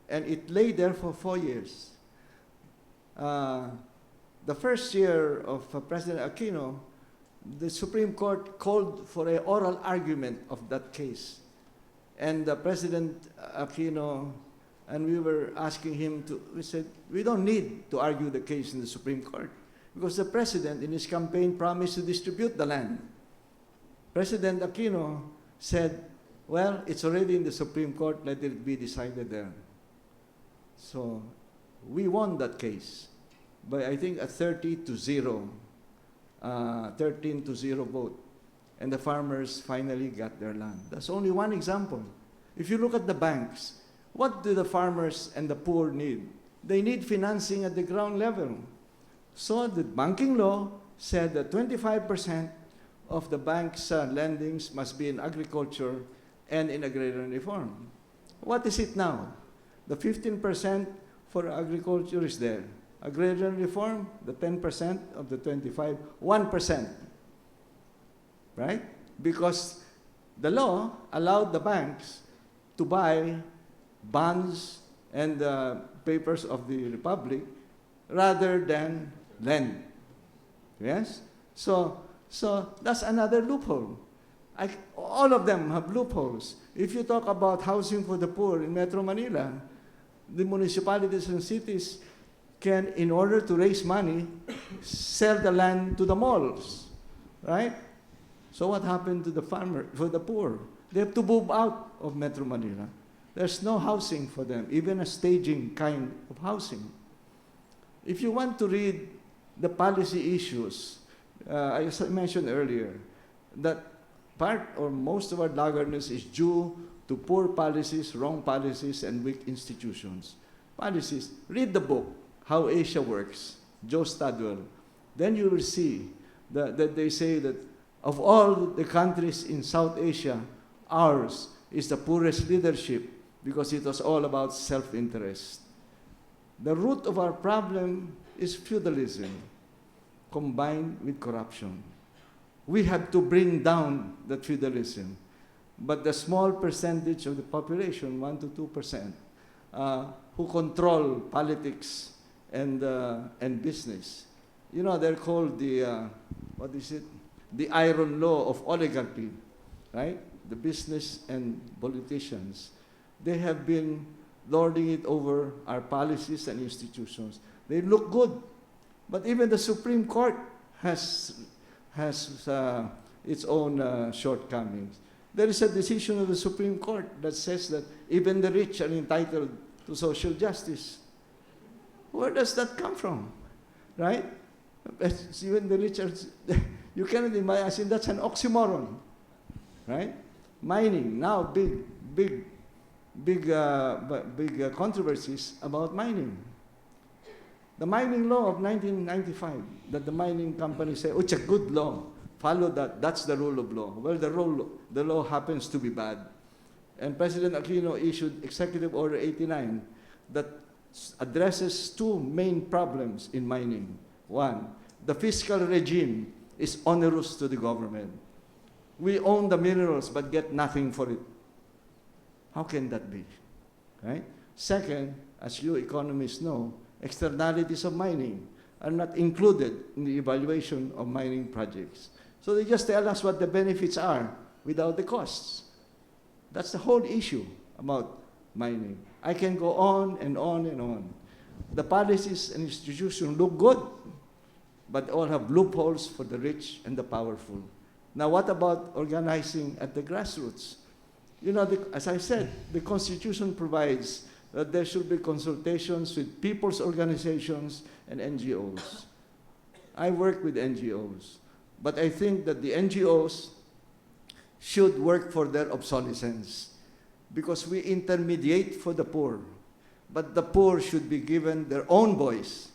And it lay there for 4 years. The first year of President Aquino, the Supreme Court called for an oral argument of that case. And President Aquino, and we were asking him to, we said, we don't need to argue the case in the Supreme Court because the President in his campaign promised to distribute the land. President Aquino said, well, it's already in the Supreme Court, let it be decided there. So we won that case by, I think, a 13-0 vote. And the farmers finally got their land. That's only one example. If you look at the banks, what do the farmers and the poor need? They need financing at the ground level. So the banking law said that 25% of the bank's lendings must be in agriculture and in agrarian reform. What is it now? The 15% for agriculture is there. Agrarian reform, the 10% of the 25, 1%. Right? Because the law allowed the banks to buy bonds and papers of the Republic rather than lend. Yes? So that's another loophole. All of them have loopholes. If you talk about housing for the poor in Metro Manila, the municipalities and cities can, in order to raise money, sell the land to the malls, right? So what happened to the farmer, for the poor? They have to move out of Metro Manila. There's no housing for them, even a staging kind of housing. If you want to read the policy issues, as I mentioned earlier, that part or most of our laggardness is due to poor policies, wrong policies, and weak institutions. Policies, read the book, How Asia Works, Joe Stadwell. Then you will see that they say that of all the countries in South Asia, ours is the poorest leadership because it was all about self-interest. The root of our problem is feudalism combined with corruption. We have to bring down that feudalism. But the small percentage of the population, 1 to 2%, who control politics and business, you know, they're called the, what is it? The iron law of oligarchy, right? The business and politicians. They have been lording it over our policies and institutions. They look good, but even the Supreme Court has its own shortcomings. There is a decision of the Supreme Court that says that even the rich are entitled to social justice. Where does that come from, right? Even the rich are, you cannot imagine, that's an oxymoron, right? Mining, now big controversies about mining. The mining law of 1995, that the mining company said, oh, it's a good law. follow that. That's the rule of law. Well, the law happens to be bad. And President Aquino issued Executive Order 89 that addresses two main problems in mining. One, the fiscal regime is onerous to the government. We own the minerals but get nothing for it. How can that be? Right? Second, as you economists know, externalities of mining are not included in the evaluation of mining projects. So they just tell us what the benefits are without the costs. That's the whole issue about mining. I can go on and on and on. The policies and institutions look good, but all have loopholes for the rich and the powerful. Now, what about organizing at the grassroots? You know, as I said, the Constitution provides that there should be consultations with people's organizations and NGOs. I work with NGOs, but I think that the NGOs should work for their obsolescence because we intermediate for the poor, but the poor should be given their own voice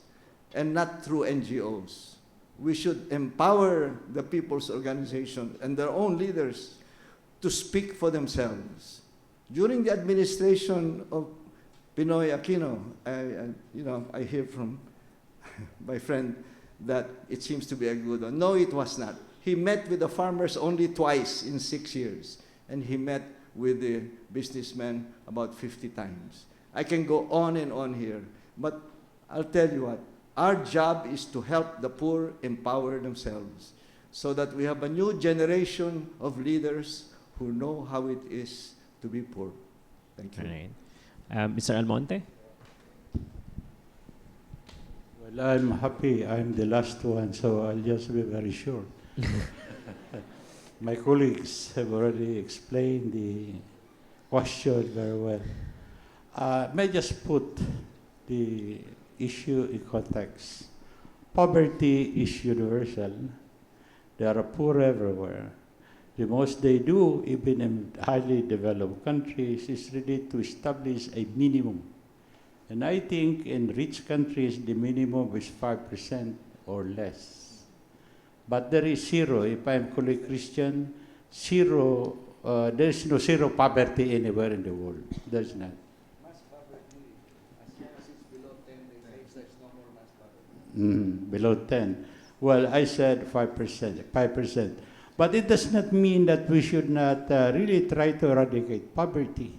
and not through NGOs. We should empower the people's organization and their own leaders to speak for themselves. During the administration of Pinoy Aquino, I hear from my friend that it seems to be a good one. No, it was not. He met with the farmers only twice in 6 years, and he met with the businessmen about 50 times. I can go on and on here, but I'll tell you what, our job is to help the poor empower themselves so that we have a new generation of leaders who know how it is to be poor. Thank you. All right. Mr. Almonte? Well, I'm happy I'm the last one, so I'll just be very short. My colleagues have already explained the question very well. May I just put the issue in context. Poverty is universal. There are poor everywhere. The most they do, even in highly developed countries, is really to establish a minimum. And I think in rich countries, the minimum is 5% or less. But there is zero, if I'm correct Christian, zero, there is no zero poverty anywhere in the world. There's none. Mass poverty, as long as it's below 10, they say there's no more mass poverty. Below 10. Well, I said 5%. But it does not mean that we should not really try to eradicate poverty.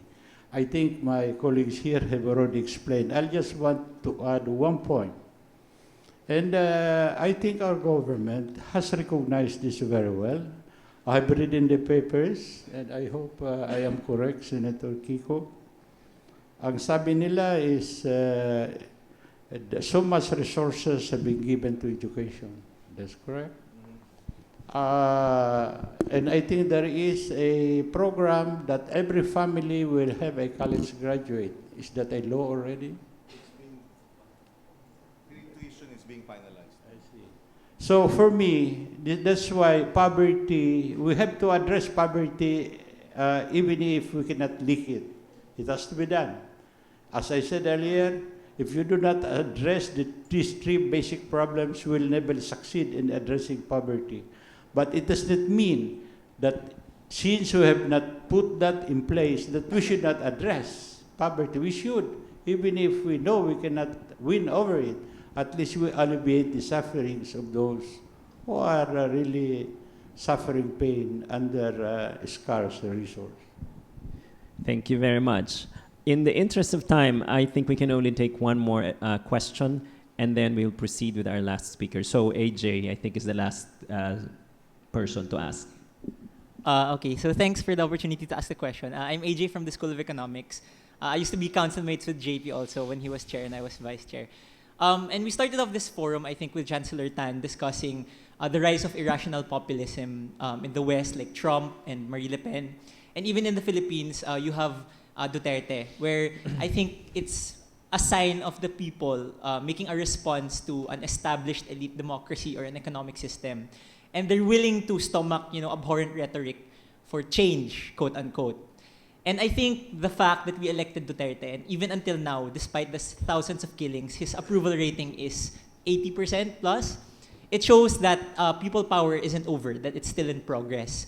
I think my colleagues here have already explained. I just want to add one point. And I think our government has recognized this very well. I've read in the papers, and I hope I am correct, Senator Kiko. Ang sabi nila is so much resources have been given to education. That's correct. And I think there is a program that every family will have a college graduate. Is that a law already? Tuition is being finalized. I see. So for me, that's why poverty, we have to address poverty even if we cannot lick it. It has to be done. As I said earlier, if you do not address these three basic problems, you will never succeed in addressing poverty. But it does not mean that since we have not put that in place, that we should not address poverty. We should, even if we know we cannot win over it, at least we alleviate the sufferings of those who are really suffering pain under scarce resource. Thank you very much. In the interest of time, I think we can only take one more question, and then we'll proceed with our last speaker. So AJ, I think, is the last person to ask. Okay, so thanks for the opportunity to ask the question. I'm AJ from the School of Economics. I used to be council mates with JP also when he was chair and I was vice chair. And we started off this forum, I think, with Chancellor Tan discussing the rise of irrational populism in the West, like Trump and Marine Le Pen. And even in the Philippines, you have Duterte, where I think it's a sign of the people making a response to an established elite democracy or an economic system. And they're willing to stomach, abhorrent rhetoric for change, quote unquote. And I think the fact that we elected Duterte, and even until now, despite the thousands of killings, his approval rating is 80% plus. it shows that people power isn't over, that it's still in progress.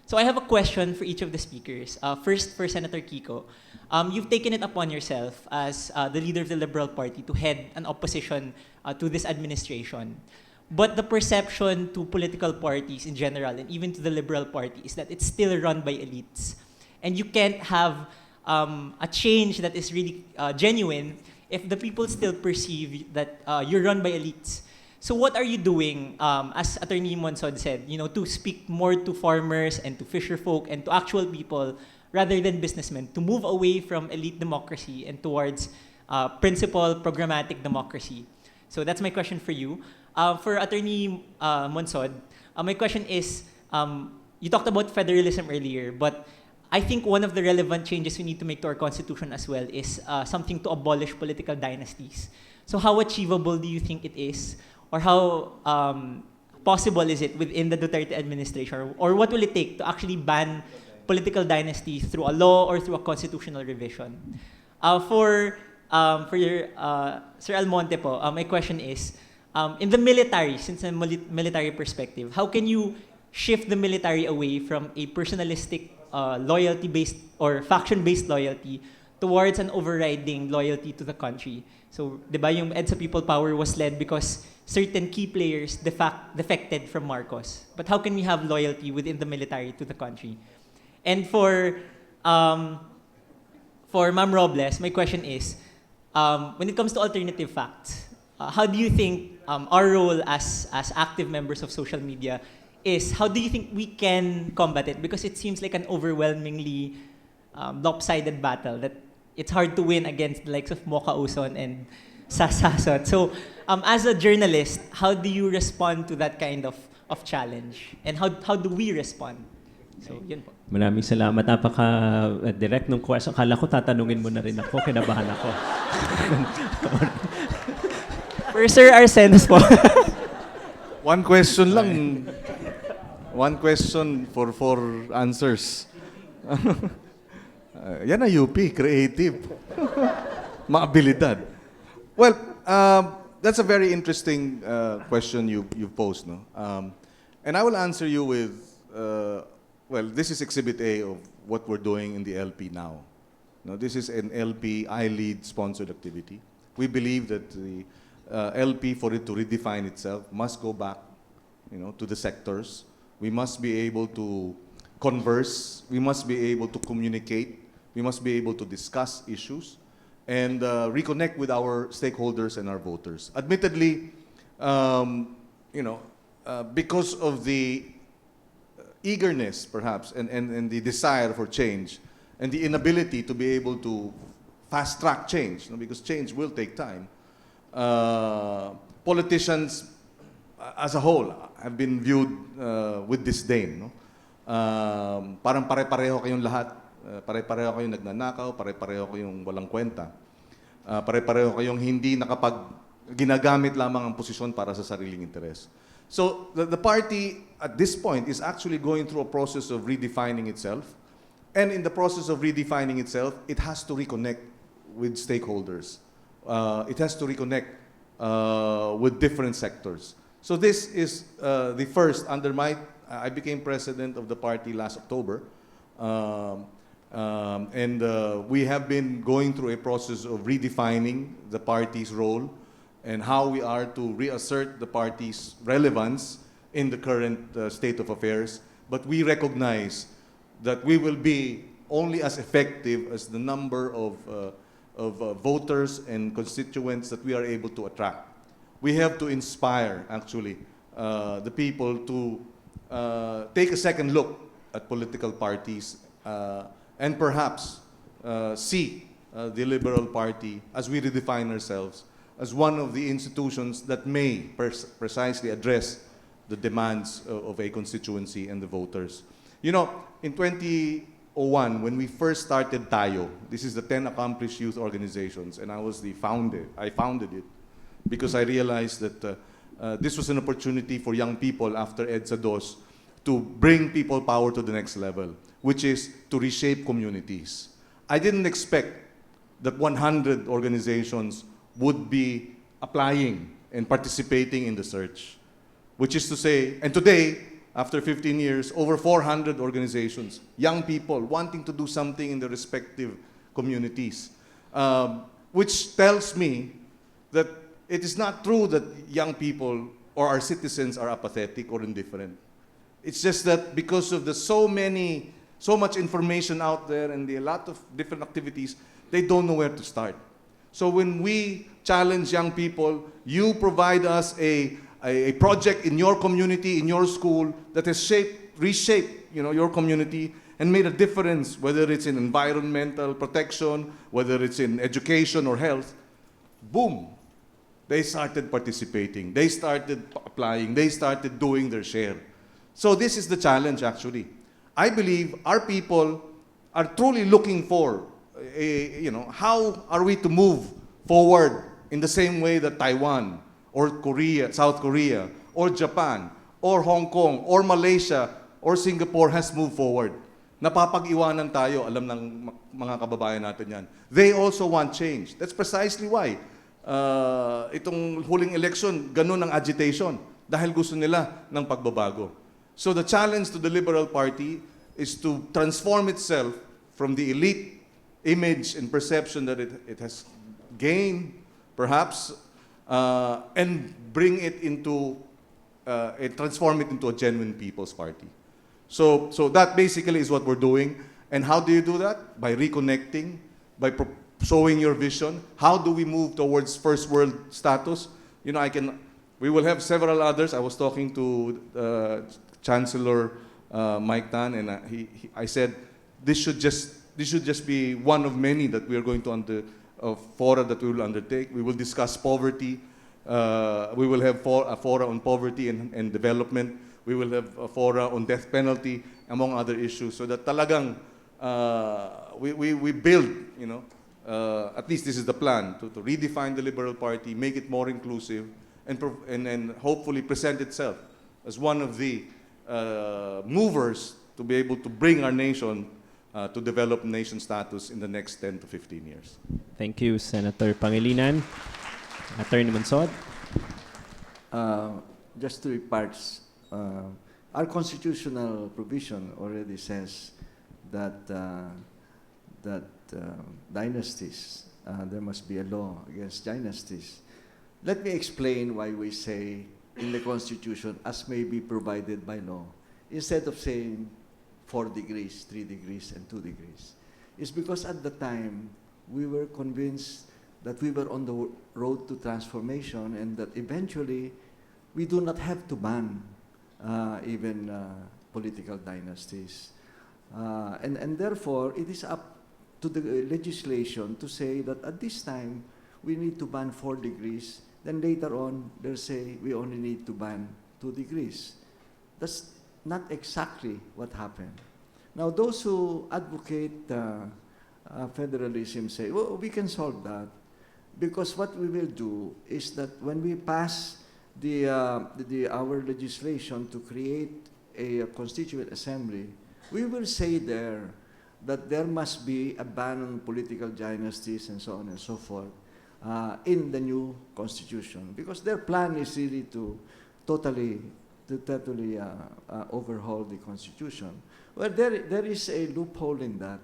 So I have a question for each of the speakers. First, for Senator Kiko. You've taken it upon yourself as the leader of the Liberal Party to head an opposition to this administration. But the perception to political parties in general, and even to the Liberal Party, is that it's still run by elites. And you can't have a change that is really genuine if the people still perceive that you're run by elites. So what are you doing, as Attorney Monsod said, to speak more to farmers and to fisher folk and to actual people rather than businessmen, to move away from elite democracy and towards principle programmatic democracy? So that's my question for you. For Attorney Monsod, my question is, you talked about federalism earlier, but I think one of the relevant changes we need to make to our constitution as well is something to abolish political dynasties. So how achievable do you think it is? Or how possible is it within the Duterte administration? Or what will it take to actually ban political dynasties through a law or through a constitutional revision? For your, Sir Almonte po, my question is, in the military, since a military perspective, how can you shift the military away from a personalistic loyalty-based or faction-based loyalty towards an overriding loyalty to the country? So, di ba, yung EDSA People Power was led because certain key players defected from Marcos. But how can we have loyalty within the military to the country? And for Ma'am Robles, my question is, when it comes to alternative facts, how do you think our role as active members of social media is, how do you think we can combat it? Because it seems like an overwhelmingly lopsided battle that it's hard to win against the likes of Mocha Uson and Sasason. So, as a journalist, how do you respond to that kind of challenge? And how do we respond? So, yun po. Maraming salamat. Napaka-direct nung question. Akala ko tatanungin mo na rin ako. Kinabahan ako. For Sir Arsenis po. One question lang. One question for 4 answers. Yan na UP, creative. Maabilidad. Well, that's a very interesting question you've posed. No? And I will answer you with, well, this is Exhibit A of what we're doing in the LP now. No, this is an LP I-lead sponsored activity. We believe that the LP, for it to redefine itself, must go back to the sectors. We must be able to converse. We must be able to communicate. We must be able to discuss issues and reconnect with our stakeholders and our voters. Admittedly, because of the eagerness, perhaps, and the desire for change, and the inability to be able to fast-track change, because change will take time, politicians as a whole have been viewed with disdain. Parang pare-pareho kayong lahat. Pare-pareho kayong nagnanakaw, pare-pareho kayong walang kwenta. Pare-pareho kayong hindi ginagamit lamang ang posisyon para sa sariling interes. So the party at this point is actually going through a process of redefining itself. And in the process of redefining itself, it has to reconnect with stakeholders. It has to reconnect with different sectors. So this is the first I became president of the party last October. And we have been going through a process of redefining the party's role and how we are to reassert the party's relevance in the current state of affairs. But we recognize that we will be only as effective as the number of voters and constituents that we are able to attract. We have to inspire, actually, the people to take a second look at political parties and perhaps see the Liberal Party, as we redefine ourselves, as one of the institutions that may precisely address the demands of a constituency and the voters. In 2001, when we first started Tayo, this is the 10 Accomplished Youth Organizations, and I founded it because I realized that this was an opportunity for young people after EDSA DOS to bring people power to the next level, which is to reshape communities. I didn't expect that 100 organizations would be applying and participating in the search. which is to say, and today, after 15 years, over 400 organizations, young people wanting to do something in their respective communities, which tells me that it is not true that young people or our citizens are apathetic or indifferent. It's just that because of the so much information out there and a lot of different activities, they don't know where to start. So when we challenge young people, you provide us a project in your community, in your school, that has reshaped your community and made a difference, whether it's in environmental protection, whether it's in education or health. Boom! They started participating. They started applying. They started doing their share. So this is the challenge, actually. I believe our people are truly looking for, how are we to move forward in the same way that Taiwan or Korea, South Korea, or Japan, or Hong Kong, or Malaysia, or Singapore has moved forward. Napapag-iwanan tayo, alam ng mga kababayan natin yan. They also want change. That's precisely why itong huling election, ganun ang agitation, dahil gusto nila ng pagbabago. So the challenge to the Liberal Party is to transform itself from the elite image and perception that it has gained, perhaps, and bring it into, and transform it into a genuine people's party. So that basically is what we're doing. And how do you do that? By reconnecting, by showing your vision. How do we move towards first world status? We will have several others. I was talking to Chancellor Mike Tan, and I said this should just be one of many that we are going to fora that we will undertake. We will discuss poverty. We will have a fora on poverty and development. We will have a fora on death penalty, among other issues, so that talagang we build, at least this is the plan, to redefine the Liberal Party, make it more inclusive, and hopefully present itself as one of the movers to be able to bring our nation to develop nation status in the next 10 to 15 years. Thank you, Senator Pangilinan. Attorney Monsod. Just 3 parts. Our constitutional provision already says that dynasties, there must be a law against dynasties. Let me explain why we say in the Constitution, as may be provided by law, instead of saying 4 degrees, 3 degrees, and 2 degrees. It's because at the time, we were convinced that we were on the road to transformation and that eventually we do not have to ban even political dynasties. And therefore, it is up to the legislation to say that at this time, we need to ban 4 degrees. Then later on, they'll say we only need to ban 2 degrees. That's not exactly what happened. Now, those who advocate federalism say, well, we can solve that, because what we will do is that when we pass our legislation to create a constituent assembly, we will say there that there must be a ban on political dynasties and so on and so forth in the new constitution, because their plan is really to totally overhaul the constitution. Well, there is a loophole in that,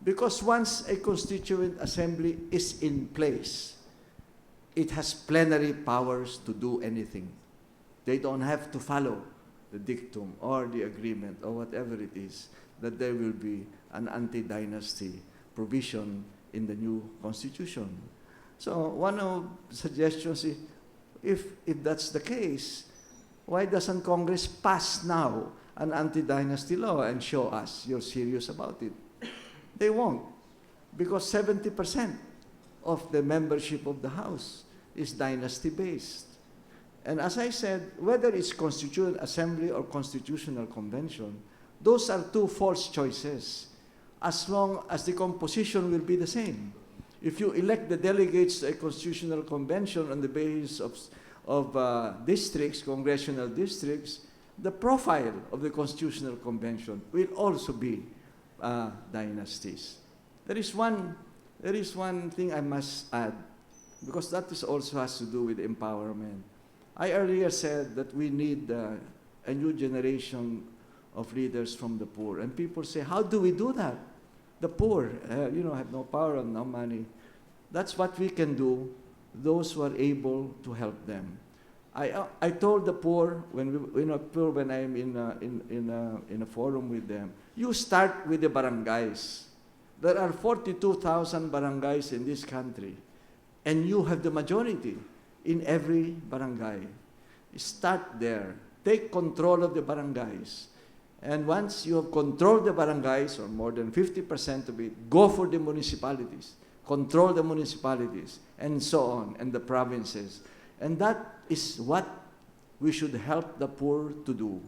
because once a constituent assembly is in place, it has plenary powers to do anything. They don't have to follow the dictum or the agreement or whatever it is, that there will be an anti-dynasty provision in the new constitution. So one of the suggestions is, if that's the case, why doesn't Congress pass now an anti-dynasty law and show us you're serious about it? They won't, because 70% of the membership of the House is dynasty-based. And as I said, whether it's Constituent Assembly or Constitutional Convention, those are 2 false choices, as long as the composition will be the same. If you elect the delegates to a Constitutional Convention on the basis of districts, congressional districts, the profile of the Constitutional Convention will also be dynasties. There is one thing I must add, because that also has to do with empowerment. I earlier said that we need a new generation of leaders from the poor. And people say, how do we do that? The poor, have no power and no money. That's what we can do, those who are able to help them. I told the poor when I'm in a forum with them, you start with the barangays. There are 42,000 barangays in this country, and you have the majority in every barangay. Start there. Take control of the barangays. And once you have controlled the barangays, or more than 50% of it, go for the municipalities. Control the municipalities, and so on, and the provinces. And that is what we should help the poor to do.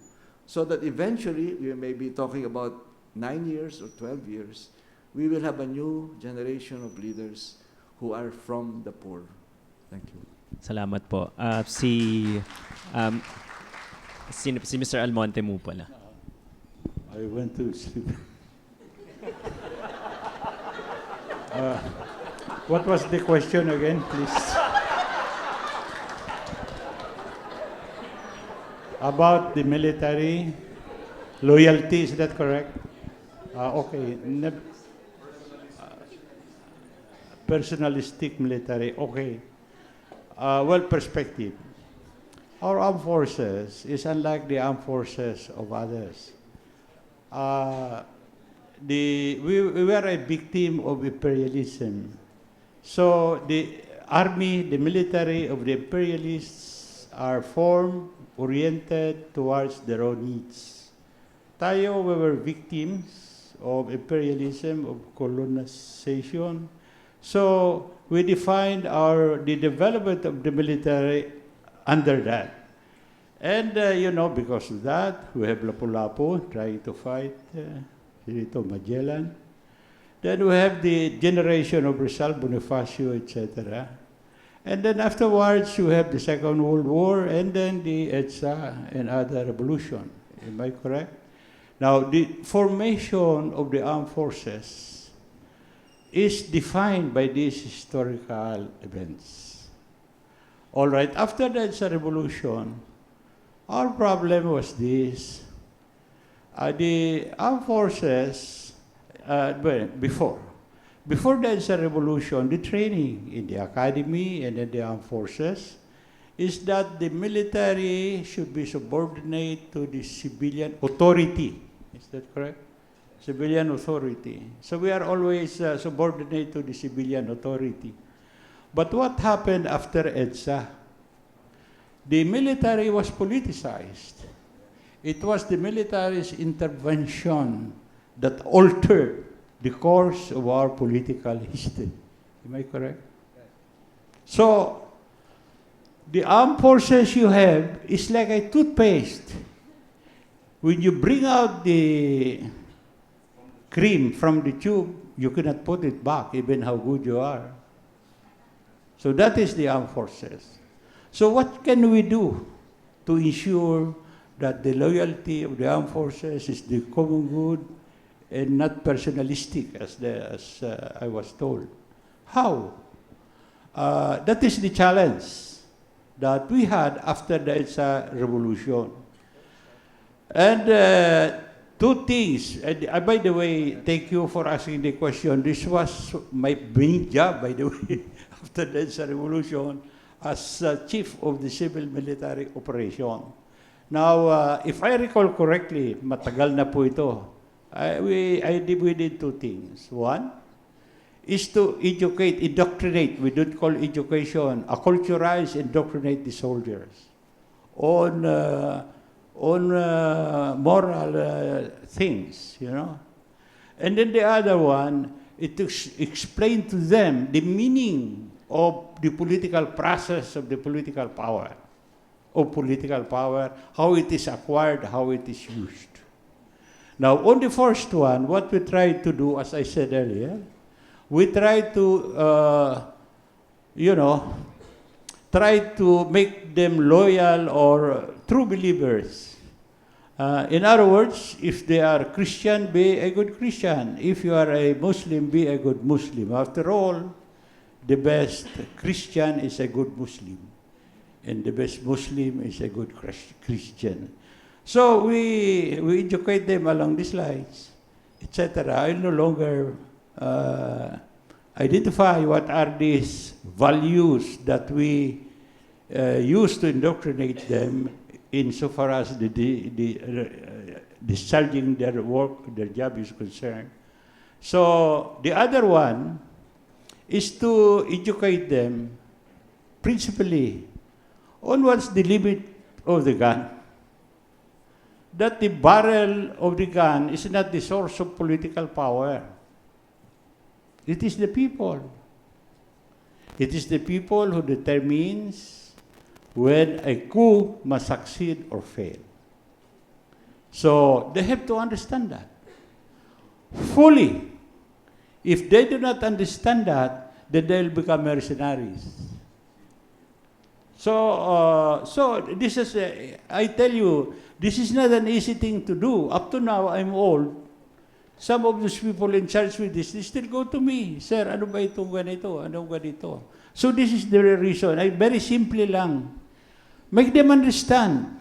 So that eventually, we may be talking about 9 years or 12 years, we will have a new generation of leaders who are from the poor. Thank you. Salamat po. Si Mr. Almonte mo pala. I went to sleep. What was the question again, please? About the military loyalty, is that correct? Okay. Personalistic military, okay. Well, perspective. Our armed forces is unlike the armed forces of others. We were a victim of imperialism. So the army, the military of the imperialists are formed, oriented towards their own needs. Tayo, we were victims of imperialism, of colonization. So we defined the development of the military under that. And, because of that, we have Lapu-Lapu trying to fight Rito Magellan. Then we have the generation of Rizal, Bonifacio, etc. And then afterwards, you have the Second World War, and then the EDSA and other revolution. Am I correct? Now, the formation of the armed forces is defined by these historical events. All right, after the EDSA revolution, our problem was this. The armed forces, before the EDSA revolution, the training in the academy and in the armed forces is that the military should be subordinate to the civilian authority. Is that correct? Civilian authority. So we are always subordinate to the civilian authority. But what happened after EDSA? The military was politicized. It was the military's intervention that altered the course of our political history. Am I correct? So, the armed forces you have is like a toothpaste. When you bring out the cream from the tube, you cannot put it back, even how good you are. So that is the armed forces. So what can we do to ensure that the loyalty of the armed forces is the common good and not personalistic, as I was told? How? That is the challenge that we had after the EDSA revolution. And two things. By the way, thank you for asking the question. This was my main job, by the way, after the EDSA revolution, as chief of the civil military operation. Now, if I recall correctly, matagal na po ito. We did two things. One is to educate, indoctrinate. We don't call education, acculturize, indoctrinate the soldiers on moral things, And then the other one is to explain to them the meaning of the political process of the political power, how it is acquired, how it is used. Now, on the first one, what we try to do, as I said earlier, we try to, try to make them loyal or true believers. In other words, if they are Christian, be a good Christian. If you are a Muslim, be a good Muslim. After all, the best Christian is a good Muslim. and the best Muslim is a good Christian. So we educate them along these lines, etc. I no longer identify what are these values that we use to indoctrinate them insofar as discharging their work, their job is concerned. So the other one is to educate them principally on what's the limit of the gun. That the barrel of the gun is not the source of political power. It is the people. It is the people who determines when a coup must succeed or fail. So they have to understand that fully. If they do not understand that, then they'll become mercenaries. So this is, I tell you, this is not an easy thing to do. Up to now, I'm old. Some of those people in charge with this, they still go to me, Sir, ano ba itong ganito? Ano ganito? So this is the reason. Very simply lang. Make them understand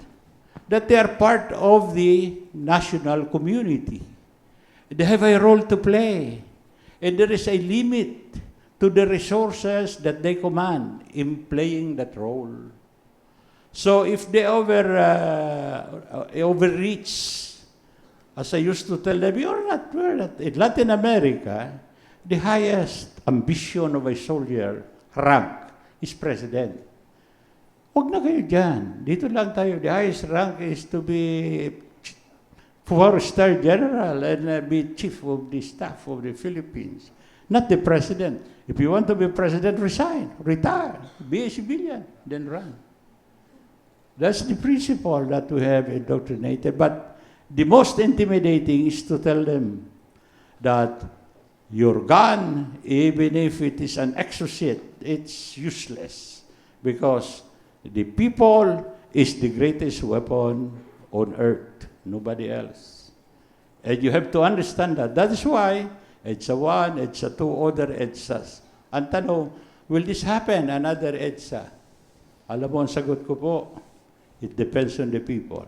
that they are part of the national community. They have a role to play. And there is a limit to the resources that they command in playing that role. So if they overreach, as I used to tell them, we're not. In Latin America, the highest ambition of a soldier rank is president. Huwag na kayo dyan. Dito lang tayo. The highest rank is to be 4-star general and be chief of the staff of the Philippines. Not the president. If you want to be president, resign, retire, be a civilian, then run. That's the principle that we have indoctrinated. But the most intimidating is to tell them that your gun, even if it is an exocet, it's useless because the people is the greatest weapon on earth, nobody else. And you have to understand that. That is why EDSA 1, EDSA 2, other EDSAs. Ang tanong, will this happen, another EDSA? Alam mo, ang sagot ko po, it depends on the people.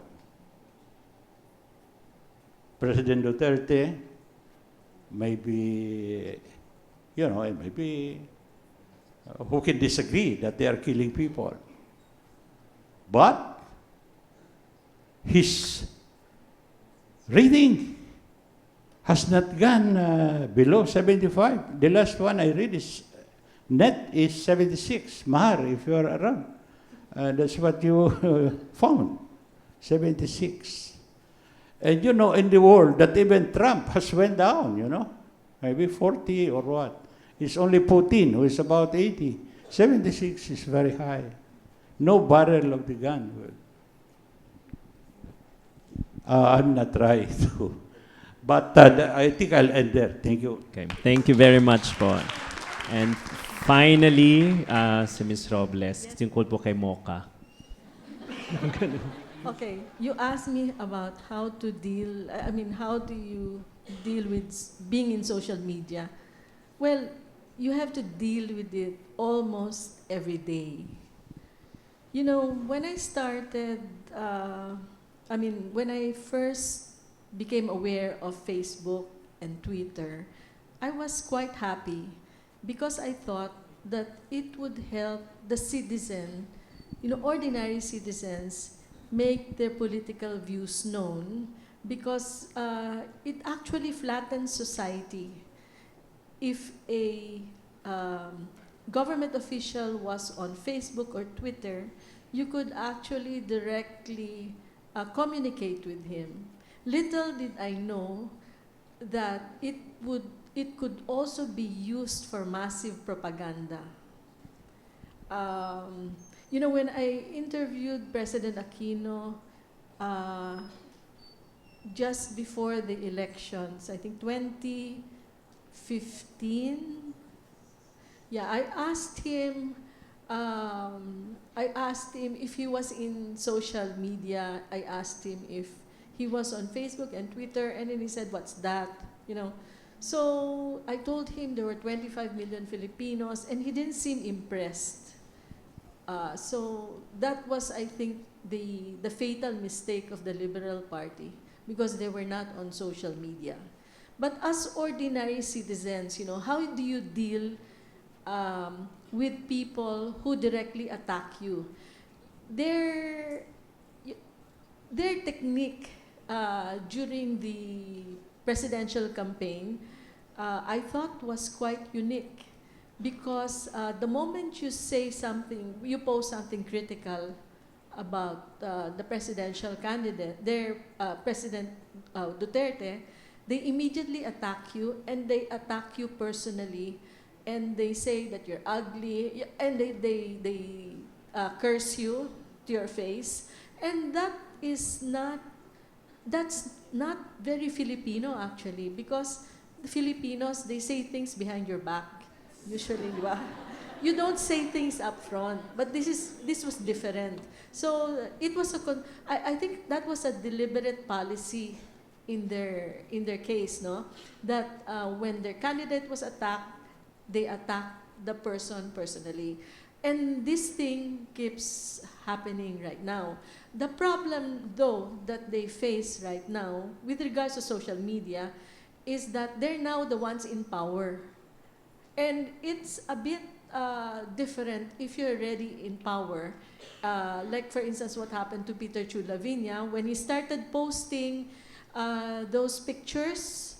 President Duterte maybe, who can disagree that they are killing people? But his rating has not gone below 75. The last one I read is net is 76. Mahar, if you are around. That's what you found, 76. And in the world, that even Trump has went down, maybe 40 or what. It's only Putin, who is about 80. 76 is very high. No barrel of the gun. I'm not trying to. But I think I'll end there. Thank you. Okay, thank you very much po. And finally, si Ms. Robles, tungkol po kay Mocha. Okay, you asked me about how to deal, how do you deal with being in social media? Well, you have to deal with it almost every day. When I started, when I first became aware of Facebook and Twitter, I was quite happy because I thought that it would help the citizen, ordinary citizens, make their political views known because it actually flattens society. If a government official was on Facebook or Twitter, you could actually directly communicate with him. Little did I know that it could also be used for massive propaganda. When I interviewed President Aquino just before the elections, I think 2015, I asked him if he was in social media. I asked him if he was on Facebook and Twitter, and then he said, "What's that?" So I told him there were 25 million Filipinos, and he didn't seem impressed. So that was, I think, the fatal mistake of the Liberal Party, because they were not on social media. But as ordinary citizens, how do you deal with people who directly attack you? Their technique during the presidential campaign, I thought was quite unique, because the moment you say something, you post something critical about the presidential candidate, their President Duterte, they immediately attack you, and they attack you personally, and they say that you're ugly, and they curse you to your face, and that's not very Filipino, actually, because the Filipinos, they say things behind your back, usually, di ba? You don't say things up front, but this was different. So it was I think that was a deliberate policy in their case, no? That when their candidate was attacked, they attacked the person personally. And this thing keeps happening right now. The problem, though, that they face right now with regards to social media is that they're now the ones in power. And it's a bit different if you're already in power. Like, for instance, what happened to Peter Chulavinia when he started posting those pictures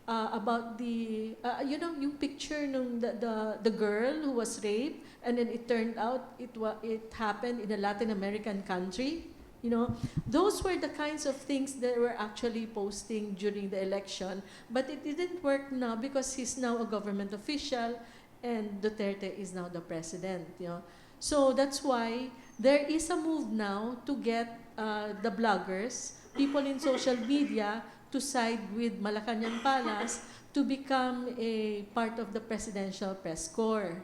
about the, yung picture ng the girl who was raped, and then it turned out it happened in a Latin American country. Those were the kinds of things that we're actually posting during the election, but it didn't work now because he's now a government official and Duterte is now the president. So that's why there is a move now to get the bloggers, people in social media, to side with Malacanang Palace to become a part of the presidential press corps.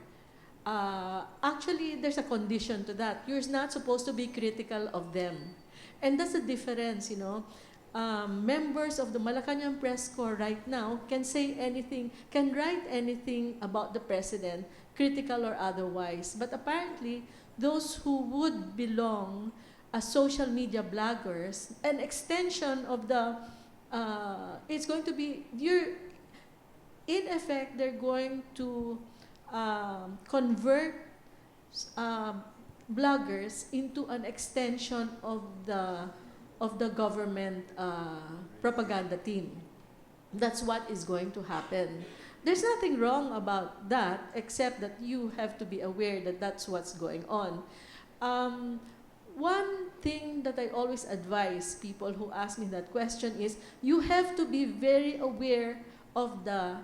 Actually, there's a condition to that. You're not supposed to be critical of them. And that's the difference, members of the Malacanang Press Corps right now can say anything, can write anything about the president, critical or otherwise. But apparently, those who would belong as social media bloggers, an extension of the, it's going to be, in effect, they're going to convert bloggers into an extension of the government propaganda team. That's what is going to happen. There's nothing wrong about that, except that you have to be aware that that's what's going on. One thing that I always advise people who ask me that question is, you have to be very aware of the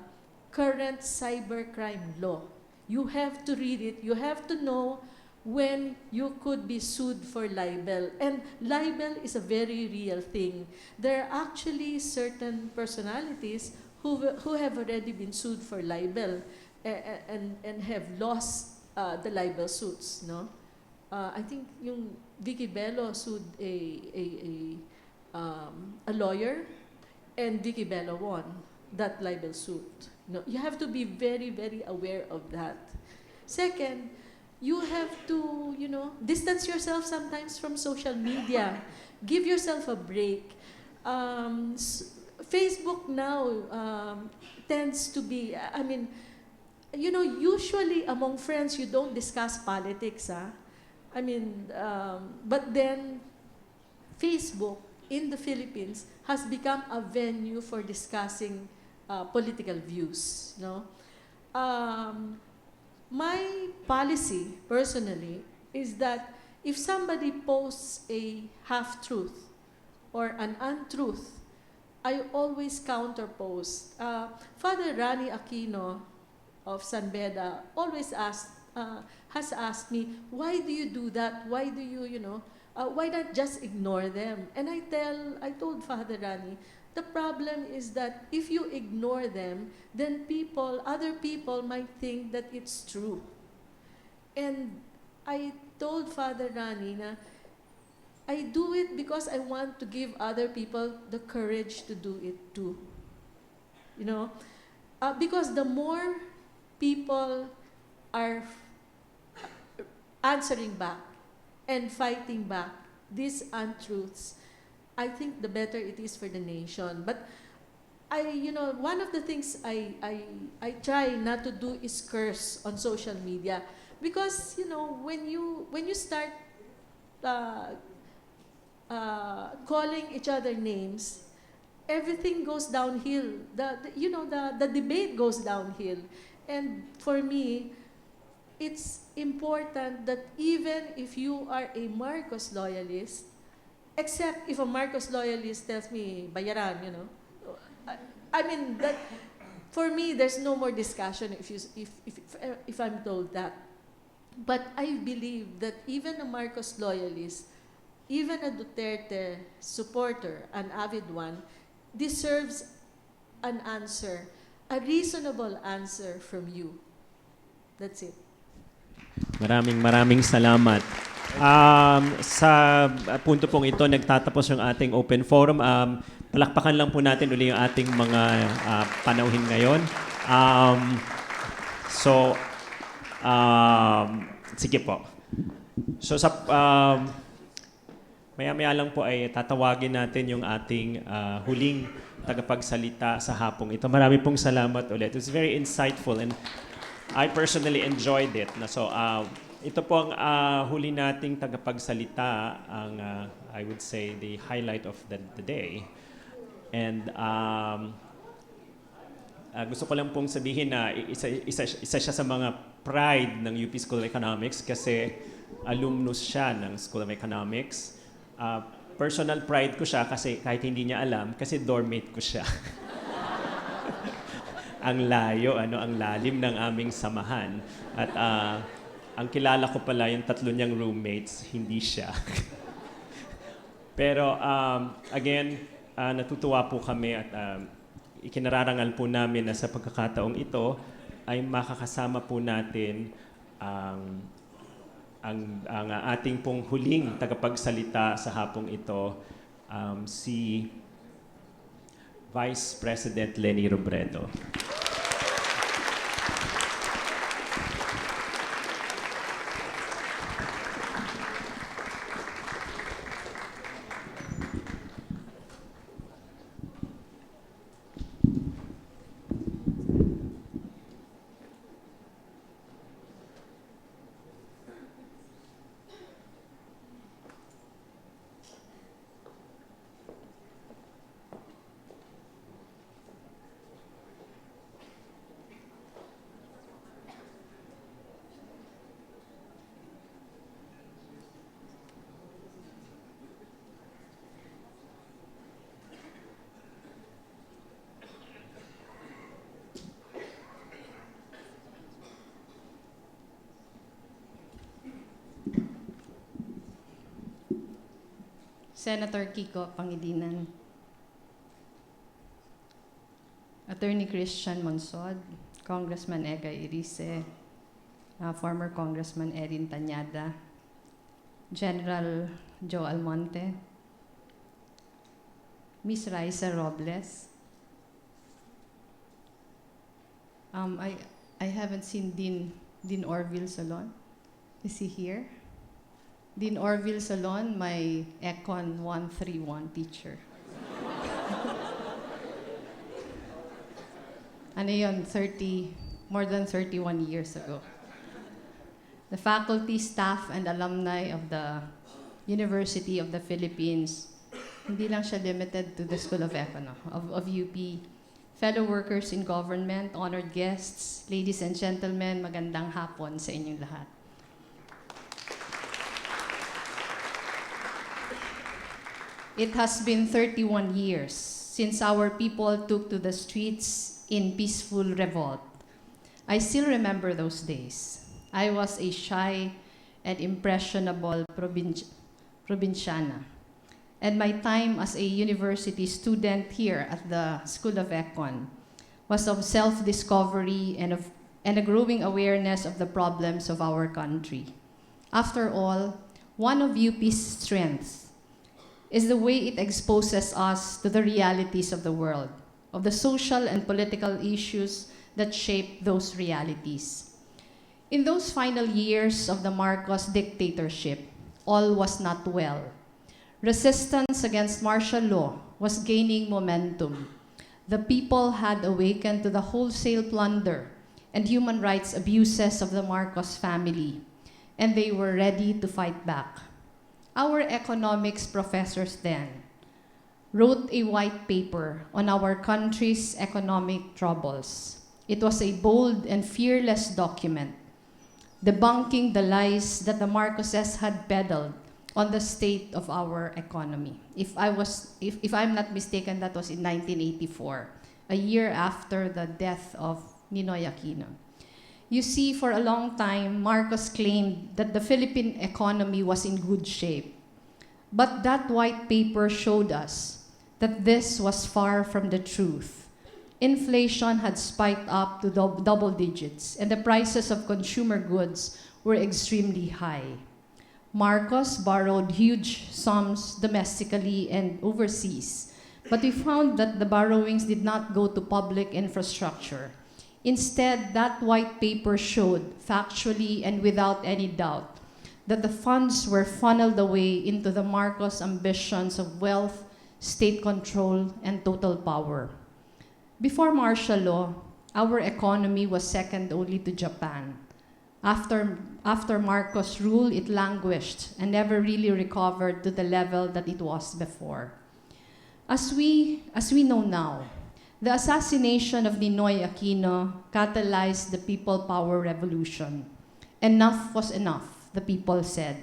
current cybercrime law. You have to read it. You have to know when you could be sued for libel. And libel is a very real thing. There are actually certain personalities who have already been sued for libel and have lost the libel suits. No, I think yung Vicky Bello sued a lawyer, and Vicky Bello won that libel suit. No, you have to be very, very aware of that. Second, you have to, distance yourself sometimes from social media. Give yourself a break. Facebook now tends to be, usually among friends, you don't discuss politics, but then Facebook in the Philippines has become a venue for discussing political views. My policy, personally, is that if somebody posts a half-truth or an untruth, I always counterpose. Father Rani Aquino of San Beda always has asked me, why do you do that? Why do you, why not just ignore them? And I told Father Rani, the problem is that if you ignore them, then other people might think that it's true. And I told Father Rani na I do it because I want to give other people the courage to do it too. Because the more people are answering back and fighting back these untruths, I think the better it is for the nation. But one of the things I try not to do is curse on social media, because when you start calling each other names, everything goes downhill. The debate goes downhill, and for me, it's important that even if you are a Marcos loyalist, except if a Marcos loyalist tells me bayaran, I mean that for me there's no more discussion if I'm told that. But I believe that even a Marcos loyalist, even a Duterte supporter, an avid one, deserves an answer, a reasonable answer from you. That's it. Maraming salamat. Sa punto pong ito, nagtatapos yung ating open forum. Palakpakan lang po natin uli yung ating mga panauhin ngayon. Sige po. So maya-maya lang po ay tatawagin natin yung ating huling tagapagsalita sa hapong ito. Marami pong salamat ulit. It's very insightful and I personally enjoyed it. So, ito po ang huli nating tagapagsalita, ang I would say the highlight of the day. And gusto ko lang pong sabihin na isa siya sa mga pride ng UP School of Economics kasi alumnus siya ng School of Economics. Personal pride ko siya kasi kahit hindi niya alam, kasi dormmate ko siya. Ang layo, ang lalim ng aming samahan. At ang kilala ko pala yung tatlo niyang roommates, hindi siya. Pero again, natutuwa po kami at ikinararangal po namin na sa pagkakataong ito ay makakasama po natin ang ating pong huling tagapagsalita sa hapong ito, si Vice President Leni Robredo. Senator Kiko Pangilinan, Attorney Christian Monsod, Congressman Ega Irice, former Congressman Erin Tanyada, General Joe Almonte, Miss Risa Robles. I haven't seen Dean Orville Salon. Is he here? Dean Orville Salon, my Econ 131 teacher. Ano yun, more than 31 years ago. The faculty, staff, and alumni of the University of the Philippines, hindi lang siya limited to the School of Economics, of UP. Fellow workers in government, honored guests, ladies and gentlemen, magandang hapon sa inyong lahat. It has been 31 years since our people took to the streets in peaceful revolt. I still remember those days. I was a shy and impressionable provinciana. And my time as a university student here at the School of Econ was of self-discovery and a growing awareness of the problems of our country. After all, one of UP's strengths is the way it exposes us to the realities of the world, of the social and political issues that shape those realities. In those final years of the Marcos dictatorship, all was not well. Resistance against martial law was gaining momentum. The people had awakened to the wholesale plunder and human rights abuses of the Marcos family, and they were ready to fight back. Our economics professors then wrote a white paper on our country's economic troubles. It was a bold and fearless document, debunking the lies that the Marcoses had peddled on the state of our economy. If I'm not mistaken, that was in 1984, a year after the death of Ninoy Aquino. You see, for a long time, Marcos claimed that the Philippine economy was in good shape. But that white paper showed us that this was far from the truth. Inflation had spiked up to double digits, and the prices of consumer goods were extremely high. Marcos borrowed huge sums domestically and overseas, but we found that the borrowings did not go to public infrastructure. Instead, that white paper showed, factually and without any doubt, that the funds were funneled away into the Marcos ambitions of wealth, state control, and total power. Before martial law, our economy was second only to Japan. After Marcos' rule, it languished and never really recovered to the level that it was before. As we know now, the assassination of Ninoy Aquino catalyzed the People Power revolution. Enough was enough, the people said.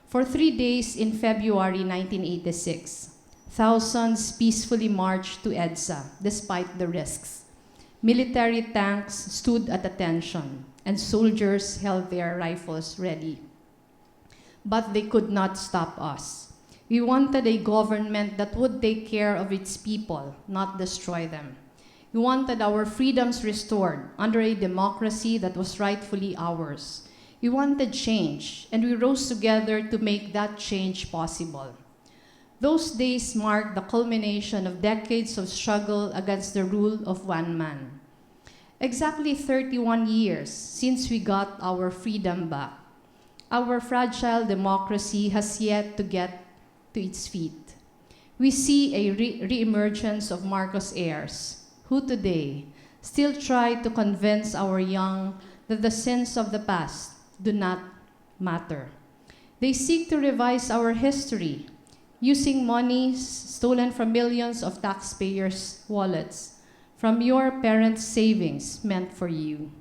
For 3 days in February 1986, thousands peacefully marched to EDSA despite the risks. Military tanks stood at attention, and soldiers held their rifles ready. But they could not stop us. We wanted a government that would take care of its people, not destroy them. We wanted our freedoms restored under a democracy that was rightfully ours. We wanted change, and we rose together to make that change possible. Those days marked the culmination of decades of struggle against the rule of one man. Exactly 31 years since we got our freedom back, our fragile democracy has yet to get to its feet. We see a re-emergence of Marcos heirs, who today still try to convince our young that the sins of the past do not matter. They seek to revise our history, using monies stolen from millions of taxpayers' wallets, from your parents' savings meant for you.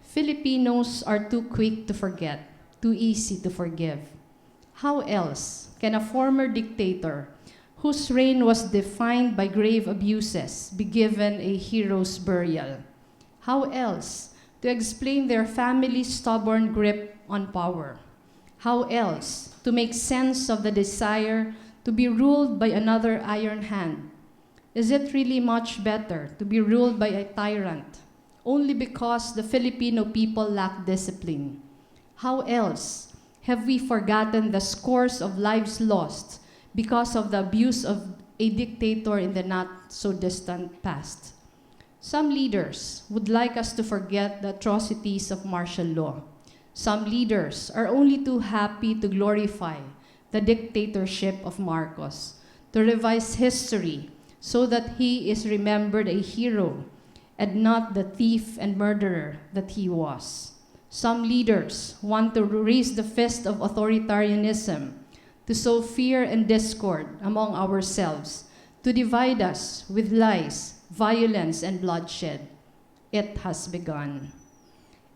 Filipinos are too quick to forget, too easy to forgive. How else can a former dictator whose reign was defined by grave abuses be given a hero's burial? How else to explain their family's stubborn grip on power? How else to make sense of the desire to be ruled by another iron hand? Is it really much better to be ruled by a tyrant only because the Filipino people lack discipline? How else have we forgotten the scores of lives lost because of the abuse of a dictator in the not-so-distant past? Some leaders would like us to forget the atrocities of martial law. Some leaders are only too happy to glorify the dictatorship of Marcos, to revise history so that he is remembered a hero and not the thief and murderer that he was. Some leaders want to raise the fist of authoritarianism, to sow fear and discord among ourselves, to divide us with lies, violence, and bloodshed. It has begun.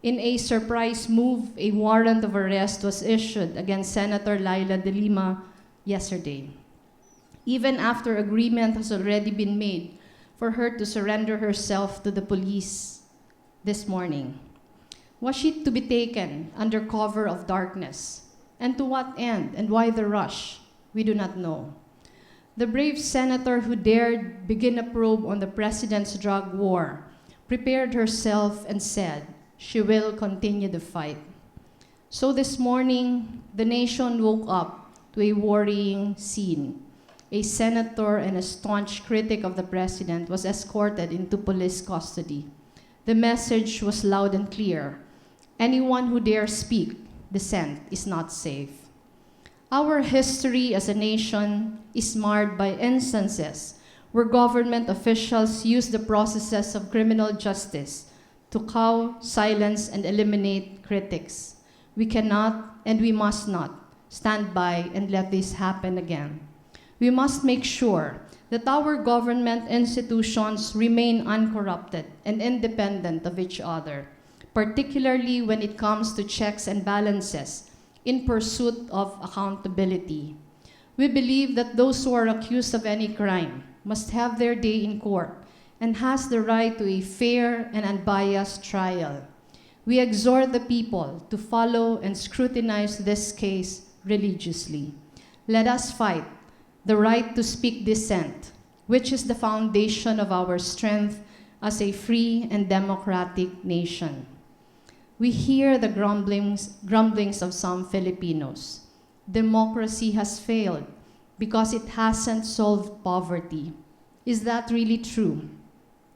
In a surprise move, a warrant of arrest was issued against Senator Laila de Lima yesterday, even after agreement has already been made for her to surrender herself to the police this morning. Was she to be taken under cover of darkness? And to what end and why the rush? We do not know. The brave senator who dared begin a probe on the president's drug war prepared herself and said she will continue the fight. So this morning, the nation woke up to a worrying scene. A senator and a staunch critic of the president was escorted into police custody. The message was loud and clear. Anyone who dares speak dissent is not safe. Our history as a nation is marred by instances where government officials use the processes of criminal justice to cow, silence, and eliminate critics. We cannot and we must not stand by and let this happen again. We must make sure that our government institutions remain uncorrupted and independent of each other, particularly when it comes to checks and balances in pursuit of accountability. We believe that those who are accused of any crime must have their day in court and has the right to a fair and unbiased trial. We exhort the people to follow and scrutinize this case religiously. Let us fight the right to speak dissent, which is the foundation of our strength as a free and democratic nation. We hear the grumblings of some Filipinos. Democracy has failed because it hasn't solved poverty. Is that really true?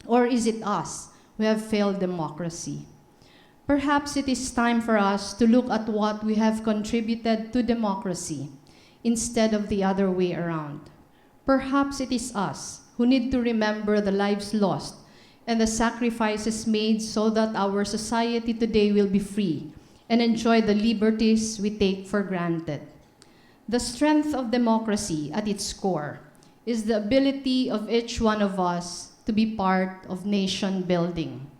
Or is it us who have failed democracy? Perhaps it is time for us to look at what we have contributed to democracy instead of the other way around. Perhaps it is us who need to remember the lives lost and the sacrifices made so that our society today will be free and enjoy the liberties we take for granted. The strength of democracy at its core is the ability of each one of us to be part of nation building.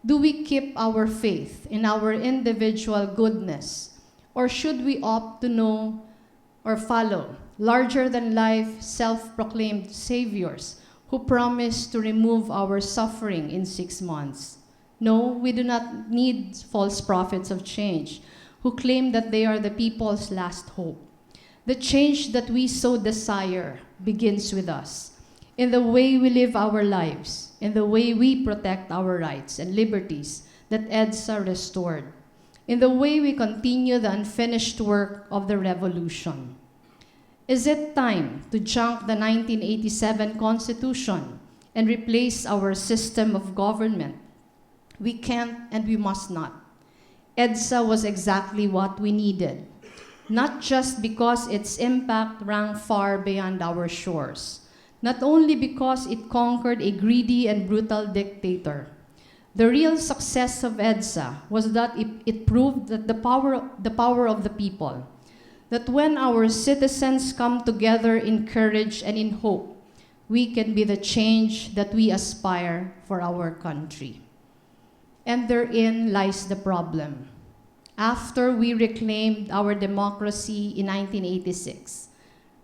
Do we keep our faith in our individual goodness, or should we opt to know or follow larger-than-life, self-proclaimed saviors who promise to remove our suffering in 6 months? No, we do not need false prophets of change who claim that they are the people's last hope. The change that we so desire begins with us, in the way we live our lives, in the way we protect our rights and liberties that EDSA restored, in the way we continue the unfinished work of the revolution. Is it time to junk the 1987 Constitution and replace our system of government? We can't and we must not. EDSA was exactly what we needed, not just because its impact ran far beyond our shores, not only because it conquered a greedy and brutal dictator. The real success of EDSA was that it proved that the power of the people, that when our citizens come together in courage and in hope, we can be the change that we aspire for our country. And therein lies the problem. After we reclaimed our democracy in 1986,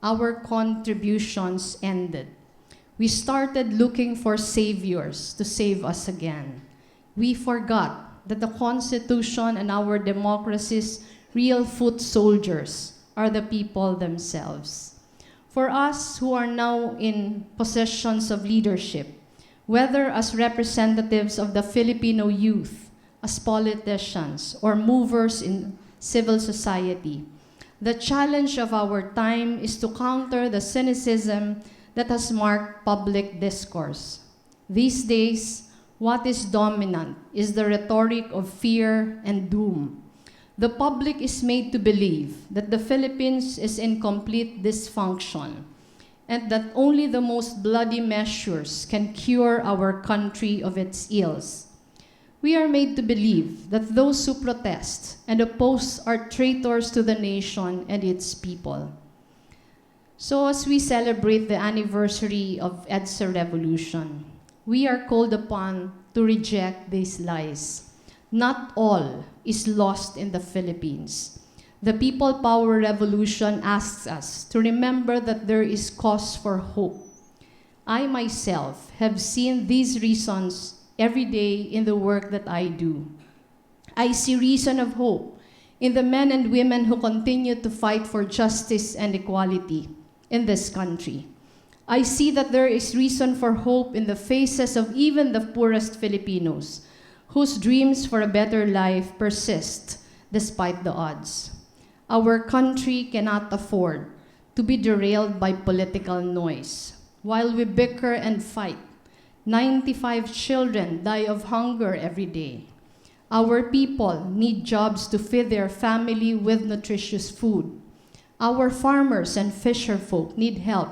our contributions ended. We started looking for saviors to save us again. We forgot that the Constitution and our democracy's real foot soldiers are the people themselves. For us who are now in positions of leadership, whether as representatives of the Filipino youth, as politicians, or movers in civil society, the challenge of our time is to counter the cynicism that has marked public discourse. These days, what is dominant is the rhetoric of fear and doom. The public is made to believe that the Philippines is in complete dysfunction and that only the most bloody measures can cure our country of its ills. We are made to believe that those who protest and oppose are traitors to the nation and its people. So as we celebrate the anniversary of EDSA Revolution, we are called upon to reject these lies. Not all is lost in the Philippines. The People Power Revolution asks us to remember that there is cause for hope. I myself have seen these reasons every day in the work that I do. I see reason of hope in the men and women who continue to fight for justice and equality in this country. I see that there is reason for hope in the faces of even the poorest Filipinos, whose dreams for a better life persist despite the odds. Our country cannot afford to be derailed by political noise. While we bicker and fight, 95 children die of hunger every day. Our people need jobs to feed their family with nutritious food. Our farmers and fisher folk need help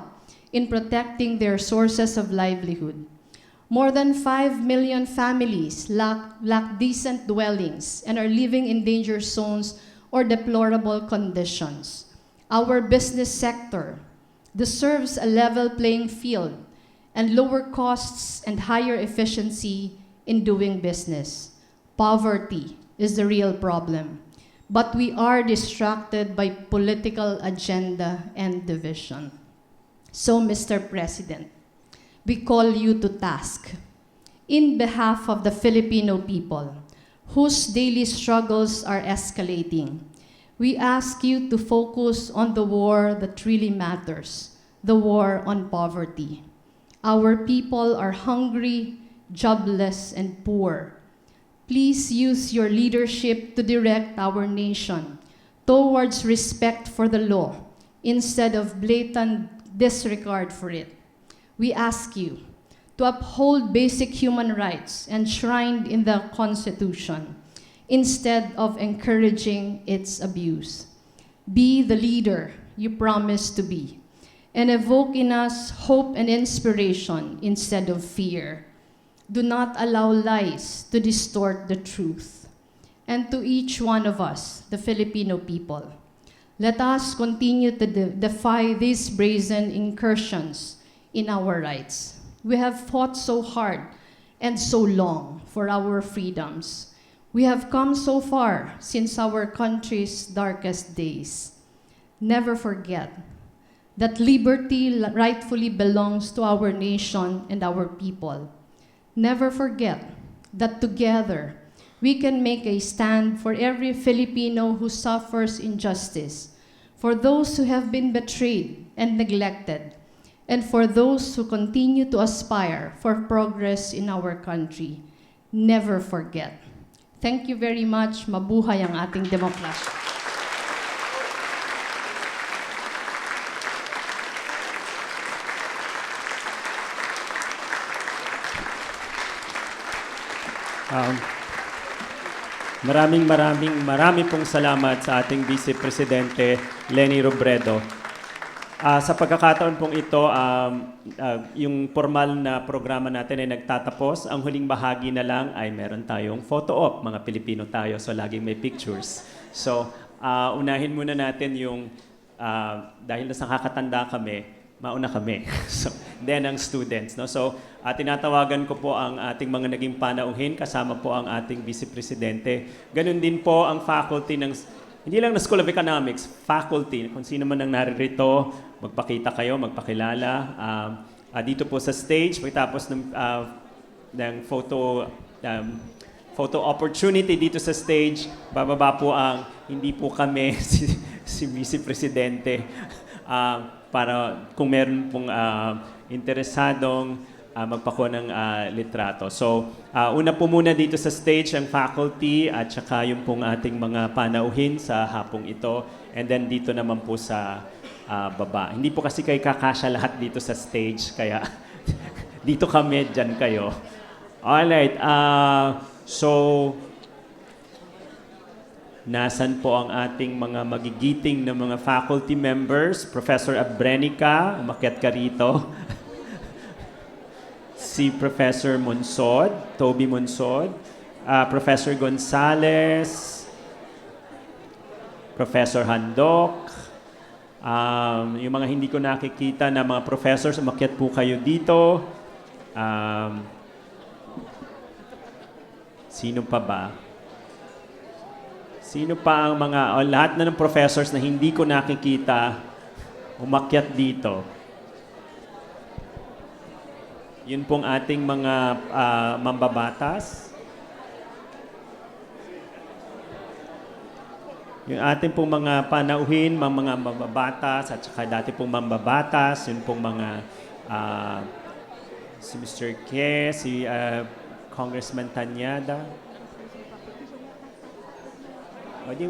in protecting their sources of livelihood. More than 5 million families lack decent dwellings and are living in danger zones or deplorable conditions. Our business sector deserves a level playing field and lower costs and higher efficiency in doing business. Poverty is the real problem, but we are distracted by political agenda and division. So, Mr. President, we call you to task. In behalf of the Filipino people, whose daily struggles are escalating, we ask you to focus on the war that really matters, the war on poverty. Our people are hungry, jobless, and poor. Please use your leadership to direct our nation towards respect for the law instead of blatant disregard for it. We ask you to uphold basic human rights enshrined in the Constitution instead of encouraging its abuse. Be the leader you promised to be, and evoke in us hope and inspiration instead of fear. Do not allow lies to distort the truth. And to each one of us, the Filipino people, let us continue to defy these brazen incursions in our rights. We have fought so hard and so long for our freedoms. We have come so far since our country's darkest days. Never forget that liberty rightfully belongs to our nation and our people. Never forget that together we can make a stand for every Filipino who suffers injustice, for those who have been betrayed and neglected, and for those who continue to aspire for progress in our country. Never forget. Thank you very much. Mabuhay ang ating demokrasya. Maraming pong salamat sa ating Vice Presidente Leni Robredo. Sa pagkakataon pong ito, yung formal na programa natin ay nagtatapos. Ang huling bahagi na lang ay meron tayong photo op. Mga Pilipino tayo, so laging may pictures. So, unahin muna natin yung, dahil nasa nakakatanda kami, mauna kami. So, then ang students. No? So, tinatawagan ko po ang ating mga naging panauhin, kasama po ang ating Vice Presidente. Ganun din po ang faculty ng, hindi lang na School of Economics, faculty, kung sino man ang naririto, magpakita kayo, magpakilala. Dito po sa stage, pagkatapos ng photo opportunity dito sa stage, bababa po ang, hindi po kami, si Vice Presidente, para kung meron pong interesadong magpakuha ng litrato. So, una po muna dito sa stage ang faculty at saka yung pong ating mga panauhin sa hapong ito. And then dito naman po sa baba. Hindi po kasi kayo kakasya lahat dito sa stage, kaya dito kami, dyan kayo. Alright, so, nasan po ang ating mga magigiting na mga faculty members? Professor Abrenica, umakyat ka rito. Si Professor Monsod, Toby Monsod. Professor Gonzales. Professor Handok. Yung mga hindi ko nakikita na mga professors, umakyat po kayo dito. Sino pa ba? Sino pa ang mga, lahat na ng professors na hindi ko nakikita, umakyat dito. Yun pong ating mga mambabatas. Yung ating pong mga panauhin, mga mambabatas, at saka dati pong mambabatas, yun pong mga si Mr. Ke, si Congressman Tanyada. O, di,